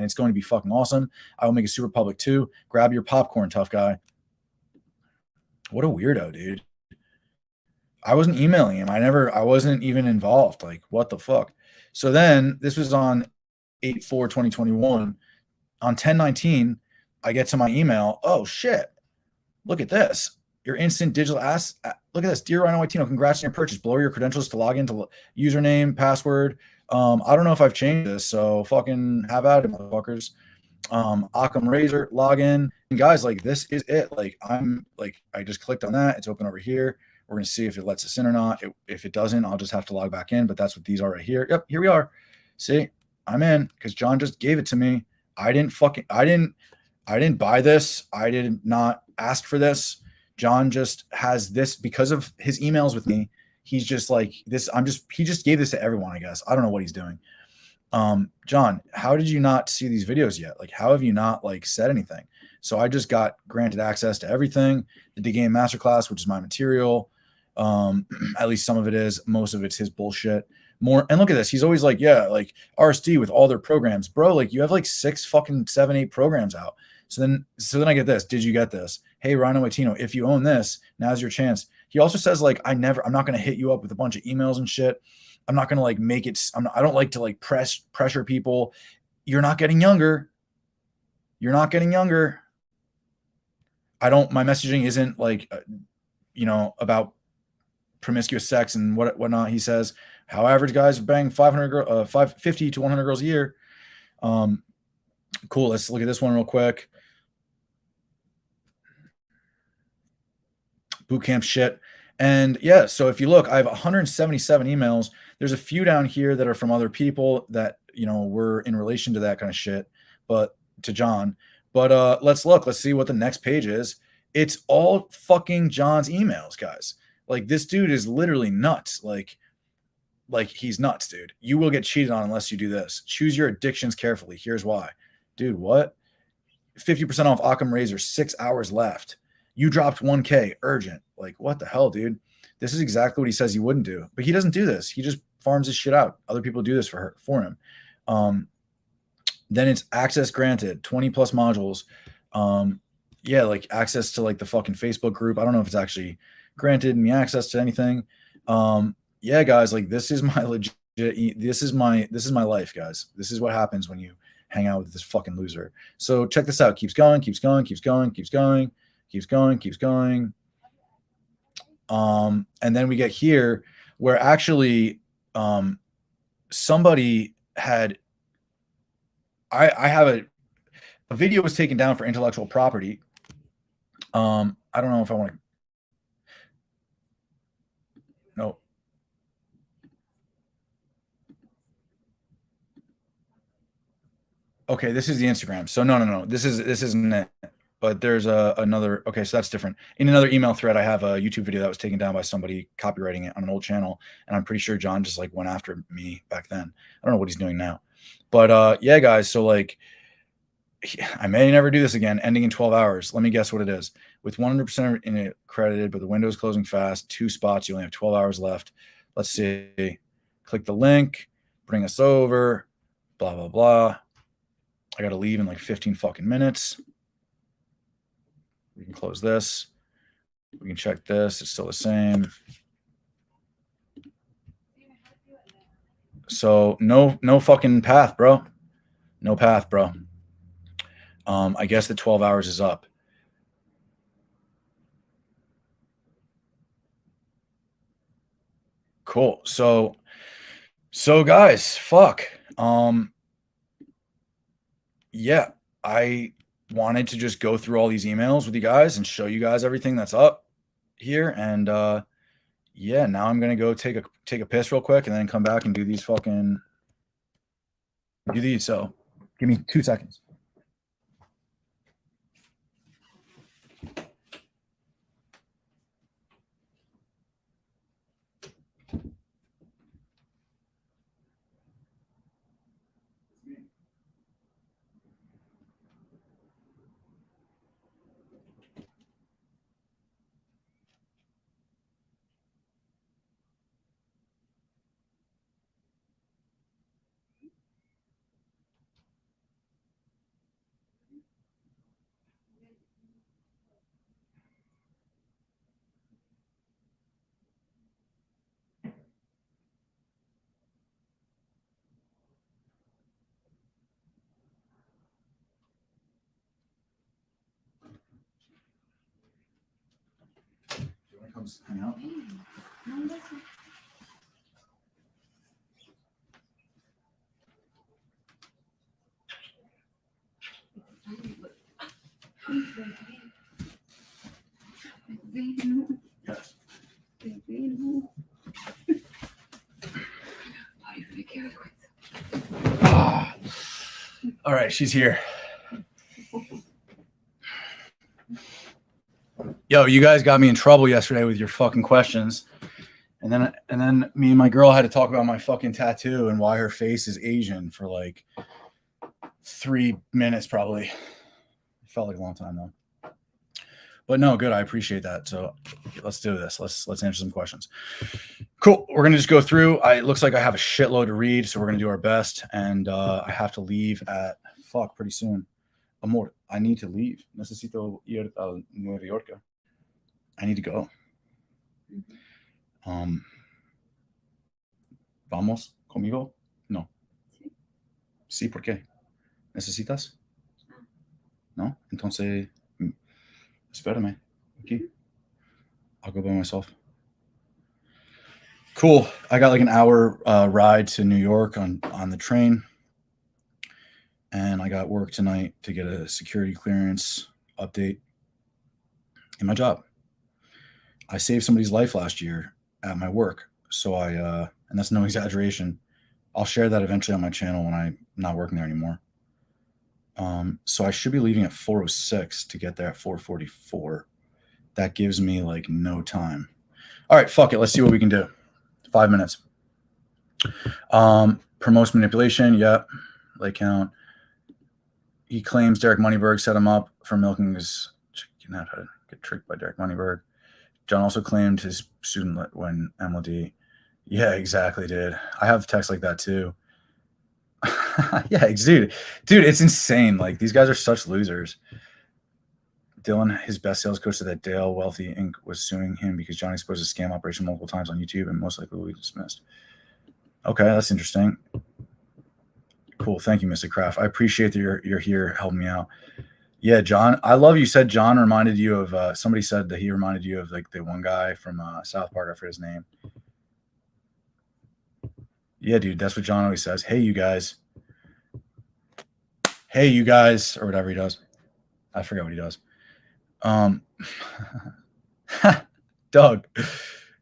it's going to be fucking awesome. I will make it super public too. Grab your popcorn, tough guy. What a weirdo, dude. I wasn't emailing him. I wasn't even involved. Like, what the fuck? So then this was on 8/4/2021. On 10/19, I get to my email. Oh shit. Look at this. Your instant digital ass. Look at this. Dear Rhino Waitino, congrats on your purchase. Below your credentials to log into username, password. I don't know if I've changed this, so fucking have at it, motherfuckers. Occam Razor, login. And guys, like, this is it. Like, I just clicked on that. It's open over here. We're going to see if it lets us in or not. If it doesn't, I'll just have to log back in, but that's what these are right here. Yep, here we are. See, I'm in because John just gave it to me. I didn't buy this. I did not ask for this. John just has this because of his emails with me. He's just like this. He just gave this to everyone, I guess. I don't know what he's doing. John, how did you not see these videos yet? Like, how have you not said anything? So I just got granted access to everything. The D-Game Masterclass, which is my material. At least some of it is. Most of it's his bullshit. And look at this. He's always like, yeah, like RSD with all their programs, bro. Like, you have 7, 8 programs out. So then I get this. Did you get this? Hey, Rhino Waitino, if you own this, now's your chance. He also says I'm not going to hit you up with a bunch of emails and shit. I'm not going to make it. I don't like to pressure people. You're not getting younger. You're not getting younger. My messaging isn't about promiscuous sex and whatnot. He says, how average guys bang 50 to 100 girls a year. Cool. Let's look at this one real quick. Bootcamp shit. And yeah, so if you look, I have 177 emails. There's a few down here that are from other people that, were in relation to that kind of shit, but to John. But let's look. Let's see what the next page is. It's all fucking John's emails, guys. Like, this dude is literally nuts. Like he's nuts, dude. You will get cheated on unless you do this. Choose your addictions carefully. Here's why. Dude, what? 50% off Occam Razor, 6 hours left. You dropped 1K, urgent. Like, what the hell, dude? This is exactly what he says he wouldn't do. But he doesn't do this. He just farms his shit out. Other people do this for him. Then it's access granted, 20 plus modules. Yeah, access to the fucking Facebook group. I don't know if it's actually granted me access to anything. Yeah, guys, this is my legit. This is my life, guys. This is what happens when you hang out with this fucking loser. So check this out. Keeps going, keeps going, keeps going, keeps going, keeps going, keeps going. And then we get here where actually somebody had. I have a video was taken down for intellectual property. I don't know if I want to. No. Okay, this is the Instagram. So no. This isn't it. but there's another. Okay, so that's different. In another email thread, I have a YouTube video that was taken down by somebody copywriting it on an old channel, and I'm pretty sure John just like went after me back then. I don't know what he's doing now, but yeah, guys. So like, I may never do this again. Ending in 12 hours. Let me guess what it is. With 100% in it credited, but the window is closing fast. 2 spots. You only have 12 hours left. Let's see. Click the link. Bring us over. Blah blah blah. I got to leave in like 15 fucking minutes. We can close this. We can check this. It's still the same. So no fucking path, bro. No path, bro. I guess the 12 hours is up. Cool. So guys, fuck. Yeah, I wanted to just go through all these emails with you guys and show you guys everything that's up here. And yeah, now I'm gonna go take a piss real quick and then come back and do these. So give me 2 seconds. Do you want to come hang out? No, that's not. Bebé, no. Yes. Bebé, no. Ay, qué vergüenza. Ah. All right, she's here. Yo, you guys got me in trouble yesterday with your fucking questions. And then me and my girl had to talk about my fucking tattoo and why her face is Asian for like 3 minutes probably. It felt like a long time though. But no, good. I appreciate that. So let's do this. Let's answer some questions. Cool. We're gonna just go through. It looks like I have a shitload to read, so we're gonna do our best. And I have to leave at pretty soon. Amor, I need to leave. Necesito ir a Nueva York. I need to go. ¿Vamos conmigo? No. Sí, ¿por qué? ¿Necesitas? No. Entonces, espérame aquí. I'll go by myself. Cool. I got like an hour ride to New York on the train. And I got work tonight to get a security clearance update in my job. I saved somebody's life last year at my work. So and that's no exaggeration. I'll share that eventually on my channel when I'm not working there anymore. So I should be leaving at 4:06 to get there at 4:44. That gives me like no time. All right, fuck it. Let's see what we can do. 5 minutes. Promotes manipulation. Yep. Lay count. He claims Derek Moneyberg set him up for milking his chicken. How to get tricked by Derek Moneyberg. John also claimed his student when MLD. Yeah, exactly, dude. I have texts like that too. Yeah, dude, it's insane. Like these guys are such losers. Dylan, his best sales coach, said that Dale Wealthy Inc. was suing him because Johnny exposed a scam operation multiple times on YouTube and most likely will be dismissed. Okay, that's interesting. Cool. Thank you, Mr. Kraft. I appreciate that you're here helping me out. Yeah, John. I love you said John reminded you of somebody said that he reminded you of like the one guy from South Park. I forget his name. Yeah, dude. That's what John always says. Hey, you guys. Hey, you guys, or whatever he does. I forget what he does. Doug,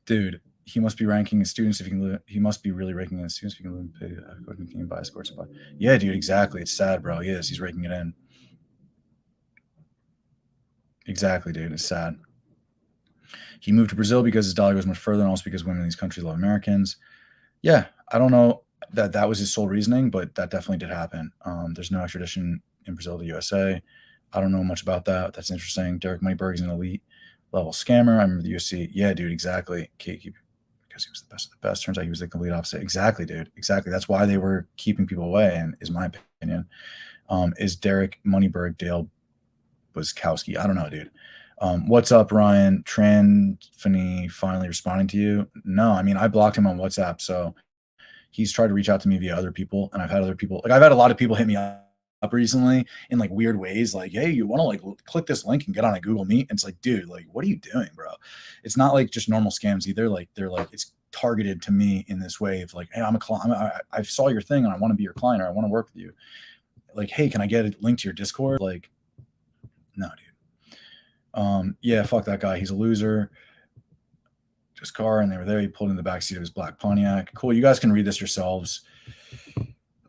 dude. He must be ranking his students if he can. He must be really ranking his students if he can pay according to buy scores. Yeah, dude, exactly. It's sad, bro. He is. He's raking it in. Exactly, dude. It's sad. He moved to Brazil because his dollar goes much further, and also because women in these countries love Americans. Yeah, I don't know that that was his sole reasoning, but that definitely did happen. There's no extradition in Brazil to USA. I don't know much about that. That's interesting. Derek Moneyberg is an elite level scammer. I remember the UFC. Yeah, dude, exactly. Because he was the best of the best. Turns out he was the complete opposite. Exactly, dude. Exactly. That's why they were keeping people away, and is my opinion. Is Derek Moneyberg Dale Buskowski? I don't know, dude. What's up, Ryan? Tranfany finally responding to you? No, I mean, I blocked him on WhatsApp, so he's tried to reach out to me via other people, and I've had other people, like I've had a lot of people hit me up recently in like weird ways, like, hey, you want to like click this link and get on a Google Meet? And it's like, dude, like, what are you doing, bro? It's not like just normal scams either. Like they're like, it's targeted to me in this way of like, hey, I'm a client. I saw your thing and I want to be your client, or I want to work with you. Like, hey, can I get a link to your Discord? Like, no, dude. Yeah, fuck that guy. He's a loser. His car, and they were there. He pulled in the backseat of his black Pontiac. Cool. You guys can read this yourselves.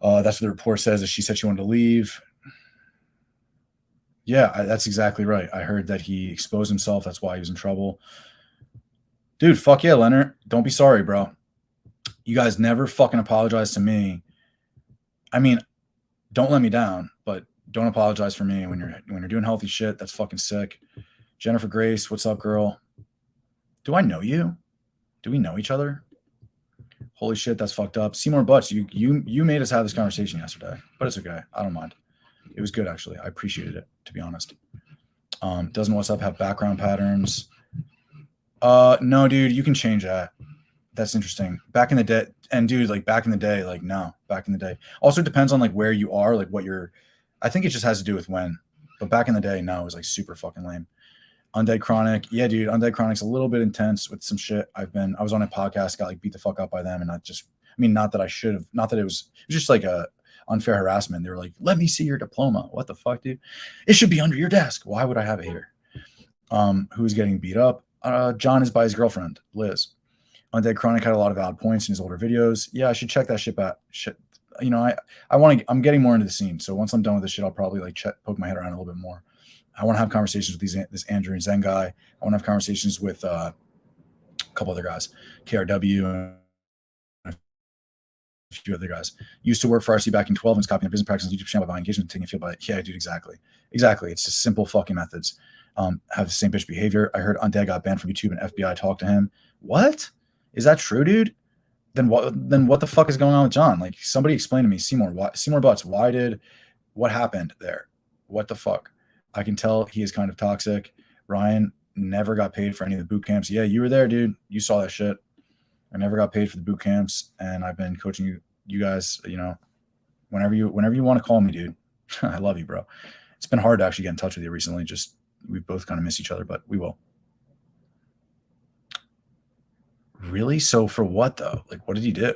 That's what the report says. That she said she wanted to leave. Yeah, that's exactly right. I heard that he exposed himself. That's why he was in trouble. Dude, fuck yeah, Leonard. Don't be sorry, bro. You guys never fucking apologize to me. I mean, don't let me down, but don't apologize for me when you're doing healthy shit. That's fucking sick. Jennifer Grace, what's up, girl? Do I know you? Do we know each other? Holy shit, that's fucked up. Seymour Butts, you made us have this conversation yesterday, but it's okay. I don't mind. It was good, actually. I appreciated it, to be honest. Doesn't WhatsApp have background patterns? No, dude, you can change that. That's interesting. Back in the day, and dude, like back in the day, like no, back in the day. Also, it depends on like where you are, like what you're. I think it just has to do with when. But back in the day, no, it was like super fucking lame. Undead Chronic, yeah, dude. Undead Chronic's a little bit intense with some shit. I was on a podcast, got like beat the fuck up by them, and not that I should have, not that it was just like a unfair harassment. They were like, "Let me see your diploma." What the fuck, dude? It should be under your desk. Why would I have it here? Who's getting beat up? John is by his girlfriend, Liz. Undead Chronic had a lot of valid points in his older videos. Yeah, I should check that shit out. Shit, you know, I'm getting more into the scene. So once I'm done with this shit, I'll probably like poke my head around a little bit more. I want to have conversations with this Andrew and Zen guy. I want to have conversations with a couple other guys, KRW and a few other guys. Used to work for RC back in 12 and was copying their business practices on YouTube channel by buying engagement, taking a field by it. Yeah, dude, exactly. It's just simple fucking methods. Have the same bitch behavior. I heard Undead got banned from YouTube and FBI talked to him. What? Is that true, dude? Then what the fuck is going on with John? Like, somebody explain to me, Seymour Butts, what happened there? What the fuck? I can tell he is kind of toxic. Ryan never got paid for any of the boot camps. Yeah, you were there, dude. You saw that shit. I never got paid for the boot camps, and I've been coaching you guys, you know, whenever you want to call me, dude. I love you, bro. It's been hard to actually get in touch with you recently. Just we both kind of miss each other, but we will. Really? So for what though? Like, what did he do?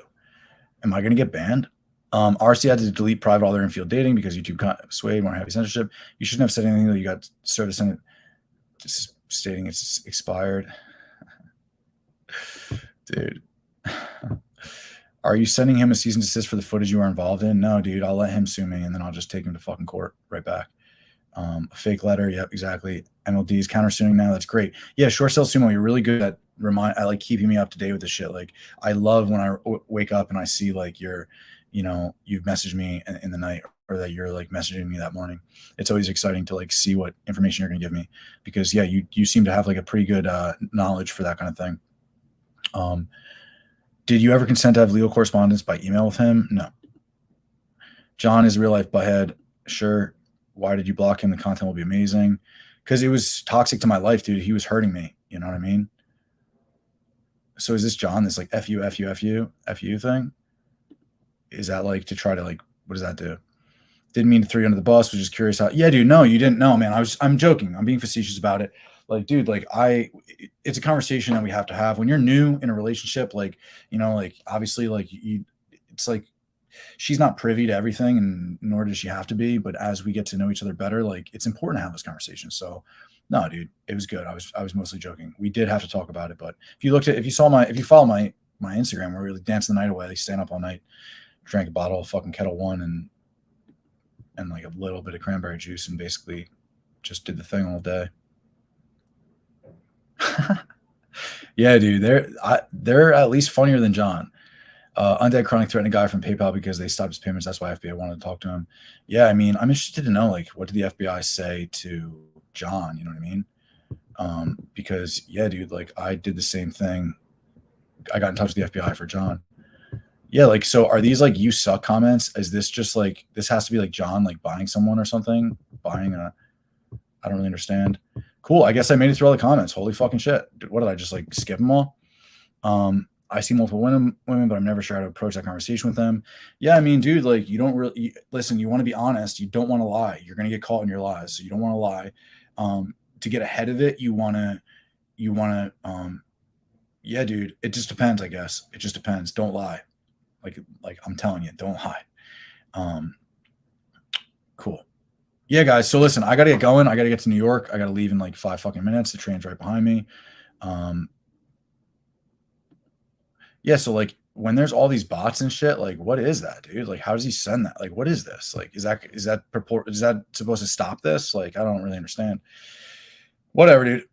Am I going to get banned? RC had to delete private all their infield dating because YouTube swayed more heavy censorship. You shouldn't have said anything though. You got service in it just stating it's expired. Dude. Are you sending him a cease and desist for the footage you are involved in? No, dude. I'll let him sue me and then I'll just take him to fucking court right back. A fake letter. Yep, exactly. MLD is countersuing now. That's great. Yeah, Short Sale Sumo, you're really good at I like keeping me up to date with this shit. Like, I love when I wake up and I see like you've messaged me in the night, or that you're like messaging me that morning. It's always exciting to like see what information you're going to give me, because yeah, you seem to have like a pretty good knowledge for that kind of thing. Did you ever consent to have legal correspondence by email with him? No. John is a real life butthead. Sure. Why did you block him? The content will be amazing. Because it was toxic to my life, dude. He was hurting me. You know what I mean? So is this John, this like F you thing? Is that like to try to like, what does that do? Didn't mean to throw you under the bus. Was just curious how. Yeah, dude. No, you didn't know, man. I'm joking. I'm being facetious about it. Like, dude, like it's a conversation that we have to have when you're new in a relationship. Like, you know, like obviously like it's like she's not privy to everything, and nor does she have to be. But as we get to know each other better, like it's important to have this conversation. So no, dude, it was good. I was mostly joking. We did have to talk about it, but if you follow my Instagram, where we like dancing the night away, like staying up all night, drank a bottle of fucking Kettle One and like a little bit of cranberry juice, and basically just did the thing all day. Yeah, dude, they're at least funnier than John. Undead Chronic threatened a guy from PayPal because they stopped his payments. That's why FBI wanted to talk to him. Yeah, I mean, I'm interested to know, like, what did the FBI say to John? You know what I mean? Because yeah, dude, like I did the same thing. I got in touch with the FBI for John. Yeah, like, so are these like "you suck" comments? Is this just like, this has to be like John like buying someone or something? Buying a, I don't really understand. Cool. I guess I made it through all the comments. Holy fucking shit. Dude, what did I just like skip them all? I see multiple women, but I'm never sure how to approach that conversation with them. Yeah, I mean, dude, like you don't really listen. You want to be honest. You don't want to lie. You're gonna get caught in your lies, so you don't want to lie. To get ahead of it, you want to. Yeah, dude. It just depends, I guess. It just depends. Don't lie. Like I'm telling you, don't lie. Cool. Yeah, guys. So listen, I gotta get going. I gotta get to New York. I gotta leave in like 5 fucking minutes. The train's right behind me. Yeah, so like when there's all these bots and shit, like what is that, dude? Like how does he send that? Like what is this? Like is that supposed to stop this? Like I don't really understand. Whatever, dude.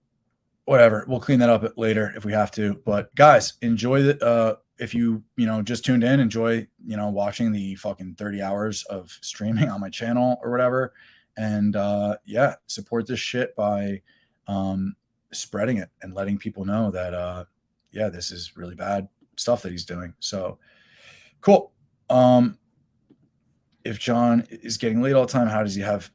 Whatever. We'll clean that up later if we have to. But guys, enjoy the if you just tuned in, enjoy watching the fucking 30 hours of streaming on my channel or whatever. And yeah, support this shit by spreading it and letting people know that yeah, this is really bad stuff that he's doing. So cool. If John is getting late all the time, how does he have?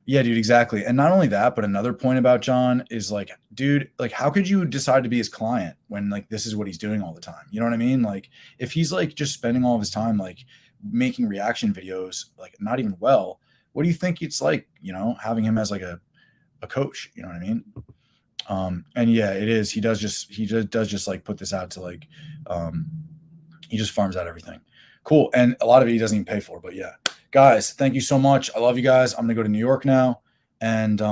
Yeah, dude, exactly. And not only that, but another point about John is like, dude, like how could you decide to be his client when like this is what he's doing all the time? You know what I mean? Like if he's like just spending all of his time like making reaction videos, like not even well, what do you think it's like, having him as like a coach? You know what I mean? And yeah, it is. He does just like put this out to like, he just farms out everything. Cool. And a lot of it he doesn't even pay for, but yeah, guys, thank you so much. I love you guys. I'm going to go to New York now and,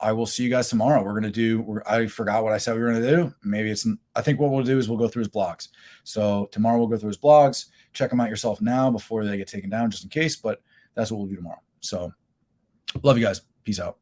I will see you guys tomorrow. I forgot what I said we were going to do. I think what we'll do is we'll go through his blogs. So tomorrow we'll go through his blogs, check them out yourself now before they get taken down just in case, but that's what we'll do tomorrow. So love you guys. Peace out.